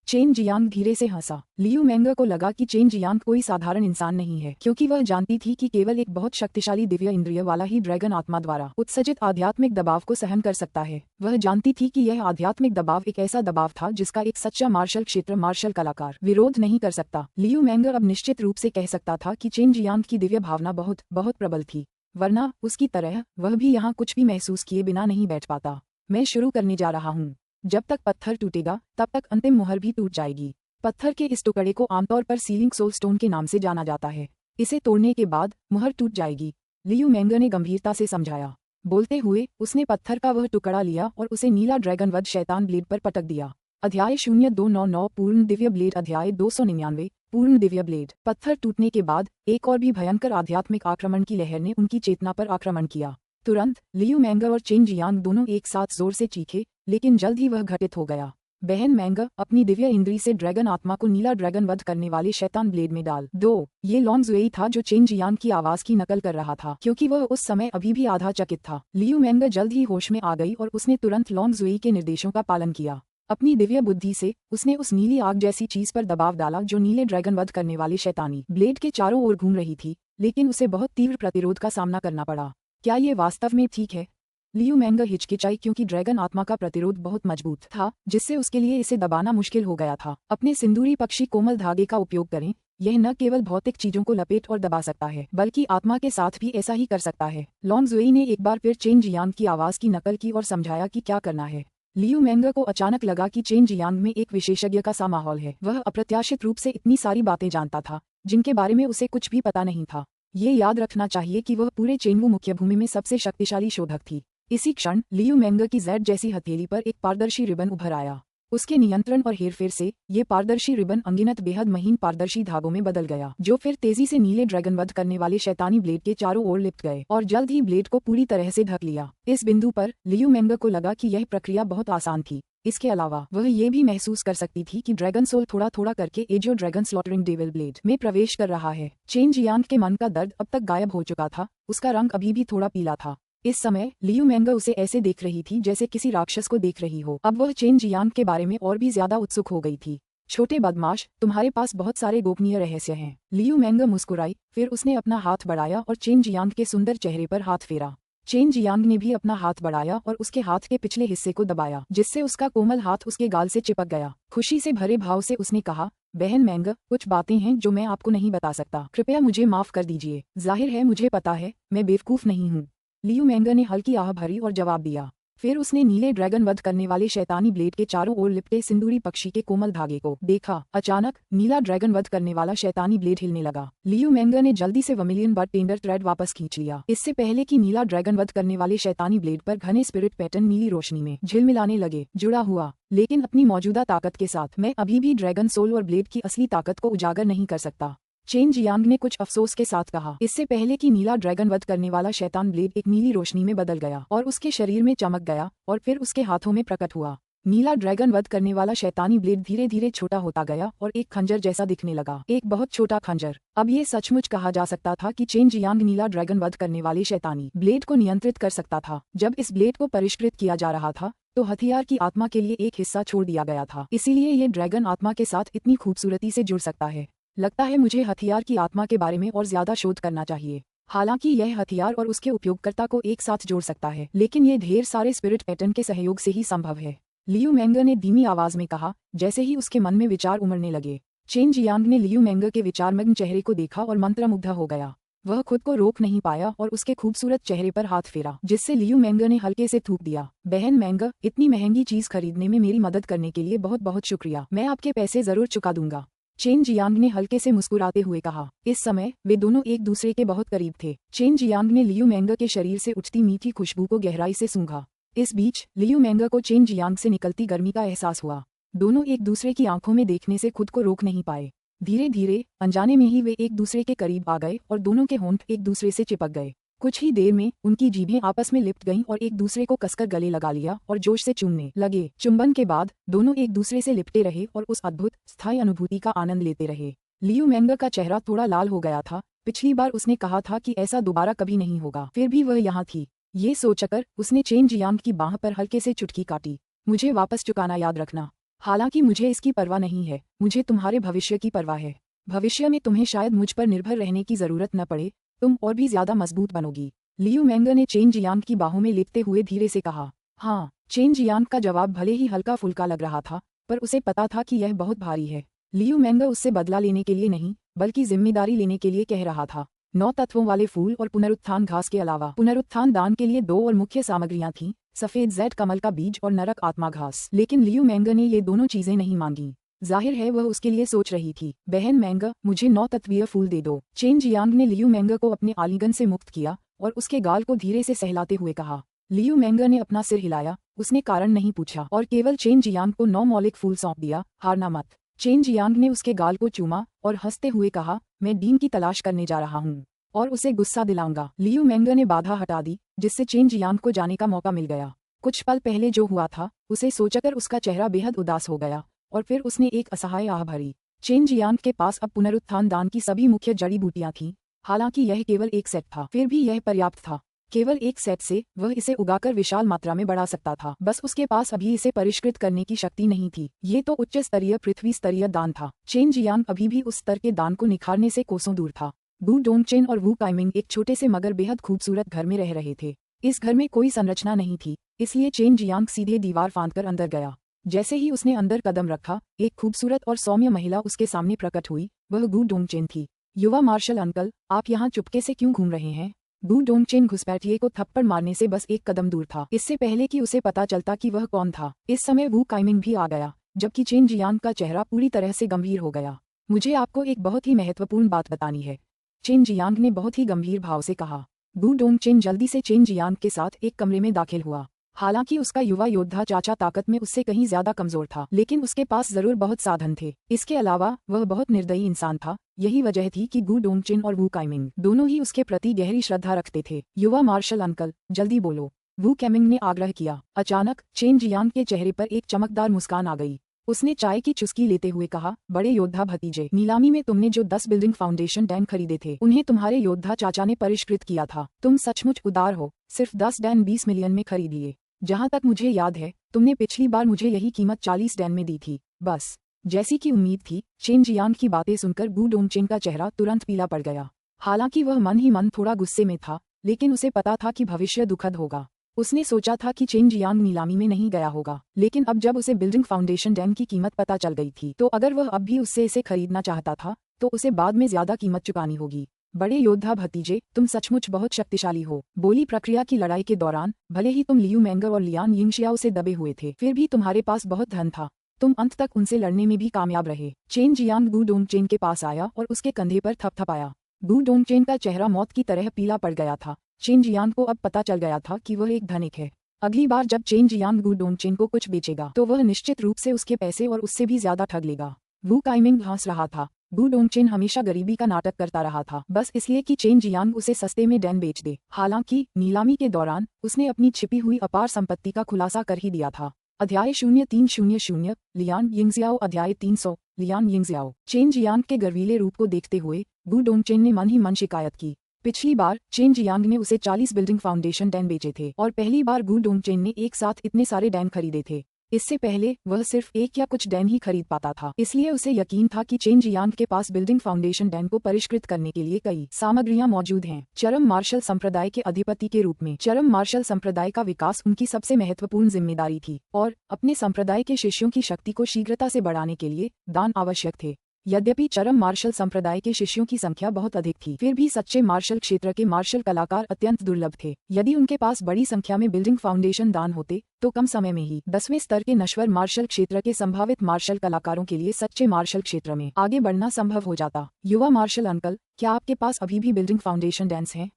चेन जियांग धीरे से हंसा। लियू मेंगर को लगा कि चेन जियांग कोई साधारण इंसान नहीं है, क्योंकि वह जानती थी कि केवल एक बहुत शक्तिशाली दिव्य इंद्रिय वाला ही ड्रैगन आत्मा द्वारा उत्सर्जित आध्यात्मिक दबाव को सहन कर सकता है। वह जानती थी कि यह आध्यात्मिक दबाव एक ऐसा दबाव था जिसका एक सच्चा मार्शल क्षेत्र मार्शल कलाकार विरोध नहीं कर सकता। लियू मेंगर अब निश्चित रूप से कह सकता था कि चेन जियांग की दिव्य भावना बहुत बहुत प्रबल थी, वरना उसकी तरह वह भी यहाँ कुछ भी महसूस किए बिना नहीं बैठ पाता। मैं शुरू करने जा रहा हूँ। जब तक पत्थर टूटेगा तब तक अंतिम मुहर भी टूट जाएगी। पत्थर के इस टुकड़े को आमतौर पर सीलिंग सोल स्टोन के नाम से जाना जाता है। इसे तोड़ने के बाद मुहर टूट जाएगी, लियू मेंगर ने गंभीरता से समझाया। बोलते हुए उसने पत्थर का वह टुकड़ा लिया और उसे नीला ड्रैगन वध शैतान ब्लेड पर पटक दिया। अध्याय 0299 पूर्ण दिव्य ब्लेड। अध्याय 299 पूर्ण दिव्य ब्लेड। पत्थर टूटने के बाद एक और भी भयंकर आध्यात्मिक आक्रमण की लहर ने उनकी चेतना पर आक्रमण किया। तुरंत लियू मेंगर और चेन जियांग दोनों एक साथ जोर से चीखे, लेकिन जल्द ही वह घटित हो गया। बहन मेंगर अपनी दिव्य इंद्री से ड्रैगन आत्मा को नीला ड्रैगन वध करने वाले शैतान ब्लेड में डाल दो। ये लॉन्ग जुएई था जो चेन जियांग की आवाज की नकल कर रहा था, क्योंकि वह उस समय अभी भी आधा चकित था। लियू मेंगर जल्द ही होश में आ गई और उसने तुरंत लॉन्ग जुएई के निर्देशों का पालन किया। अपनी दिव्य बुद्धि से उसने उस नीली आग जैसी चीज पर दबाव डाला जो नीले ड्रैगन वध करने वाले शैतानी ब्लेड के चारों ओर घूम रही थी, लेकिन उसे बहुत तीव्र प्रतिरोध का सामना करना पड़ा। क्या ये वास्तव में ठीक है? लियू मेंगर हिचकिचाई, क्योंकि ड्रैगन आत्मा का प्रतिरोध बहुत मजबूत था, जिससे उसके लिए इसे दबाना मुश्किल हो गया था। अपने सिंदूरी पक्षी कोमल धागे का उपयोग करें। यह न केवल भौतिक चीजों को लपेट और दबा सकता है, बल्कि आत्मा के साथ भी ऐसा ही कर सकता है। लॉन्ग जुएई ने एक बार फिर चेन जियांग की आवाज की नकल की और समझाया कि क्या करना है। लियू मेंगर को अचानक लगा कि चेन जियांग में एक विशेषज्ञ का सा माहौल है। वह अप्रत्याशित रूप से इतनी सारी बातें जानता था जिनके बारे में उसे कुछ भी पता नहीं था। ये याद रखना चाहिए कि वह पूरे चेनवू मुख्य भूमि में सबसे शक्तिशाली शोधक थी। इसी क्षण लियू मेंगर की जेड जैसी हथेली पर एक पारदर्शी रिबन उभर आया। उसके नियंत्रण और हेरफेर से ये पारदर्शी रिबन अनगिनत बेहद महीन पारदर्शी धागों में बदल गया, जो फिर तेजी से नीले ड्रैगन वध करने वाले शैतानी ब्लेड के चारों ओर लिपट गए और जल्द ही ब्लेड को पूरी तरह से ढक लिया। इस बिंदु पर लियू मेंगर को लगा कि यह प्रक्रिया बहुत आसान थी। इसके अलावा वह ये भी महसूस कर सकती थी कि ड्रैगन सोल थोड़ा थोड़ा करके AJIO dragon slaughtering devil blade में प्रवेश कर रहा है। चेन जियांग के मन का दर्द अब तक गायब हो चुका था, उसका रंग अभी भी थोड़ा पीला था। इस समय लियू मेंगर उसे ऐसे देख रही थी जैसे किसी राक्षस को देख रही हो। अब वह चेन जियांग के बारे में और भी ज्यादा उत्सुक हो गई थी। छोटे बदमाश, तुम्हारे पास बहुत सारे गोपनीय रहस्य हैं। लियू मेंगर मुस्कुराई, फिर उसने अपना हाथ बढ़ाया और चेन जियांग के सुंदर चेहरे पर हाथ फेरा। चेन जियांग ने भी अपना हाथ बढ़ाया और उसके हाथ के पिछले हिस्से को दबाया, जिससे उसका कोमल हाथ उसके गाल से चिपक गया। खुशी से भरे भाव से उसने कहा, बहन मेंगर, कुछ बातें हैं जो मैं आपको नहीं बता सकता। कृपया मुझे माफ कर दीजिए। जाहिर है मुझे पता है, मैं बेवकूफ नहीं हूँ। लियू मेंगर ने हल्की आह भरी और जवाब दिया। फिर उसने नीले ड्रैगन वध करने वाले शैतानी ब्लेड के चारों ओर लिपटे सिंदूरी पक्षी के कोमल धागे को देखा। अचानक नीला ड्रैगन वध करने वाला शैतानी ब्लेड हिलने लगा। लियू मेंगर ने जल्दी से वर्मिलियन बट टेंडर थ्रेड वापस खींच लिया, इससे पहले कि नीला ड्रैगन वध करने वाले शैतानी ब्लेड पर घने स्पिरिट पैटर्न नीली रोशनी में झिलमिलाने लगे। जुड़ा हुआ, लेकिन अपनी मौजूदा ताकत के साथ मैं अभी भी ड्रैगन सोल और ब्लेड की असली ताकत को उजागर नहीं कर सकता, चेन जियांग ने कुछ अफसोस के साथ कहा। इससे पहले कि नीला ड्रैगन वध करने वाला शैतान ब्लेड एक नीली रोशनी में बदल गया और उसके शरीर में चमक गया और फिर उसके हाथों में प्रकट हुआ। नीला ड्रैगन वध करने वाला शैतानी ब्लेड धीरे धीरे छोटा होता गया और एक खंजर जैसा दिखने लगा, एक बहुत छोटा खंजर। अब ये सचमुच कहा जा सकता था कि चेन जियांग नीला ड्रैगन वध करने वाले शैतानी ब्लेड को नियंत्रित कर सकता था। जब इस ब्लेड को परिष्कृत किया जा रहा था तो हथियार की आत्मा के लिए एक हिस्सा छोड़ दिया गया था, इसीलिए ये ड्रैगन आत्मा के साथ इतनी खूबसूरती से जुड़ सकता है। लगता है मुझे हथियार की आत्मा के बारे में और ज्यादा शोध करना चाहिए। हालांकि यह हथियार और उसके उपयोगकर्ता को एक साथ जोड़ सकता है, लेकिन ये ढेर सारे स्पिरिट पैटर्न के सहयोग से ही संभव है। लियू मेंगर ने धीमी आवाज में कहा, जैसे ही उसके मन में विचार उमड़ने लगे। चेन जियांग ने लियू मेंगर के विचारमग्न चेहरे को देखा और मंत्रमुग्ध हो गया। वह खुद को रोक नहीं पाया और उसके खूबसूरत चेहरे पर हाथ फेरा, जिससे लियू मेंगर ने हल्के से थूक दिया। बहन मेंगर, इतनी महंगी चीज खरीदने में मेरी मदद करने के लिए बहुत बहुत शुक्रिया। मैं आपके पैसे जरूर चुका दूंगा, चेन जियांग ने हल्के से मुस्कुराते हुए कहा। इस समय वे दोनों एक दूसरे के बहुत करीब थे। चेन जियांग ने लियू मेंगर के शरीर से उठती मीठी खुशबू को गहराई से सूंघा। इस बीच लियू मेंगर को चेन जियांग से निकलती गर्मी का एहसास हुआ। दोनों एक दूसरे की आंखों में देखने से खुद को रोक नहीं पाए। धीरे धीरे अनजाने में ही वे एक दूसरे के करीब आ गए और दोनों के होंठ एक दूसरे से चिपक गए। कुछ ही देर में उनकी जीभें आपस में लिपट गईं और एक दूसरे को कसकर गले लगा लिया और जोश से चूमने लगे। चुंबन के बाद दोनों एक दूसरे से लिपटे रहे और उस अद्भुत स्थायी अनुभूति का आनंद लेते रहे। लियू मेंगर का चेहरा थोड़ा लाल हो गया था। पिछली बार उसने कहा था कि ऐसा दोबारा कभी नहीं होगा, फिर भी वह यहाँ थी। ये सोचकर उसने चेन जियांग की बाह पर हल्के से चुटकी काटी। मुझे वापस चुकाना याद रखना। हालांकि मुझे इसकी परवाह नहीं है, मुझे तुम्हारे भविष्य की परवाह है। भविष्य में तुम्हें शायद मुझ पर निर्भर रहने की जरूरत न पड़े, तुम और भी ज्यादा मजबूत बनोगी। लियू मेंगर ने चेन जियांग की बाहों में लेटते हुए धीरे से कहा। हाँ। चेन जियांग का जवाब भले ही हल्का फुल्का लग रहा था, पर उसे पता था कि यह बहुत भारी है। लियू मेंगर उससे बदला लेने के लिए नहीं, बल्कि जिम्मेदारी लेने के लिए कह रहा था। 9 तत्वों वाले फूल और पुनरुत्थान घास के अलावा पुनरुत्थान दान के लिए 2 और मुख्य सामग्रियां थीं, सफेद जेड कमल का बीज और नरक आत्मा घास। लेकिन लियू मेंगर ने ये दोनों चीजें नहीं मांगी। जाहिर है वह उसके लिए सोच रही थी। बहन मेंगर, मुझे 9 तत्वीय फूल दे दो। चेन जियांग ने लियू मेंगर को अपने आलिंगन से मुक्त किया और उसके गाल को धीरे से सहलाते हुए कहा। लियू मेंगर ने अपना सिर हिलाया। उसने कारण नहीं पूछा और केवल चेन जियांग को 9 मौलिक फूल सौंप दिया। हारना मत। चेन जियांग ने उसके गाल को चूमा और हंसते हुए कहा, मैं डीन की तलाश करने जा रहा हूँ और उसे गुस्सा दिलाऊंगा। लियू मेंगर ने बाधा हटा दी, जिससे चेन जियांग को जाने का मौका मिल गया। कुछ पल पहले जो हुआ था उसे सोचकर उसका चेहरा बेहद उदास हो गया और फिर उसने एक असहाय आह भरी। चेन जियांग के पास अब पुनरुत्थान दान की सभी मुख्य जड़ी बूटियां थीं। हालांकि यह केवल एक सेट था, फिर भी यह पर्याप्त था। केवल एक सेट से वह इसे उगाकर विशाल मात्रा में बढ़ा सकता था, बस उसके पास अभी इसे परिष्कृत करने की शक्ति नहीं थी। ये तो उच्च स्तरीय पृथ्वी स्तरीय दान था। चेन जियांग अभी भी उस स्तर के दान को निखारने से कोसों दूर था। वू डोंगचेन और वू काइमिंग एक छोटे से मगर बेहद खूबसूरत घर में रह रहे थे। इस घर में कोई संरचना नहीं थी, इसलिए चेन जियांग सीधे दीवार फांदकर अंदर गया। जैसे ही उसने अंदर कदम रखा, एक खूबसूरत और सौम्य महिला उसके सामने प्रकट हुई। वह वू डोंगचेन थी। युवा मार्शल अंकल, आप यहाँ चुपके से क्यों घूम रहे हैं? गु डोंगचेन घुसपैठिए को थप्पड़ मारने से बस एक कदम दूर था, इससे पहले कि उसे पता चलता कि वह कौन था। इस समय वू काइमिंग भी आ गया, जबकि चेन जियांग का चेहरा पूरी तरह से गंभीर हो गया। मुझे आपको एक बहुत ही महत्वपूर्ण बात बतानी है, चेन जियांग ने बहुत ही गंभीर भाव से कहा। गु डोंगचेन जल्दी से चेन जियांग के साथ एक कमरे में दाखिल हुआ। हालांकि उसका युवा योद्धा चाचा ताकत में उससे कहीं ज्यादा कमजोर था, लेकिन उसके पास जरूर बहुत साधन थे। इसके अलावा वह बहुत निर्दयी इंसान था। यही वजह थी कि गु डोंगचेन और वू काइमिंग दोनों ही उसके प्रति गहरी श्रद्धा रखते थे। युवा मार्शल अंकल, जल्दी बोलो, वू काइमिंग ने आग्रह किया। अचानक चेन जियांग के चेहरे पर एक चमकदार मुस्कान आ गई। उसने चाय की चुस्की लेते हुए कहा, बड़े योद्धा भतीजे, नीलामी में तुमने जो 10 बिल्डिंग फाउंडेशन डैन खरीदे थे उन्हें तुम्हारे योद्धा चाचा ने परिष्कृत किया था। तुम सचमुच उदार हो, सिर्फ 10 डैन 20 मिलियन में खरीद लिए। जहाँ तक मुझे याद है तुमने पिछली बार मुझे यही कीमत 40 डैन में दी थी। बस जैसी की उम्मीद थी, चेन जियांग की बातें सुनकर गु डोंगचेन का चेहरा तुरंत पीला पड़ गया। हालांकि वह मन ही मन थोड़ा गुस्से में था, लेकिन उसे पता था कि भविष्य दुखद होगा। उसने सोचा था कि चेन जियांग नीलामी में नहीं गया होगा, लेकिन अब जब उसे बिल्डिंग फाउंडेशन डैम की कीमत पता चल गई थी, तो अगर वह अब भी उससे इसे खरीदना चाहता था तो उसे बाद में ज्यादा कीमत चुकानी होगी। बड़े योद्धा भतीजे, तुम सचमुच बहुत शक्तिशाली हो। बोली प्रक्रिया की लड़ाई के दौरान भले ही तुम लियू मेंगर और लियान यिंगशियाओ से दबे हुए थे, फिर भी तुम्हारे पास बहुत धन था। तुम अंत तक उनसे लड़ने में भी कामयाब रहे। चेन जियांग गु डोंगचेन के पास आया और उसके कंधे पर थपथपाया। गु डोंगचेन का चेहरा मौत की तरह पीला पड़ गया था। चेन जियांग को अब पता चल गया था कि वह एक धनिक है। अगली बार जब चेन जियांग गु डोंगचेन को कुछ बेचेगा तो वह निश्चित रूप से उसके पैसे और उससे भी ज्यादा ठग लेगा। वू काइमिंग हंस रहा था। गु डोंगचेन हमेशा गरीबी का नाटक करता रहा था, बस इसलिए कि चेन जियांग उसे सस्ते में डैन बेच दे। हालांकि नीलामी के दौरान उसने अपनी छिपी हुई अपार संपत्ति का खुलासा कर ही दिया था। अध्याय 0300 लियान यिंगजियाओ। अध्याय 300 लियान यिंगजियाओ। चेन जियांग के गर्वीले रूप को देखते हुए गु डोंगचेन ने मन ही मन शिकायत की। पिछली बार चेन जियांग ने उसे 40 बिल्डिंग फाउंडेशन डैन बेचे थे और पहली बार गु डोंगचेन ने एक साथ इतने सारे डैन खरीदे थे। इससे पहले वह सिर्फ एक या कुछ डैन ही खरीद पाता था, इसलिए उसे यकीन था कि चेन जियांग के पास बिल्डिंग फाउंडेशन डैन को परिष्कृत करने के लिए कई सामग्रियां मौजूद हैं। चरम मार्शल संप्रदाय के अधिपति के रूप में चरम मार्शल संप्रदाय का विकास उनकी सबसे महत्वपूर्ण जिम्मेदारी थी और अपने संप्रदाय के शिष्यों की शक्ति को शीघ्रता से बढ़ाने के लिए दान आवश्यक थे। यद्यपि चरम मार्शल संप्रदाय के शिष्यों की संख्या बहुत अधिक थी, फिर भी सच्चे मार्शल क्षेत्र के मार्शल कलाकार अत्यंत दुर्लभ थे। यदि उनके पास बड़ी संख्या में बिल्डिंग फाउंडेशन दान होते तो कम समय में ही 10वें स्तर के नश्वर मार्शल क्षेत्र के संभावित मार्शल कलाकारों के लिए सच्चे मार्शल क्षेत्र में आगे बढ़ना संभव हो जाता। युवा मार्शल अंकल, क्या आपके पास अभी भी बिल्डिंग फाउंडेशन डैन्स हैं?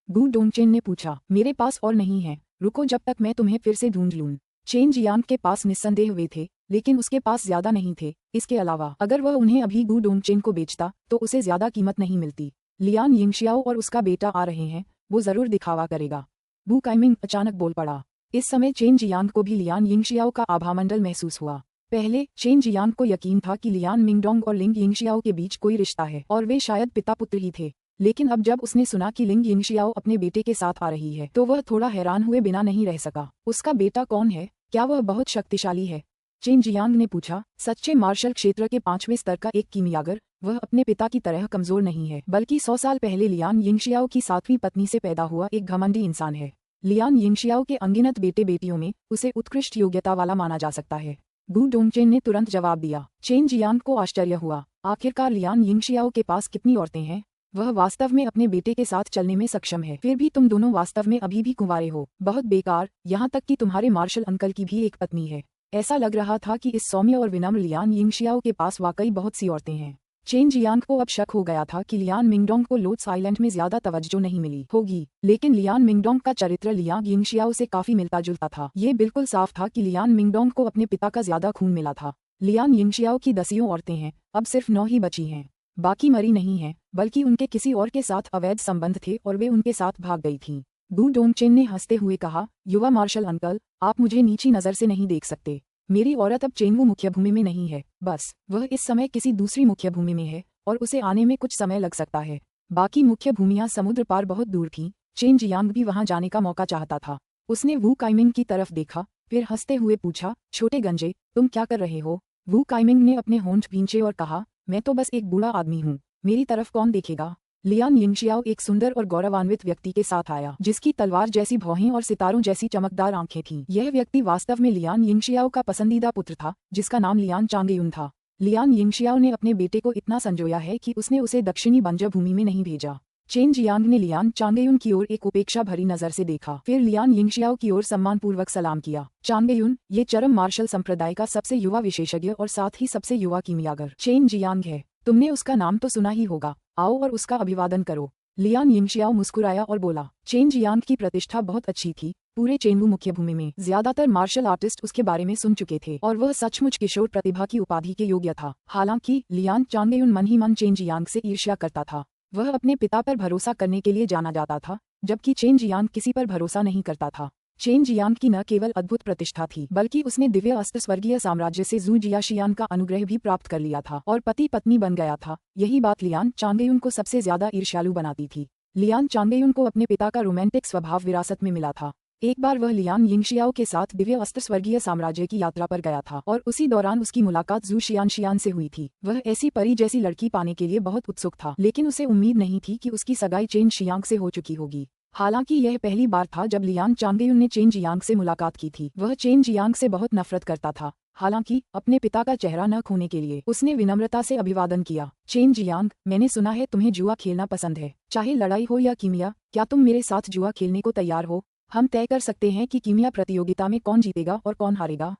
गु डोंगचेन ने पूछा। मेरे पास और नहीं है, रुको जब तक मैं तुम्हें फिर से ढूंढ लूं। चेन जियांग के पास निस्संदेह वे थे, लेकिन उसके पास ज्यादा नहीं थे। इसके अलावा अगर वह उन्हें अभी गु डोंगचेन को बेचता तो उसे ज्यादा कीमत नहीं मिलती। लियान यिंगशियाओ और उसका बेटा आ रहे हैं, वो जरूर दिखावा करेगा। वू काइमिंग अचानक बोल पड़ा। इस समय चेन जियांग को भी लियान यिंगशियाओ का आभामंडल महसूस हुआ। पहले चेन जियांग को यकीन था कि लियान मिंगडोंग और लिंग यिंगशियाओ के बीच कोई रिश्ता है और वे शायद पिता पुत्र ही थे, लेकिन अब जब उसने सुना कि लिंग यिंगशियाओ अपने बेटे के साथ आ रही है तो वह थोड़ा हैरान हुए बिना नहीं रह सका। उसका बेटा कौन है? क्या वह बहुत शक्तिशाली है? चेन जियांग ने पूछा। सच्चे मार्शल क्षेत्र के 5वें स्तर का एक कीमियागर, वह अपने पिता की तरह कमजोर नहीं है, बल्कि 100 साल पहले लियान यिंगशियाओ की 7वीं पत्नी से पैदा हुआ एक घमंडी इंसान है। लियान यिंगशियाओ के अनगिनत बेटे बेटियों में उसे उत्कृष्ट योग्यता वाला माना जा सकता है। गु डोंगचेन ने तुरंत जवाब दिया। चेन जियांग को आश्चर्य हुआ। आखिरकार लियान यिंगशियाओ के पास कितनी औरतें हैं? वह वास्तव में अपने बेटे के साथ चलने में सक्षम है, फिर भी तुम दोनों वास्तव में अभी भी कुंवारे हो। बहुत बेकार, यहाँ तक कि तुम्हारे मार्शल अंकल की भी एक पत्नी है। ऐसा लग रहा था कि इस सौम्य और विनम्र लियान यिंगशियाओ के पास वाकई बहुत सी औरतें हैं। चेन जियांग को अब शक हो गया था कि लियान मिंगडोंग को लोट्स आइलैंड में ज्यादा तवज्जो नहीं मिली होगी, लेकिन लियान मिंगडोंग का चरित्र लियान यिंगशियाओ से काफी मिलता जुलता था। ये बिल्कुल साफ था कि लियान मिंगडोंग को अपने पिता का ज्यादा खून मिला था। लियान यिंगशियाओ की 10 औरतें हैं, अब सिर्फ 9 ही बची हैं। बाकी मरी नहीं हैं, बल्कि उनके किसी और के साथ अवैध संबंध थे और वे उनके साथ भाग गई थीं। गु डोंगचेन ने हंसते हुए कहा, युवा मार्शल अंकल, आप मुझे नीची नजर से नहीं देख सकते। मेरी औरत अब चेनवू मुख्य भूमि में नहीं है, बस वह इस समय किसी दूसरी मुख्य भूमि में है और उसे आने में कुछ समय लग सकता है। बाकी मुख्य भूमियां समुद्र पार बहुत दूर थीं। चेन जियांग भी वहां जाने का मौका चाहता था। उसने वू काइमिंग की तरफ देखा, फिर हंसते हुए पूछा, छोटे गंजे, तुम क्या कर रहे हो? वू काइमिंग ने अपने होंठ भींचे और कहा, मैं तो बस एक बूढ़ा आदमी हूँ, मेरी तरफ कौन देखेगा? लियान यिंगशियाओ एक सुंदर और गौरवान्वित व्यक्ति के साथ आया, जिसकी तलवार जैसी भौहें और सितारों जैसी चमकदार आंखें थीं। यह व्यक्ति वास्तव में लियान यिंगशियाओ का पसंदीदा पुत्र था, जिसका नाम लियान चांगयुन था। लियान यिंगशियाओ ने अपने बेटे को इतना संजोया है कि उसने उसे दक्षिणी बंजर भूमि में नहीं भेजा। चेन जियांग ने लियान चांगेयुन की ओर एक उपेक्षा भरी नजर से देखा। फिर लियान यिंगशियाओ की ओर सम्मानपूर्वक सलाम किया। चांगेयुन, ये चरम मार्शल संप्रदाय का सबसे युवा विशेषज्ञ और साथ ही सबसे युवा कीमियागर चेन जियांग है। तुमने उसका नाम तो सुना ही होगा, आओ और उसका अभिवादन करो। लियान यिंगशियाओ मुस्कुराया और बोला। चेन जियांग की प्रतिष्ठा बहुत अच्छी थी। पूरे चेनवू मुख्य भूमि में ज्यादातर मार्शल आर्टिस्ट उसके बारे में सुन चुके थे और वह सचमुच किशोर प्रतिभा की उपाधि के योग्य था। हालांकि लियान चांगेयुन मन ही मन चेन जियांग से ईर्ष्या करता था। वह अपने पिता पर भरोसा करने के लिए जाना जाता था, जबकि चेन जियांग किसी पर भरोसा नहीं करता था। चेन जियांग की न केवल अद्भुत प्रतिष्ठा थी, बल्कि उसने दिव्य अस्त्र स्वर्गीय साम्राज्य से जू जियाशियान का अनुग्रह भी प्राप्त कर लिया था और पति पत्नी बन गया था। यही बात लियान चांगेयुन को सबसे ज्यादा ईर्ष्यालु बनाती थी। लियान चांगेयुन को अपने पिता का रोमांटिक स्वभाव विरासत में मिला था। एक बार वह लियान यिंगशियाओ के साथ दिव्य अस्त्र स्वर्गीय साम्राज्य की यात्रा पर गया था और उसी दौरान उसकी मुलाकात जू शियानशियान से हुई थी। वह ऐसी परी जैसी लड़की पाने के लिए बहुत उत्सुक था, लेकिन उसे उम्मीद नहीं थी कि उसकी सगाई चेन शियांग से हो चुकी होगी। हालांकि यह पहली बार था जब लियान चांगेयुन ने चेन जियांग से मुलाकात की थी। वह चेन जियांग से बहुत नफरत करता था। हालांकि अपने पिता का चेहरा न खोने के लिए उसने विनम्रता से अभिवादन किया। चेन जियांग, मैंने सुना है तुम्हें जुआ खेलना पसंद है। चाहे लड़ाई हो या कीमिया, क्या तुम मेरे साथ जुआ खेलने को तैयार हो? हम तय कर सकते हैं कि कीमिया प्रतियोगिता में कौन जीतेगा और कौन हारेगा।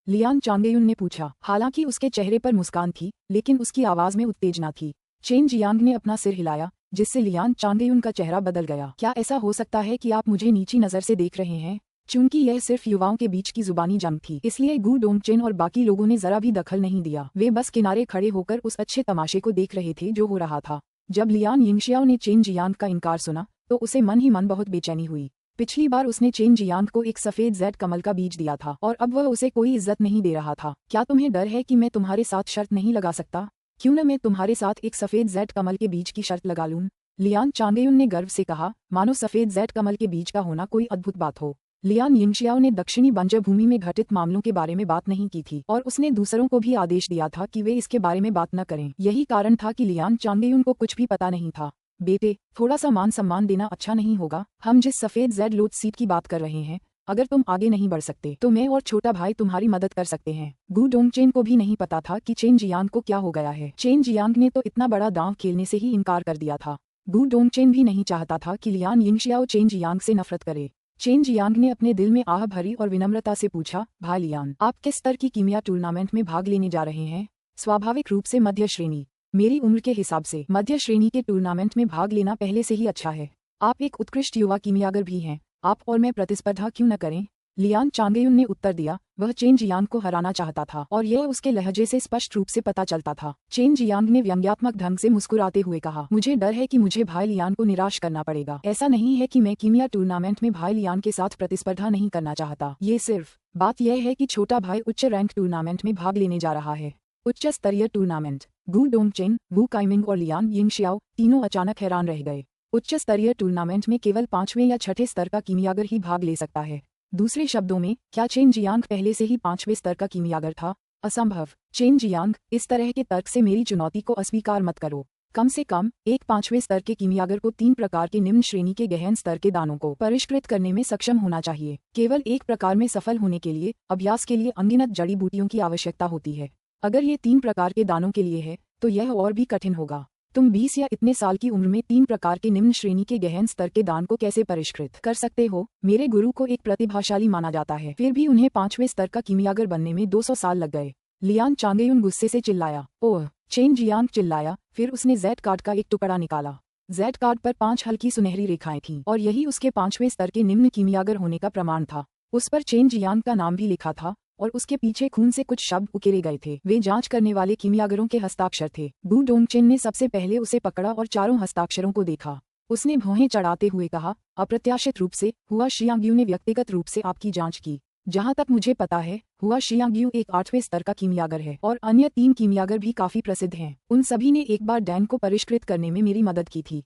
लियान चांगेयुन ने पूछा। हालांकि उसके चेहरे पर मुस्कान थी, लेकिन उसकी आवाज में उत्तेजना थी। चेन जियांग ने अपना सिर हिलाया, जिससे लियान चांगेयुन का चेहरा बदल गया। क्या ऐसा हो सकता है कि आप मुझे नीची नजर से देख रहे हैं? चूंकि यह सिर्फ युवाओं के बीच की जुबानी जंग थी, इसलिए गू डोंगचेन और बाकी लोगों ने जरा भी दखल नहीं दिया। वे बस किनारे खड़े होकर उस अच्छे तमाशे को देख रहे थे जो हो रहा था। जब लियान यिंगशियाओ ने चेन जियांग का इनकार सुना, तो उसे मन ही मन बहुत बेचैनी हुई। पिछली बार उसने चेन जियांग को एक सफेद जेड कमल का बीज दिया था और अब वह उसे कोई इज्जत नहीं दे रहा था। क्या तुम्हें डर है कि मैं तुम्हारे साथ शर्त नहीं लगा सकता? क्यों न मैं तुम्हारे साथ एक सफेद जेड कमल के बीज की शर्त लगा लूं? लियान चांगेयुन ने गर्व से कहा, मानो सफेद जेड कमल के बीज का होना कोई अद्भुत बात हो। लियान यिंगशियाओ ने दक्षिणी बंजर भूमि में घटित मामलों के बारे में बात नहीं की थी और उसने दूसरों को भी आदेश दिया था कि वे इसके बारे में बात न करें। यही कारण था कि लियान चांगेयुन को कुछ भी पता नहीं था। बेटे, थोड़ा सा मान सम्मान देना अच्छा नहीं होगा? हम जिस सफेद जेड लोड सीट की बात कर रहे हैं, अगर तुम आगे नहीं बढ़ सकते तो मैं और छोटा भाई तुम्हारी मदद कर सकते हैं। गू डोंगचेन को भी नहीं पता था कि चेन जियांग को क्या हो गया है। चेन जियांग ने तो इतना बड़ा दांव खेलने से ही इनकार कर दिया था। गू डोंगचेन भी नहीं चाहता था कि लियान यिंगशियाओ चेन जियांग से नफरत करे। चेन जियांग ने अपने दिल में आह भरी और विनम्रता से पूछा, भाई लियान, आप किस स्तर की कीमिया टूर्नामेंट में भाग लेने जा रहे हैं? स्वाभाविक रूप से मध्य श्रेणी। मेरी उम्र के हिसाब से मध्य श्रेणी के टूर्नामेंट में भाग लेना पहले से ही अच्छा है। आप एक उत्कृष्ट युवा कीमियागर भी हैं, आप और मैं प्रतिस्पर्धा क्यों न करें? लियान चांगेयुन ने उत्तर दिया। वह चेन जियांग को हराना चाहता था और यह उसके लहजे से स्पष्ट रूप से पता चलता था। चेन जियांग ने व्यंग्यात्मक ढंग से मुस्कुराते हुए कहा, मुझे डर है कि मुझे भाई लियान को निराश करना पड़ेगा। ऐसा नहीं है कि मैं कीमिया टूर्नामेंट में भाई लियान के साथ प्रतिस्पर्धा नहीं करना चाहता। ये सिर्फ बात यह है कि छोटा भाई उच्च रैंक टूर्नामेंट में भाग लेने जा रहा है। उच्च स्तरीय टूर्नामेंट। गू डोंगचेन, वू काइमिंग और लियान यिंगशियाओ तीनों अचानक हैरान रह गए। उच्च स्तरीय टूर्नामेंट में केवल 5वें या 6ठे स्तर का कीमियागर ही भाग ले सकता है। दूसरे शब्दों में, क्या चेन जियांग पहले से ही 5वें स्तर का कीमियागर था? असंभव। चेन जियांग, इस तरह के तर्क से मेरी चुनौती को अस्वीकार मत करो। कम से कम एक 5वें स्तर के कीमियागर को 3 प्रकार के निम्न श्रेणी के गहन स्तर के दानों को परिष्कृत करने में सक्षम होना चाहिए। केवल एक प्रकार में सफल होने के लिए अभ्यास के लिए अनगिनत जड़ी बूटियों की आवश्यकता होती है। अगर ये 3 प्रकार के दानों के लिए है, तो यह और भी कठिन होगा। तुम 20 या इतने साल की उम्र में 3 प्रकार के निम्न श्रेणी के गहन स्तर के दान को कैसे परिष्कृत कर सकते हो? मेरे गुरु को एक प्रतिभाशाली माना जाता है, फिर भी उन्हें 5वें स्तर का कीमियागर बनने में 200 साल लग गए। लियान चांगेयुन गुस्से से चिल्लाया। ओह! चेन जियांग चिल्लाया। फिर उसने जेड कार्ड का एक टुकड़ा निकाला। जेड कार्ड पर 5 हल्की सुनहरी रेखाएं थीं और यही उसके 5वें स्तर के निम्न कीमियागर होने का प्रमाण था। उस पर चेन जियांग का नाम भी लिखा था और उसके पीछे खून से कुछ शब्द उकेरे गए थे। वे जांच करने वाले कीमियागरों के हस्ताक्षर थे। गू डोंगचेन ने सबसे पहले उसे पकड़ा और चारों हस्ताक्षरों को देखा। उसने भौहें चढ़ाते हुए कहा, अप्रत्याशित रूप से हुआ शियांग्यू ने व्यक्तिगत रूप से आपकी जांच की। जहां तक मुझे पता है, हुआ शियांग्यू एक 8वें स्तर का कीमियागर है और अन्य 3 कीमियागर भी काफी प्रसिद्ध हैं। उन सभी ने एक बार डैन को परिष्कृत करने में मेरी मदद की थी।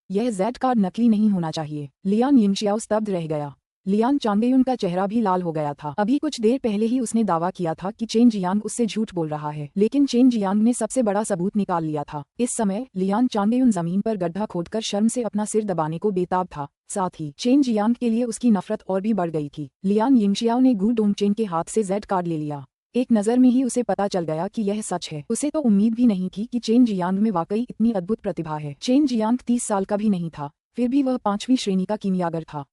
यह जेड कार्ड नकली नहीं होना चाहिए। लियान यिंगशियाओ स्तब्ध रह गया। लियान चांगेयुन का चेहरा भी लाल हो गया था। अभी कुछ देर पहले ही उसने दावा किया था कि चेन जियांग उससे झूठ बोल रहा है, लेकिन चेन जियांग ने सबसे बड़ा सबूत निकाल लिया था। इस समय लियान चांगेयुन जमीन पर गड्ढा खोदकर शर्म से अपना सिर दबाने को बेताब था। साथ ही चेन जियांग के लिए उसकी नफरत और भी बढ़ गई थी। लियान यिंगशियाओ ने गू डोंगचेन के हाथ से जेड कार्ड ले लिया। एक नज़र में ही उसे पता चल गया कि यह सच है। उसे तो उम्मीद भी नहीं थी कि चेन जियांग में वाकई इतनी अद्भुत प्रतिभा है। चेन जियांग 30 साल का भी नहीं था, फिर भी वह 5वीं श्रेणी का कीमियागर था।